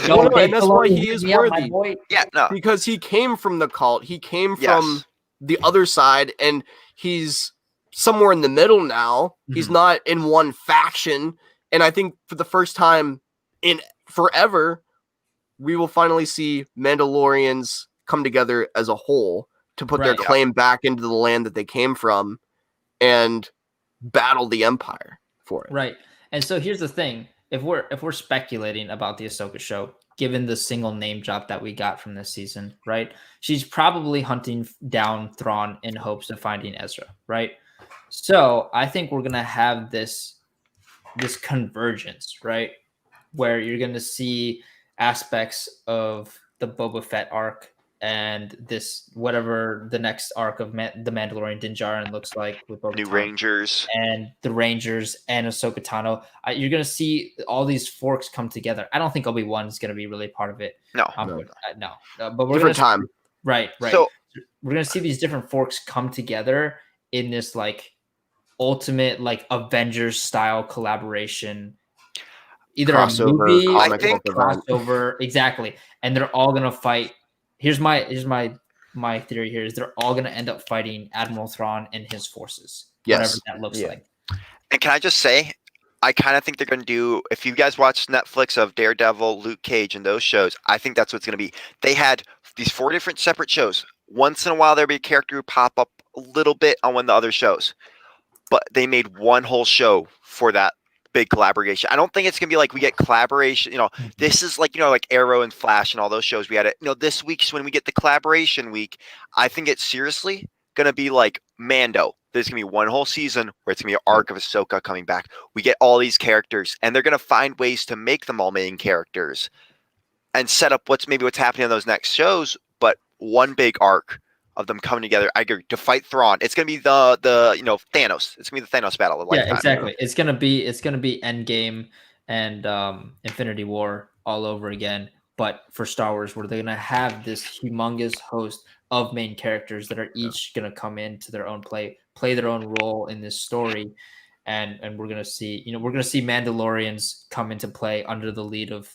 No, and that's why he is worthy. Yeah, no. Because he came from the cult. He came Yes. from the other side, and he's somewhere in the middle now. He's not in one faction. And I think for the first time in forever, we will finally see Mandalorians come together as a whole to put their Right. claim back into the land that they came from and battle the Empire for it. Right. And so here's the thing. If we're speculating about the Ahsoka show, given the single name drop that we got from this season, right? She's probably hunting down Thrawn in hopes of finding Ezra, right? So I think we're gonna have this convergence, right? Where you're gonna see aspects of the Boba Fett arc and this whatever the next arc of the Mandalorian Din Djarin looks like with Bo-Katan. New Rangers And the Rangers and Ahsoka Tano. You're going to see all these forks come together. I don't think Obi-Wan is going to be really part of it. No. No. But we're Different gonna time. Right. So we're going to see these different forks come together in this like ultimate like Avengers style collaboration. Either Crossover, a movie, I comic think- book event. crossover, exactly. And they're all going to fight. Here's my theory here is they're all going to end up fighting Admiral Thrawn and his forces. Yes. Whatever that looks Yeah. like. And can I just say, I kind of think they're going to do, if you guys watch Netflix of Daredevil, Luke Cage, and those shows, I think that's what's going to be. They had these 4 different separate shows. Once in a while, there'd be a character who pop up a little bit on one of the other shows. But they made one whole show for that big collaboration. I don't think it's going to be like we get collaboration. This is like, like Arrow and Flash and all those shows we had it. This week's when we get the collaboration week. I think it's seriously going to be like Mando. There's going to be one whole season where it's going to be an arc of Ahsoka coming back. We get all these characters, and they're going to find ways to make them all main characters and set up what's happening in those next shows. But one big arc of them coming together, I agree, to fight Thrawn. It's going to be the Thanos. It's going to be the Thanos battle. Of Yeah, exactly. It's going to be Endgame and Infinity War all over again. But for Star Wars, where they're going to have this humongous host of main characters that are each going to come into their own play their own role in this story, and we're going to see Mandalorians come into play under the lead of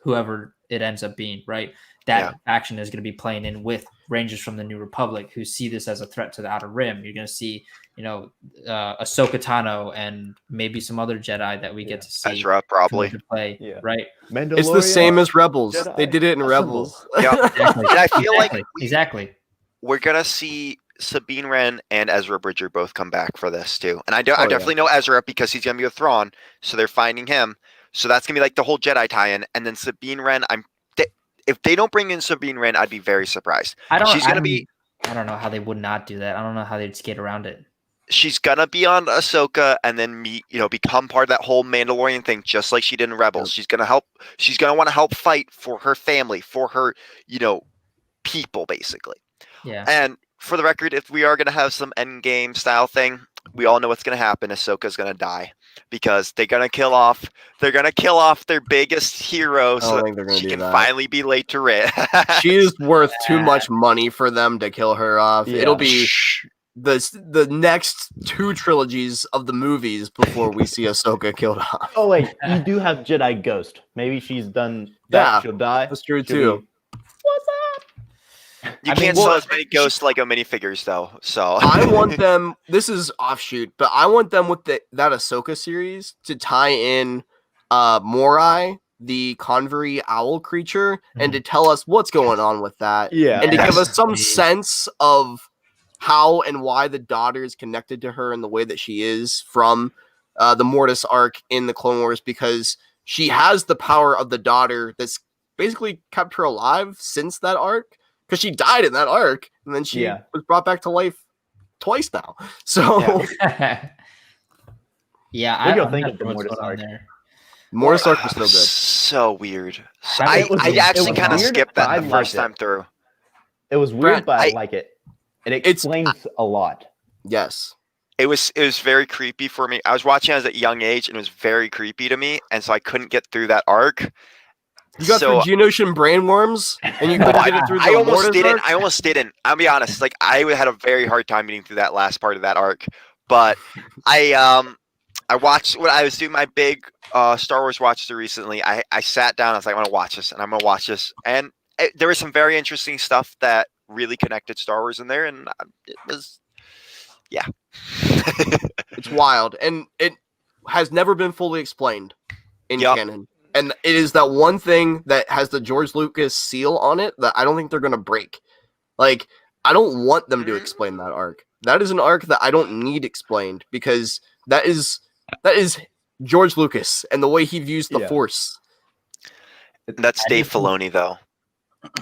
whoever it ends up being, right? That faction is going to be playing in with Rangers from the New Republic who see this as a threat to the Outer Rim. You're going to see, Ahsoka Tano and maybe some other Jedi that we get to see Ezra probably come into play, right? It's the same as Rebels. Jedi. They did it in Rebels. Yeah. Exactly. And I feel like exactly. we're gonna see Sabine Wren and Ezra Bridger both come back for this too. And I definitely know Ezra because he's gonna be with Thrawn, so they're finding him. So that's gonna be like the whole Jedi tie-in. And then Sabine Wren, if they don't bring in Sabine Wren, I'd be very surprised. I don't know how they would not do that. I don't know how they'd skate around it. She's gonna be on Ahsoka and then become part of that whole Mandalorian thing, just like she did in Rebels. She's gonna help. She's gonna want to help fight for her family, for her, people, basically. Yeah. And for the record, if we are gonna have some Endgame style thing, we all know what's gonna happen. Ahsoka's gonna die because they're gonna kill off their biggest hero, so she can finally be laid to rest. She is worth too much money for them to kill her off. Yeah. It'll be the next 2 trilogies of the movies before we see Ahsoka killed off. Oh wait, you do have Jedi Ghost. Maybe she's done that. Yeah, She'll die. That's true She'll too. be, what's up? You can't sell as many ghost Lego minifigures though. So I want them. This is offshoot, but I want them with that Ahsoka series to tie in Morai, the Convery owl creature, and to tell us what's going on with that. Yeah. And to give us some sense of how and why the daughter is connected to her in the way that she is from the Mortis arc in the Clone Wars, because she has the power of the daughter that's basically kept her alive since that arc, because she died in that arc and then she was brought back to life twice now. So yeah, What do you I'm think not of the sure what's Mortis going on arc? there. Mortis arc was so good. So weird. So I I, mean, I actually was kind of weird, skipped but that I the first liked it. time through. It was weird, Brett, but I I- like it. It It's- explains a lot. Yes. It was very creepy for me. I was watching as a young age, and it was very creepy to me, and so I couldn't get through that arc. You got through Geonosian brainworms, and you No, couldn't get it through the I almost Mortis didn't. arc? I almost didn't. I'll be honest. Like I had a very hard time getting through that last part of that arc. But I watched when I was doing my big Star Wars watch through recently. I sat down. I was like, I'm gonna watch this, and I'm gonna watch this, and there was some very interesting stuff that really connected Star Wars in there, and it was, yeah. It's wild, and it has never been fully explained in canon. And it is that one thing that has the George Lucas seal on it that I don't think they're gonna break. Like, I don't want them to explain that arc. That is an arc that I don't need explained because that is George Lucas and the way he views the Force. That's Dave Filoni, though.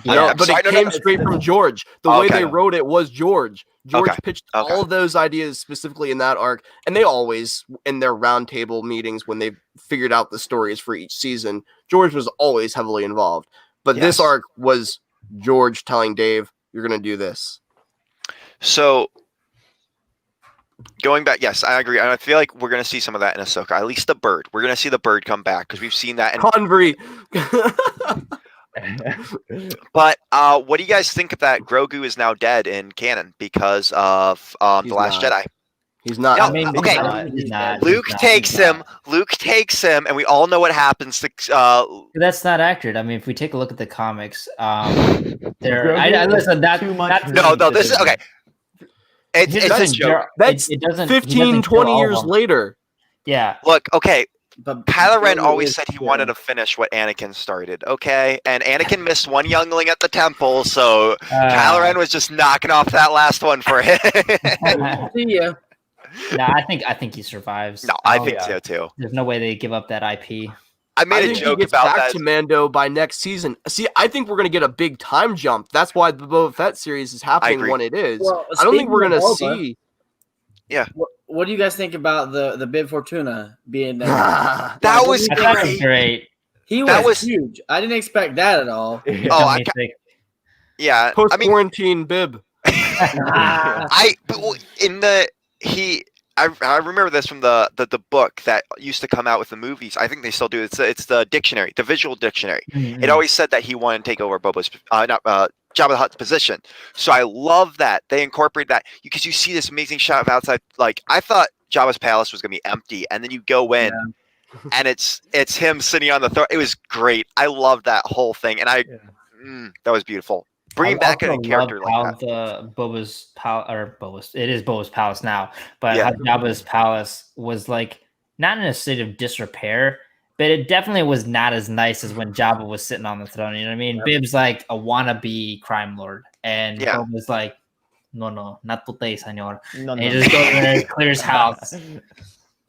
Yeah, but it came straight from George. The way they wrote it was George. George pitched all of those ideas specifically in that arc, and they always, in their roundtable meetings when they figured out the stories for each season, George was always heavily involved. But this arc was George telling Dave, "You're going to do this." So, going back, yes, I agree. And I feel like we're going to see some of that in Ahsoka. At least the bird. We're going to see the bird come back because we've seen that in Convery. But what do you guys think of that? Grogu is now dead in canon because of The Last Jedi. He's not. No, I mean, okay. he's not. Luke takes him. Luke takes him, and we all know what happens to. That's not accurate. I mean, if we take a look at the comics, there. I listen. That too much. No, this is okay. It's a joke. That's it doesn't. 15, 20 years later. Yeah. Look, okay. But Kylo Ren always said he wanted to finish what Anakin started, okay? And Anakin missed one youngling at the temple, so Kylo Ren was just knocking off that last one for him. See ya. No, I think he survives. No, I think so too. There's no way they give up that IP. I made a think joke he gets about back that. to Mando by next season. See, I think we're going to get a big time jump. That's why the Boba Fett series is happening agree. when it is. Well, I don't think we're speaking going of to Boba, see. What do you guys think about the Bib Fortuna being there? That was I thought it was great. great. He That was was- huge. I didn't expect that at all. Oh, I yeah. Post I mean, quarantine bib. I remember this from the book that used to come out with the movies. I think they still do. It's the dictionary, the visual dictionary. Mhm. It always said that he wanted to take over Boba's Jabba the Hutt's position. So I love that they incorporate that because you see this amazing shot of outside. Like I thought Jabba's palace was gonna be empty, and then you go in, and it's him sitting on the throne. It was great. I love that whole thing, and that was beautiful. Bringing back a character like that. The Boba's palace, it is Boba's palace now, but Yeah. how Jabba's palace was like not in a state of disrepair, but it definitely was not as nice as when Jabba was sitting on the throne. You know what I mean? Yep. Bib's like a wannabe crime lord, and Yeah. Boba's like, no, not today, senor. No, And he just goes in there and clears house.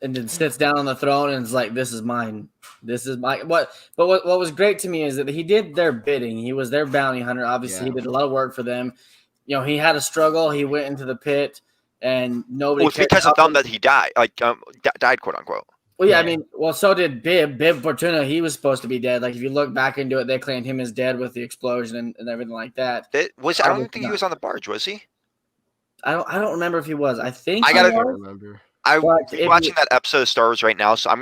And then sits down on the throne and is like, "This is mine. This is my what." But what was great to me is that he did their bidding. He was their bounty hunter. Obviously, he did a lot of work for them. You know, he had a struggle. He went into the pit, and nobody. Well, it's cared because of about them that he died, died, quote unquote. Well, yeah, I Yeah. mean, well, so did Bib Fortuna. He was supposed to be dead. Like, if you look back into it, they claimed him as dead with the explosion and everything like that. I don't Probably think he not. was on the barge, was he? I don't remember if he was. I think I he gotta- I don't was. remember. I'm But if watching that episode of Star Wars right now, so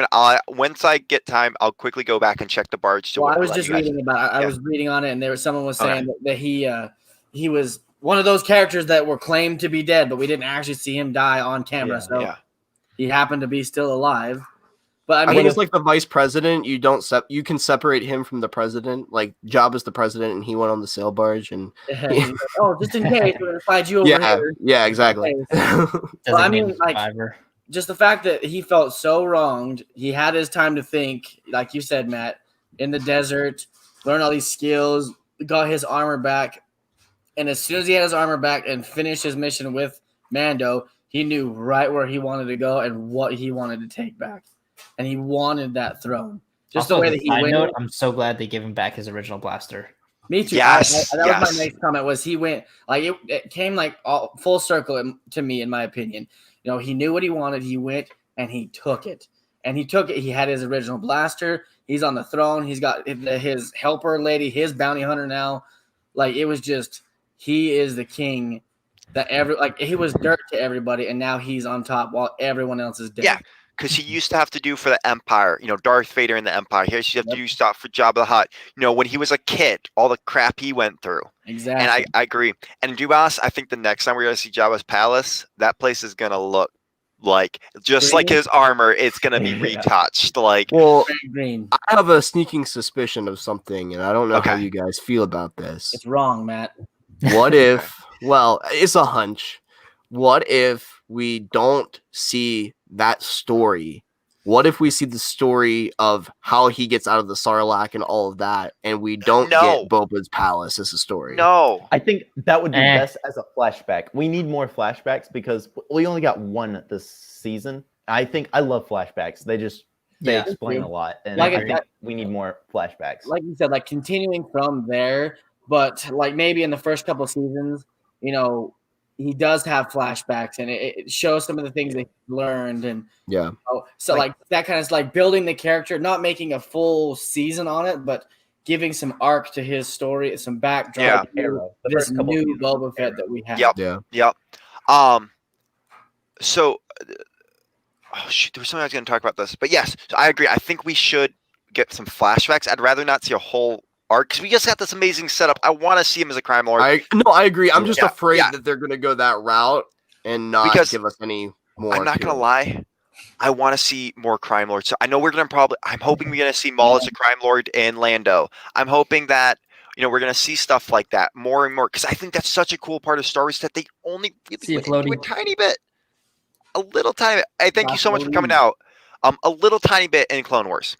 once I get time, I'll quickly go back and check the barge. Well, I was let just you guys- reading about. I Yeah. was reading on it, and someone was Okay. saying that he was one of those characters that were claimed to be dead, but we didn't actually see him die on camera. Yeah. So Yeah. he happened to be still alive. But I I think mean, it's like the vice president. You don't you can separate him from the president. Like Jabba's the president, and he went on the sail barge, and oh, just in case we're gonna find you over here. yeah, exactly. Well, I mean, Designated like, survivor. just the fact that he felt so wronged, he had his time to think, like you said, Matt, in the desert, learn all these skills, got his armor back, and as soon as he had his armor back and finished his mission with Mando, he knew right where he wanted to go and what he wanted to take back, and he wanted that throne. Just Also, the way as a that he side went. note, I'm so glad they gave him back his original blaster. Me too. Yes, that was yes. my next comment. Was he went like it came like all full circle to me, in my opinion. You know, he knew what he wanted. He went and he took it, and he took it. He had his original blaster. He's on the throne. He's got his helper lady, his bounty hunter now. Like, it was just, he is the king that he was dirt to everybody, and now he's on top while everyone else is dead. Yeah, because he used to have to do for the Empire, Darth Vader in the Empire. He used to have to do stuff for Jabba the Hutt. When he was a kid, all the crap he went through. Exactly. And I agree. And to be honest, I think the next time we're going to see Jabba's palace, that place is going to look like, just like his armor, it's going to be retouched. Like, Well, green. I have a sneaking suspicion of something, and I don't know how Okay. you guys feel about this. It's wrong, Matt. What if, well, it's a hunch. What if we don't see that story? What if we see the story of how he gets out of the Sarlacc and all of that, and we don't get Boba's palace as a story? No. I think that would be best as a flashback. We need more flashbacks because we only got one this season. I love flashbacks. They explain a lot, and I think we need more flashbacks. Like you said, like continuing from there, but like maybe in the first couple of seasons, he does have flashbacks, and it shows some of the things they learned, and so like that kind of like building the character, not making a full season on it, but giving some arc to his story, some backdrop. This new Boba Fett that we have. Yep. So, shoot, there was something I was going to talk about this, but yes, so I agree. I think we should get some flashbacks. I'd rather not see a whole arc because we just got this amazing setup. I want to see him as a crime lord. I agree. I'm just afraid that they're going to go that route and not give us any more. I'm not going to lie. I want to see more crime lords. So I know we're going to I'm hoping we're going to see Maul as a crime lord in Lando. I'm hoping that, we're going to see stuff like that more and more because I think that's such a cool part of Star Wars that they only really went into a tiny bit. A little tiny bit. Hey, thank you so much for coming out. A little tiny bit in Clone Wars.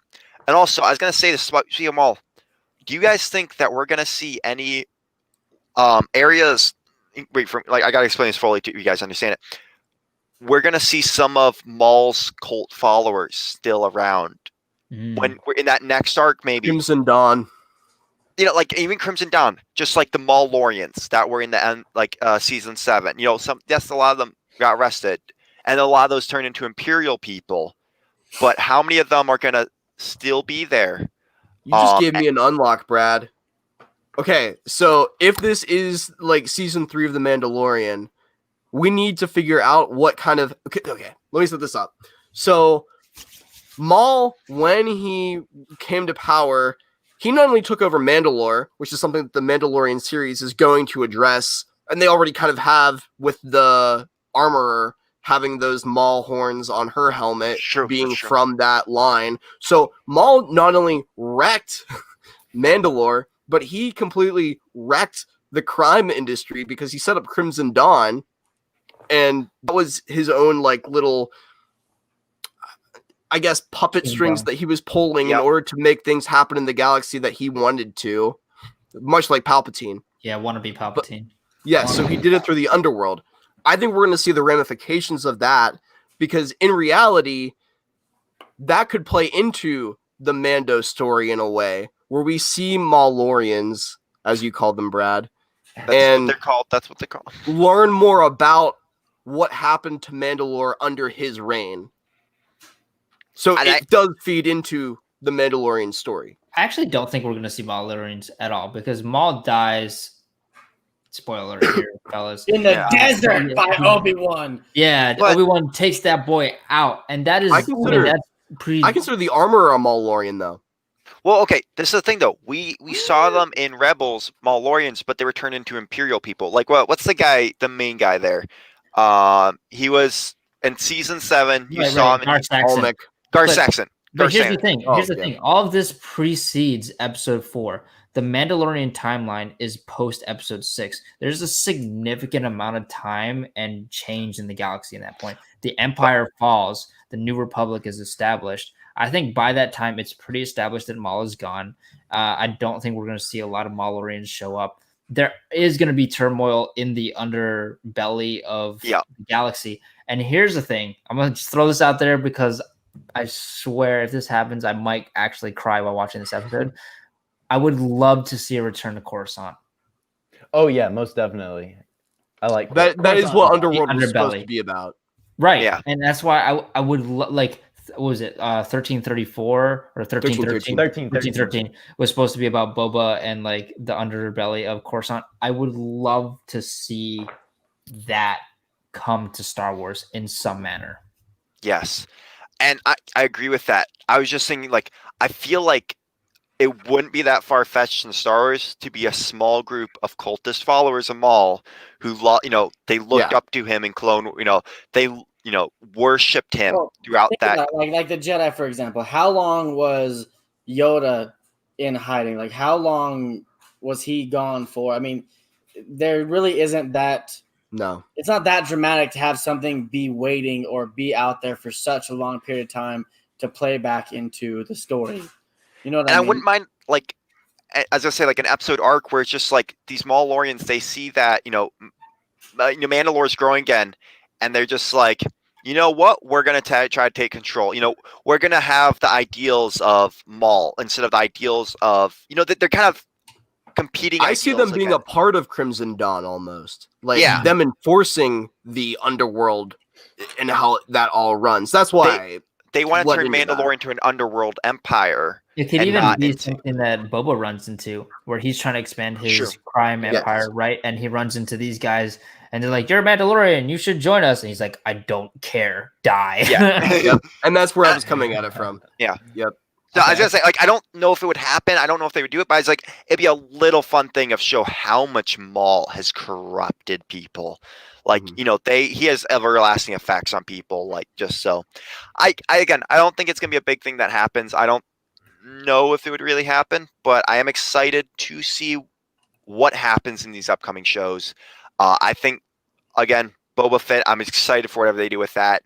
And also, I was going to say this about Maul. Do you guys think that we're going to see any areas? Wait, I got to explain this fully to you guys understand it. We're going to see some of Maul's cult followers still around when we're in that next arc, maybe. Crimson Dawn. Like even Crimson Dawn, just like the Mandalorians that were in the end, season 7. A lot of them got arrested, and a lot of those turned into Imperial people. But how many of them are going to still be there? You just gave me an unlock, Brad. Okay, so if this is like season 3 of The Mandalorian, we need to figure out what kind of... Okay, let me set this up. So, Maul, when he came to power, he not only took over Mandalore, which is something that the Mandalorian series is going to address, and they already kind of have with the armorer having those Maul horns on her helmet, being from that line. So Maul not only wrecked Mandalore, but he completely wrecked the crime industry because he set up Crimson Dawn, and that was his own little, I guess, puppet strings that he was pulling in order to make things happen in the galaxy that he wanted to, much like Palpatine. Yeah, wannabe Palpatine. So he did it through the underworld. I think we're going to see the ramifications of that because in reality, that could play into the Mando story in a way where we see Maulorians, as you called them, Brad. That's what they're called. Learn more about what happened to Mandalore under his reign. So it does feed into the Mandalorian story. I actually don't think we're going to see Mandalorians at all because Maul dies. Spoiler here, fellas. In the desert by Obi-Wan. Yeah, Obi-Wan takes that boy out, and that is. I consider the armor a Mandalorian, though. Well, okay, this is the thing, though. We saw them in Rebels, Mandalorians, but they were turned into Imperial people. Like, what's the main guy there? He was in season 7. You saw him in Gar Saxon. But here's the thing. Here's the thing. All of this precedes episode 4. The Mandalorian timeline is post episode 6. There's a significant amount of time and change in the galaxy in that point. The Empire falls. The New Republic is established. I think by that time, it's pretty established that Maul is gone. I don't think we're going to see a lot of Mandalorians show up. There is going to be turmoil in the underbelly of the galaxy. And here's the thing. I'm going to just throw this out there because I swear if this happens, I might actually cry while watching this episode. I would love to see a return to Coruscant. Oh, yeah, most definitely. I like that. That is what Underworld was supposed to be about. Right. Yeah. And that's why I would like, what was it? 1334 or 1313? 1313 was supposed to be about Boba and like the underbelly of Coruscant. I would love to see that come to Star Wars in some manner. Yes. And I agree with that. I was just thinking, like, I feel like it wouldn't be that far-fetched in Star Wars to be a small group of cultist followers of Maul who, they looked up to him in Clone, they, worshipped him throughout think that. about it, like the Jedi, for example. How long was Yoda in hiding? Like, how long was he gone for? I mean, there really isn't that. No. It's not that dramatic to have something be waiting or be out there for such a long period of time to play back into the story. You know what I And mean? I wouldn't mind, like, as I say, like an episode arc where it's just like these Mandalorians, they see that, Mandalore's growing again, and they're just like, you know what? We're going to try to take control. We're going to have the ideals of Maul instead of the ideals of, they're kind of competing. I see them being again. a part of Crimson Dawn almost. Like them enforcing the underworld and how that all runs. That's why they want to turn Mandalorian into an underworld empire. It could even be something that Boba runs into, where he's trying to expand his crime empire, right? And he runs into these guys, and they're like, "You're a Mandalorian, you should join us." And he's like, "I don't care, die." Yeah, and that's where I was coming at it from. Yeah, yep. So I was gonna say, like, I don't know if it would happen. I don't know if they would do it, but it's like it'd be a little fun thing of show how much Maul has corrupted people. Like, he has everlasting effects on people. Like, just so, I don't think it's gonna be a big thing that happens. I don't know if it would really happen, but I am excited to see what happens in these upcoming shows. I think, again, Boba Fett, I'm excited for whatever they do with that,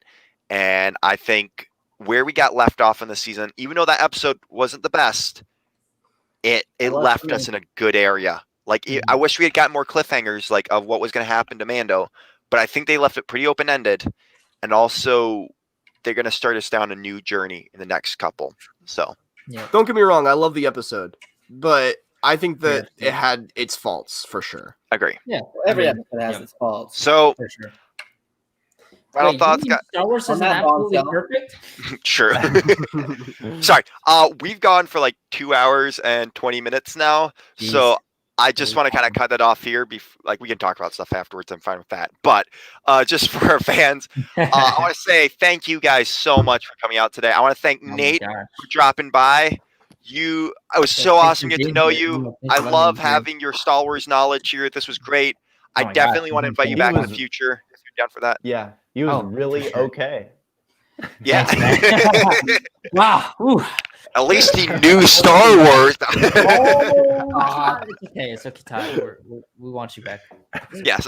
and I think where we got left off in the season, even though that episode wasn't the best, it left us in a good area. Like, I wish we had gotten more cliffhangers, like, of what was going to happen to Mando, but I think they left it pretty open-ended, and also they're going to start us down a new journey in the next couple. So, don't get me wrong, I love the episode, but I think that it had its faults for sure. Agree. Yeah, every episode has its faults. So, for sure. Final thoughts, guys. Star Wars is absolutely perfect. Sure. Sorry. We've gone for like 2 hours and 20 minutes now. Jeez. So I just want to kind of cut that off here. Like, we can talk about stuff afterwards. I'm fine with that. But just for our fans, I want to say thank you guys so much for coming out today. I want to thank Nate for dropping by. It was so awesome to get to know you. I love having your Star Wars knowledge here. This was great. I definitely want to invite you back in the future if you're down for that. Yeah, he was really okay. Yeah. Wow. Ooh. At least he knew Star Wars. It's okay. It's okay, Todd. We want you back. Yes.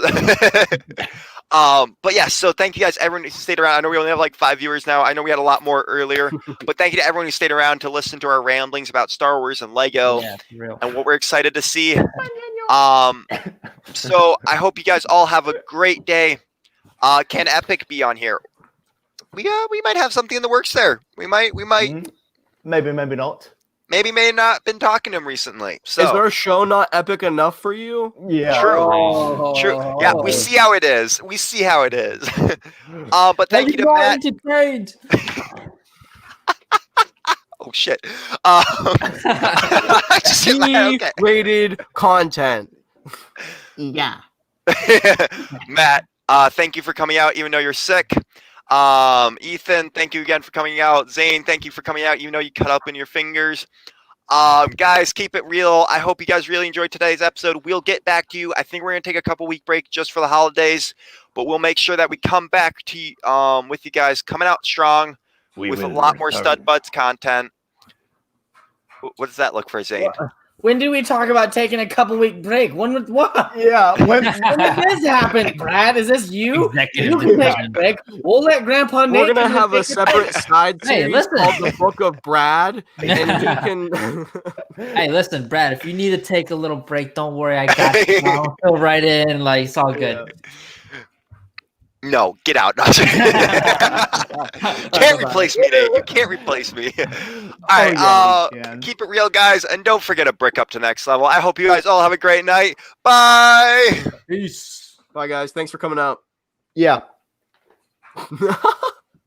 But yeah, so thank you guys, everyone who stayed around. I know we only have like 5 viewers now. I know we had a lot more earlier, but thank you to everyone who stayed around to listen to our ramblings about Star Wars and Lego and what we're excited to see. So I hope you guys all have a great day. Can Epic be on here? We might have something in the works there. We might. Maybe not. Maybe may not been talking to him recently. So is our show not epic enough for you? Yeah. True. Yeah, we see how it is. But thank you to Matt. Oh shit. Rated content. Yeah. Matt, thank you for coming out even though you're sick. Ethan, thank you again for coming out. Zane, thank you for coming out even though you cut up in your fingers. Guys, keep it real. I hope you guys really enjoyed today's episode. We'll get back to you. I think we're gonna take a couple week break just for the holidays, but we'll make sure that we come back to you, with you guys coming out strong with a lot more Stud Buds content. What does that look for, Zane? When did we talk about taking a couple week break? What? Yeah. When did this happen, Brad? Is this you? Executive You can take a break. We'll let Grandpa Nate. We're gonna have a separate side series called The Book of Brad, and he can. Hey, listen, Brad. If you need to take a little break, don't worry. I got you. I'll fill right in. Like, it's all good. No, get out. Can't replace me, Nate. You can't replace me. All right, keep it real, guys, and don't forget to brick up to next level. I hope you guys all have a great night. Bye. Peace. Bye, guys. Thanks for coming out. Yeah.